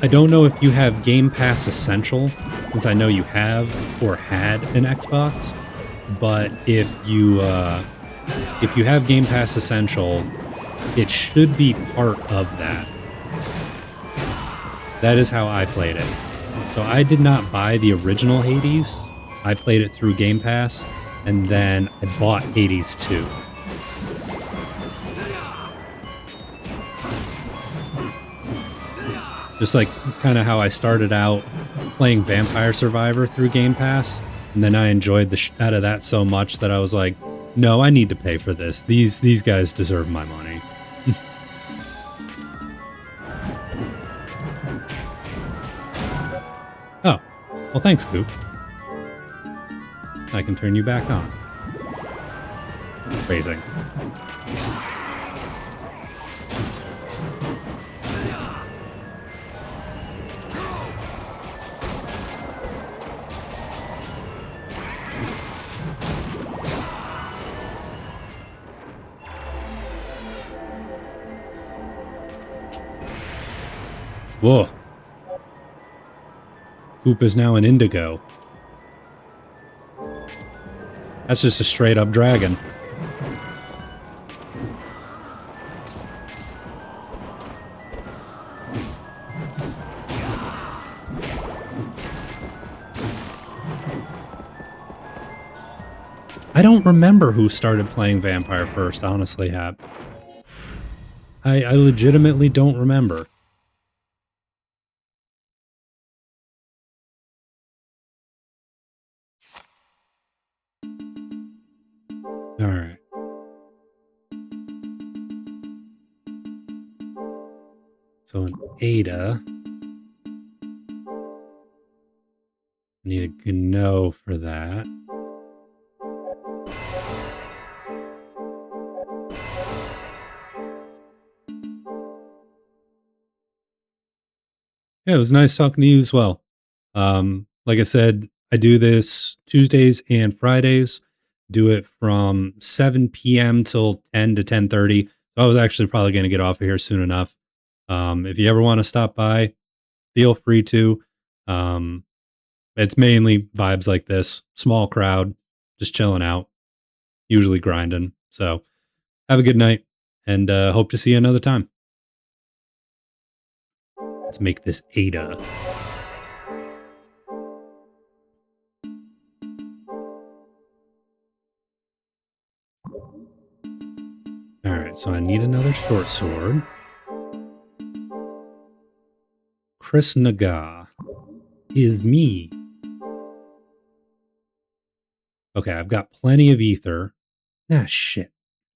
I don't know if you have Game Pass Essential, since I know you have or had an Xbox, but if you have Game Pass Essential, it should be part of that. That is how I played it. So I did not buy the original Hades. I played it through Game Pass, and then I bought Hades 2. Just like kind of how I started out playing Vampire Survivor through Game Pass, and then I enjoyed the out of that so much that I was like, no, I need to pay for this. These guys deserve my money. Oh, well, thanks, Coop. I can turn you back on. Phrasing. Whoa. Coop is now an indigo. That's just a straight up dragon. I don't remember who started playing Vampire first, honestly, Hap. I legitimately don't remember. Alright. So an Ada. Need a Gno for that. Yeah, it was nice talking to you as well. Like I said, I do this Tuesdays and Fridays. Do it from 7 p.m. till 10 to 10:30. So I was actually probably going to get off of here soon enough. If you ever want to stop by, feel free to. It's mainly vibes like this. Small crowd, just chilling out, usually grinding. So have a good night, and hope to see you another time. Let's make this Ada. Alright, so I need another short sword. Chris Naga is me. Okay, I've got plenty of ether. Ah, shit.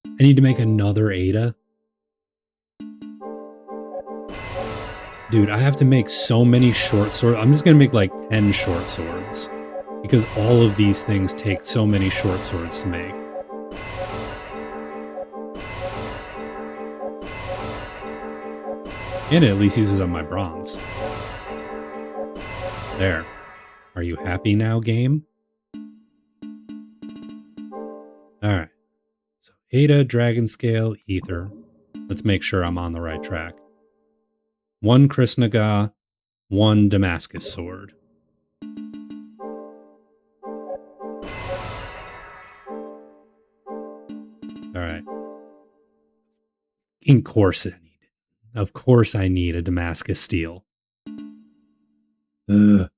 I need to make another Ada. Dude, I have to make so many short swords. I'm just going to make like 10 short swords. Because all of these things take so many short swords to make. And it at least uses up my bronze. There. Are you happy now, game? Alright. So Ada, Dragon Scale, Ether. Let's make sure I'm on the right track. 1 Krishnaga, 1 Damascus Sword. right. Of course I need it. Of course I need a Damascus steel. Ugh.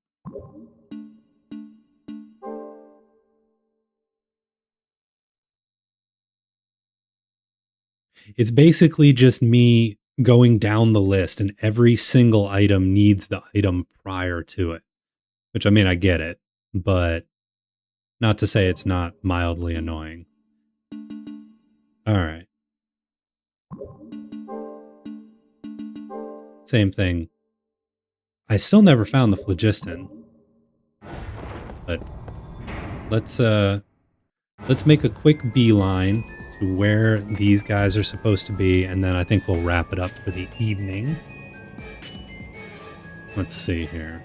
It's basically just me going down the list, and every single item needs the item prior to it. Which, I mean, I get it, but not to say it's not mildly annoying. All right. Same thing. I still never found the phlogiston, but let's make a quick beeline to where these guys are supposed to be, and then I think we'll wrap it up for the evening. Let's see here.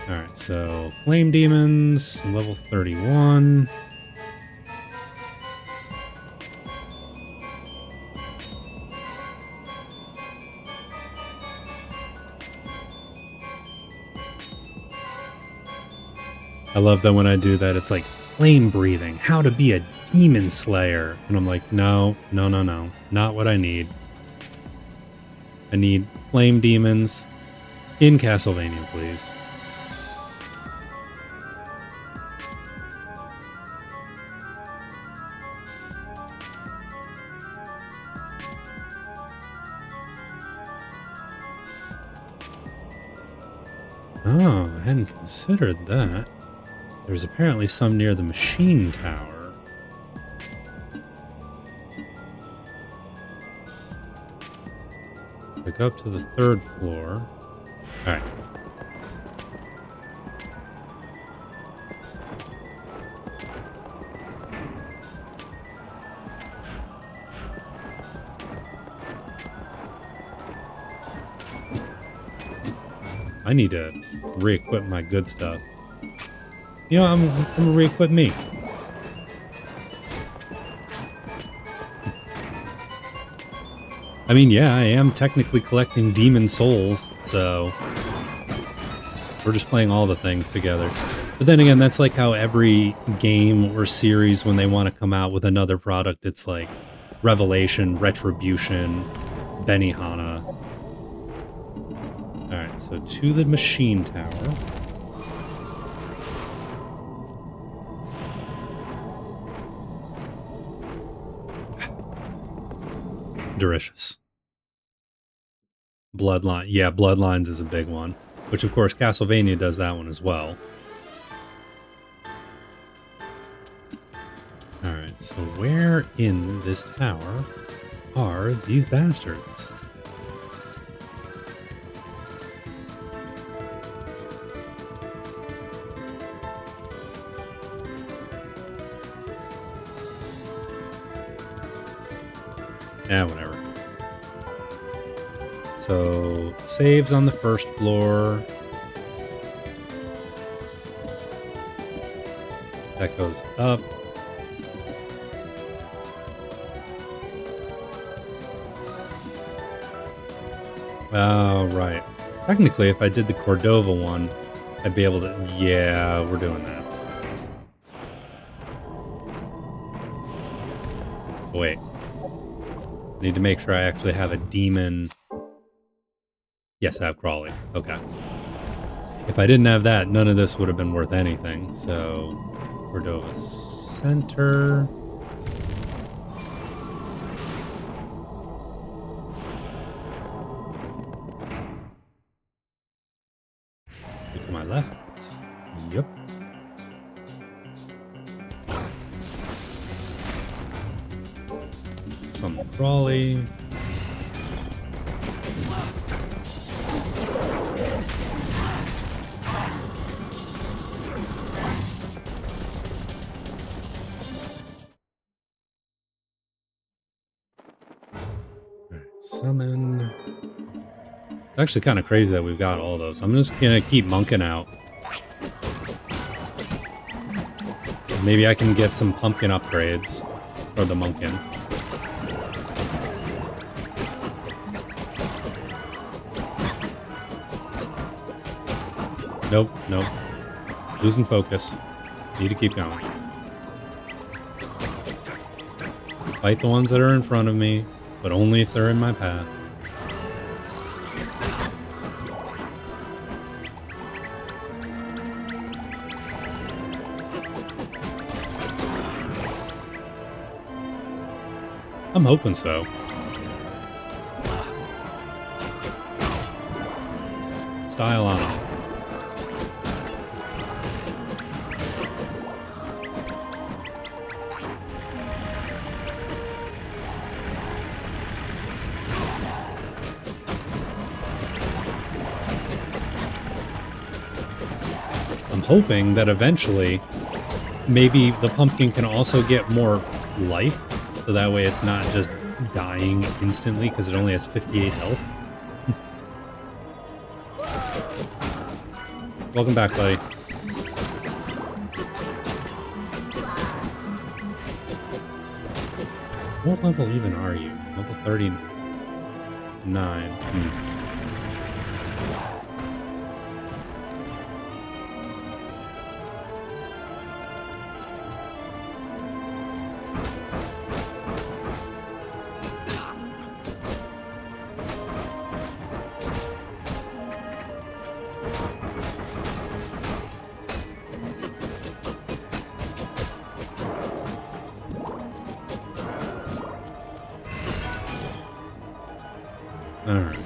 All right, so Flame Demons, level 31. I love that when I do that, it's like flame breathing, how to be a demon slayer. And I'm like, no, not what I need. I need flame demons in Castlevania, please. Oh, I hadn't considered that. There's apparently some near the machine tower. I go up to the 3rd floor. Alright. I need to re-equip my good stuff. You know, I'm gonna re-equip me. I mean, yeah, I am technically collecting demon souls, so we're just playing all the things together. But then again, that's like how every game or series, when they want to come out with another product, it's like Revelation, Retribution, Benihana. Alright, so to the machine tower. Delicious. Bloodline. Yeah, Bloodlines is a big one. Which, of course, Castlevania does that one as well. Alright, so where in this tower are these bastards? Whatever. So, saves on the 1st floor. That goes up. Oh, right. Technically, if I did the Cordova one, I'd be able to... Yeah, we're doing that. Wait. I need to make sure I actually have a demon. Yes, I have Crawley. Okay. If I didn't have that, none of this would have been worth anything. So, Cordova Center. To my left. Yep. Some Crawley. Summon. It's actually kind of crazy that we've got all those. I'm just gonna keep monking out. Maybe I can get some pumpkin upgrades for the monkin. Nope, nope. Losing focus. Need to keep going. Fight the ones that are in front of me, but only if they're in my path. I'm hoping so. Style on it. I'm hoping that eventually maybe the pumpkin can also get more life, so that way it's not just dying instantly because it only has 58 health. Welcome back, buddy. What level even are you? Level 39. Alright.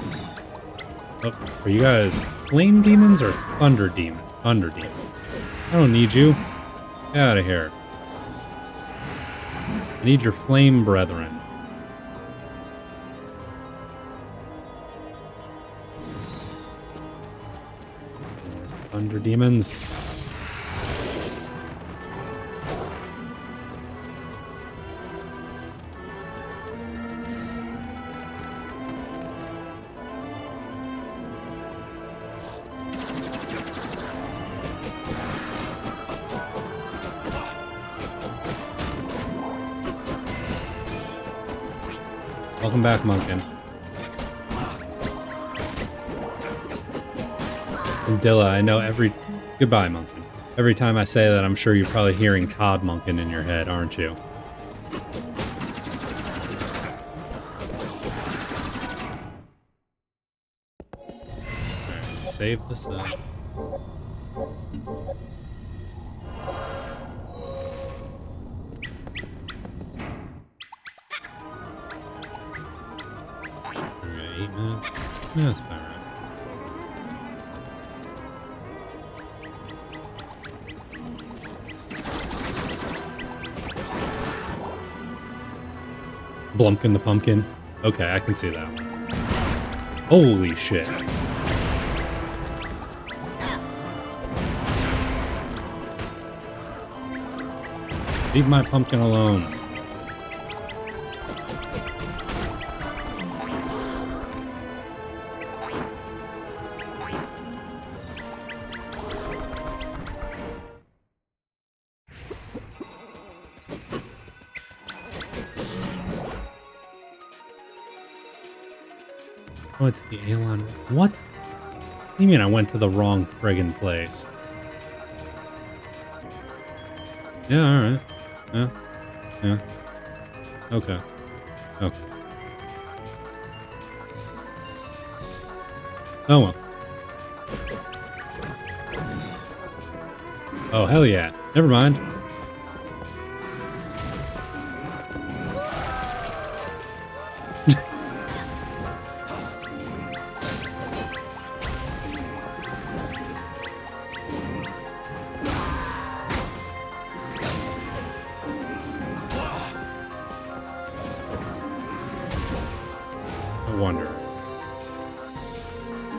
Oh, are you guys flame demons or thunder demons? Thunder demons. I don't need you. Get out of here. I need your flame brethren. Thunder demons. Welcome back, Munkin. And Dilla, I know every... Goodbye, Munkin. Every time I say that, I'm sure you're probably hearing Todd Munkin in your head, aren't you? Alright, save this up. Alright, 8 minutes. Yeah, that's about right. Blumpkin the pumpkin. Okay, I can see that one. Holy shit. Leave my pumpkin alone. Oh, it's the Alon. What? What do you mean I went to the wrong friggin' place? Yeah, alright. Yeah. Yeah. Okay. Okay. Oh well. Oh, hell yeah. Never mind. I wonder.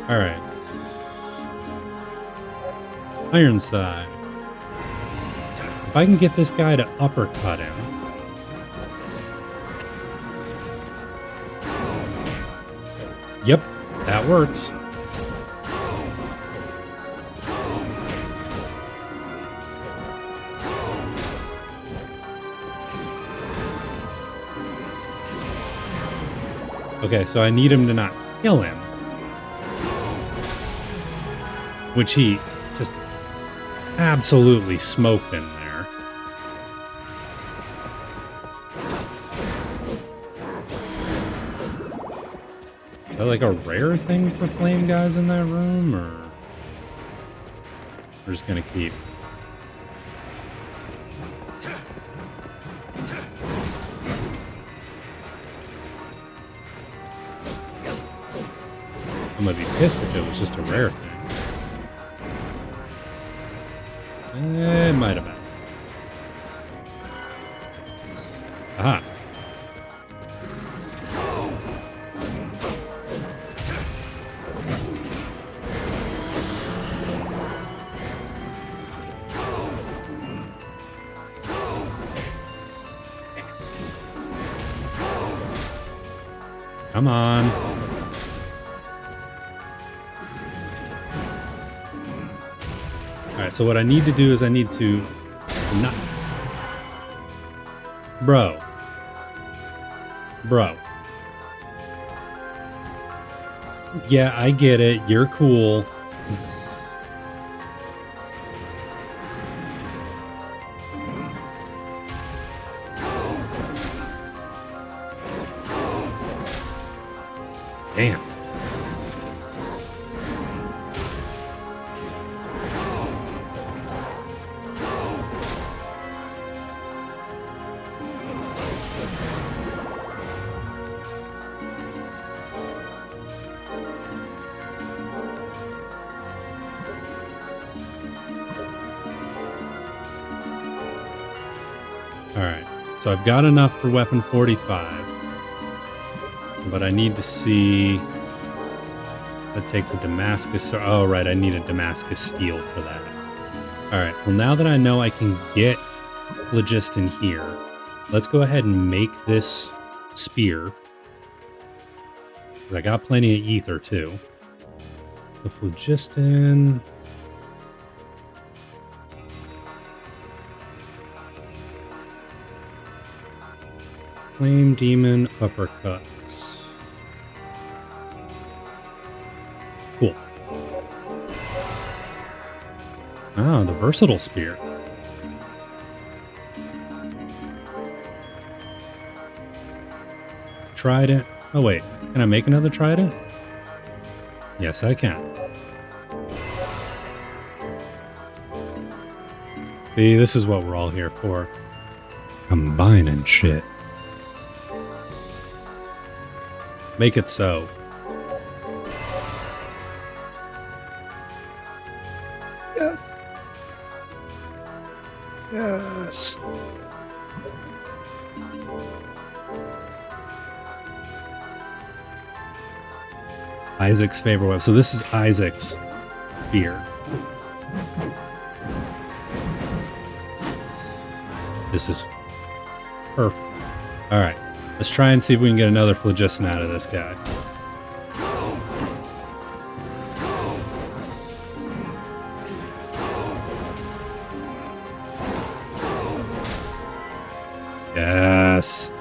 Alright. Ironside. If I can get this guy to uppercut him. Yep, that works. Okay, so I need him to not kill him. Which he just absolutely smoked him there. Is that like a rare thing for flame guys in that room, or we're just gonna keep? I'm gonna be pissed if it was just a rare thing. It might have been. Aha. Come on. Alright, so what I need to do is I need to not... Bro. Yeah, I get it. You're cool. Damn. Alright, so I've got enough for weapon 45. But I need to see... That takes a Damascus... Oh, right, I need a Damascus steel for that. Alright, well now that I know I can get phlogiston here, let's go ahead and make this spear. Because I got plenty of ether, too. The phlogiston... Flame Demon uppercuts. Cool. Ah, the versatile spear. Trident. Oh wait, can I make another trident? Yes, I can. See, this is what we're all here for. Combining shit. Make it so. Yes. Yes. Isaac's favorite weapon. So this is Isaac's spear. This is perfect. All right. Let's try and see if we can get another phlogiston out of this guy. Yes.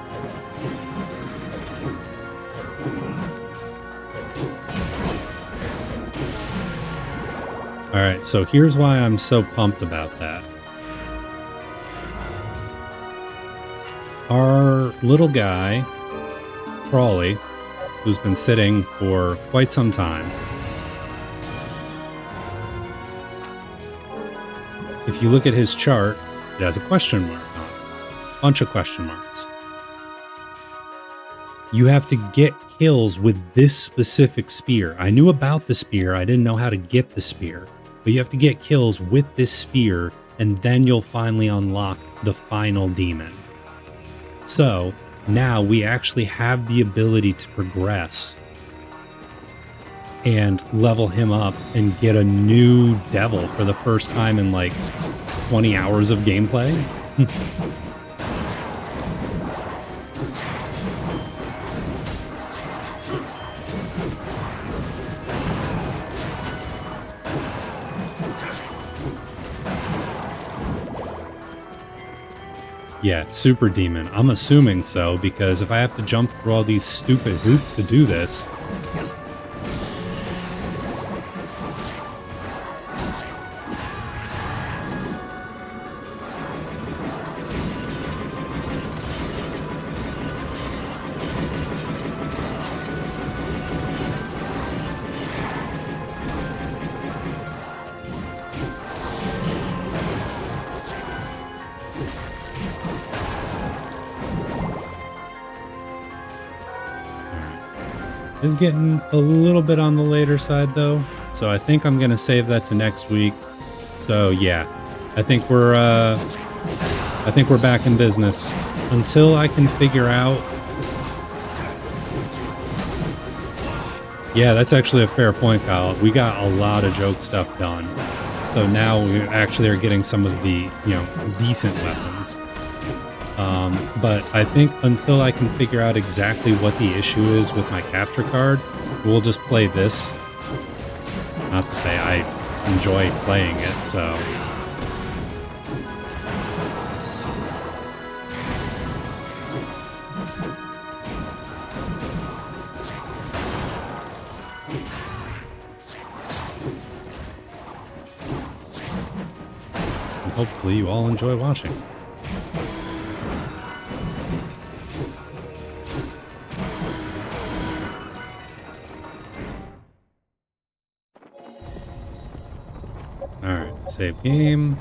All right, so here's why I'm so pumped about that. Our little guy, Crawley, who's been sitting for quite some time. If you look at his chart, it has a question mark on it. Bunch of question marks. You have to get kills with this specific spear. I knew about the spear. I didn't know how to get the spear. But you have to get kills with this spear, and then you'll finally unlock the final demon. So now we actually have the ability to progress and level him up and get a new devil for the first time in like 20 hours of gameplay. Yeah, super demon. I'm assuming so, because if I have to jump through all these stupid hoops to do this... is getting a little bit on the later side though. So I think I'm gonna save that to next week. So yeah, I think we're back in business until I can figure out. Yeah, that's actually a fair point, Kyle. We got a lot of joke stuff done. So now we actually are getting some of the, decent weapons. But I think until I can figure out exactly what the issue is with my capture card, we'll just play this. Not to say I enjoy playing it, so. And hopefully you all enjoy watching. Alright, save game.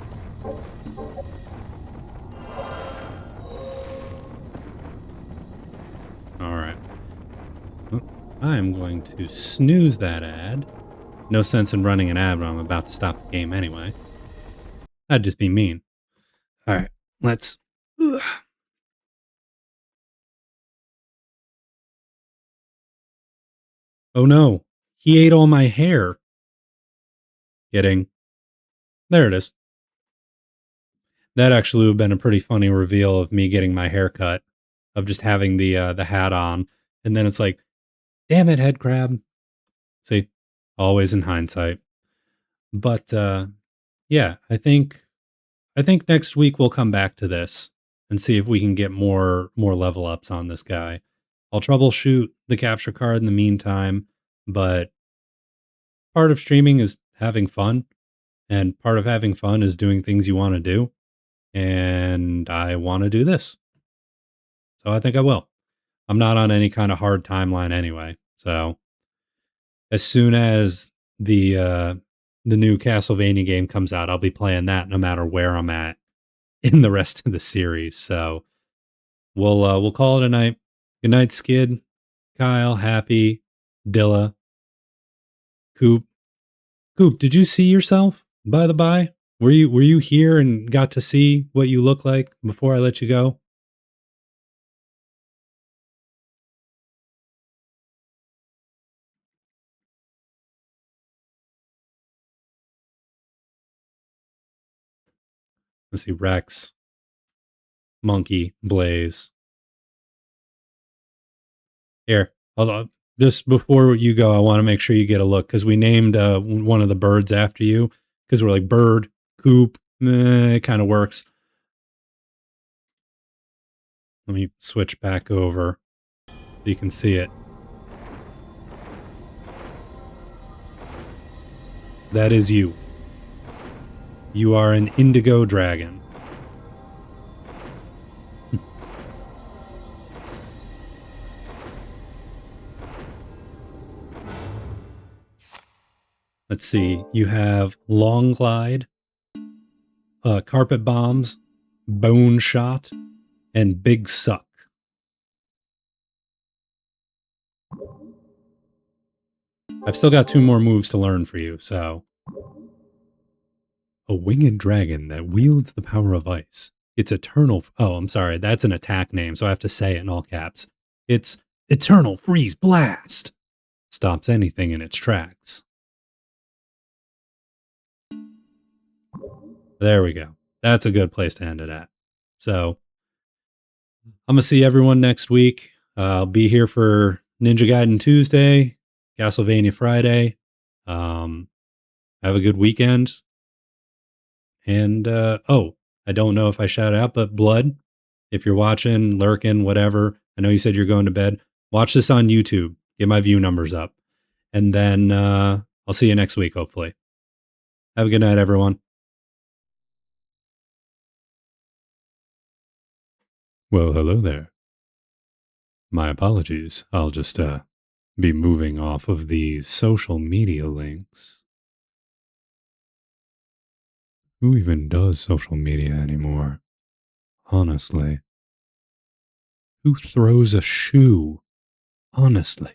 Alright. I am going to snooze that ad. No sense in running an ad when I'm about to stop the game anyway. That'd just be mean. Alright, let's... Ugh. Oh no, he ate all my hair. Kidding. There it is. That actually would have been a pretty funny reveal of me getting my hair cut, of just having the hat on, and then it's like, damn it, head crab. See, always in hindsight. But yeah, I think next week we'll come back to this and see if we can get more level ups on this guy. I'll troubleshoot the capture card in the meantime, but part of streaming is having fun, and part of having fun is doing things you want to do. And I want to do this. So I think I will. I'm not on any kind of hard timeline anyway. So as soon as the new Castlevania game comes out, I'll be playing that no matter where I'm at in the rest of the series. So we'll call it a night. Good night, Skid, Kyle, Happy, Dilla, Coop. Coop, did you see yourself, by the by? Were you here and got to see what you look like before I let you go? Let's see, Rex, Monkey, Blaze. Here, just before you go, I want to make sure you get a look because we named one of the birds after you because we're like bird, Coop. It kind of works. Let me switch back over so you can see it. That is you. You are an indigo dragon. Let's see. You have Long Glide, Carpet Bombs, Bone Shot, and Big Suck. I've still got 2 more moves to learn for you, so. A winged dragon that wields the power of ice. It's eternal. Oh, I'm sorry. That's an attack name, so I have to say it in all caps. It's Eternal Freeze Blast. Stops anything in its tracks. There we go. That's a good place to end it at. So, I'm going to see everyone next week. I'll be here for Ninja Gaiden Tuesday, Castlevania Friday. Have a good weekend. And, I don't know if I shout out, but Blood, if you're watching, lurking, whatever, I know you said you're going to bed. Watch this on YouTube. Get my view numbers up. And then I'll see you next week, hopefully. Have a good night, everyone. Well, hello there. My apologies. I'll just be moving off of these social media links. Who even does social media anymore? Honestly. Who throws a shoe? Honestly.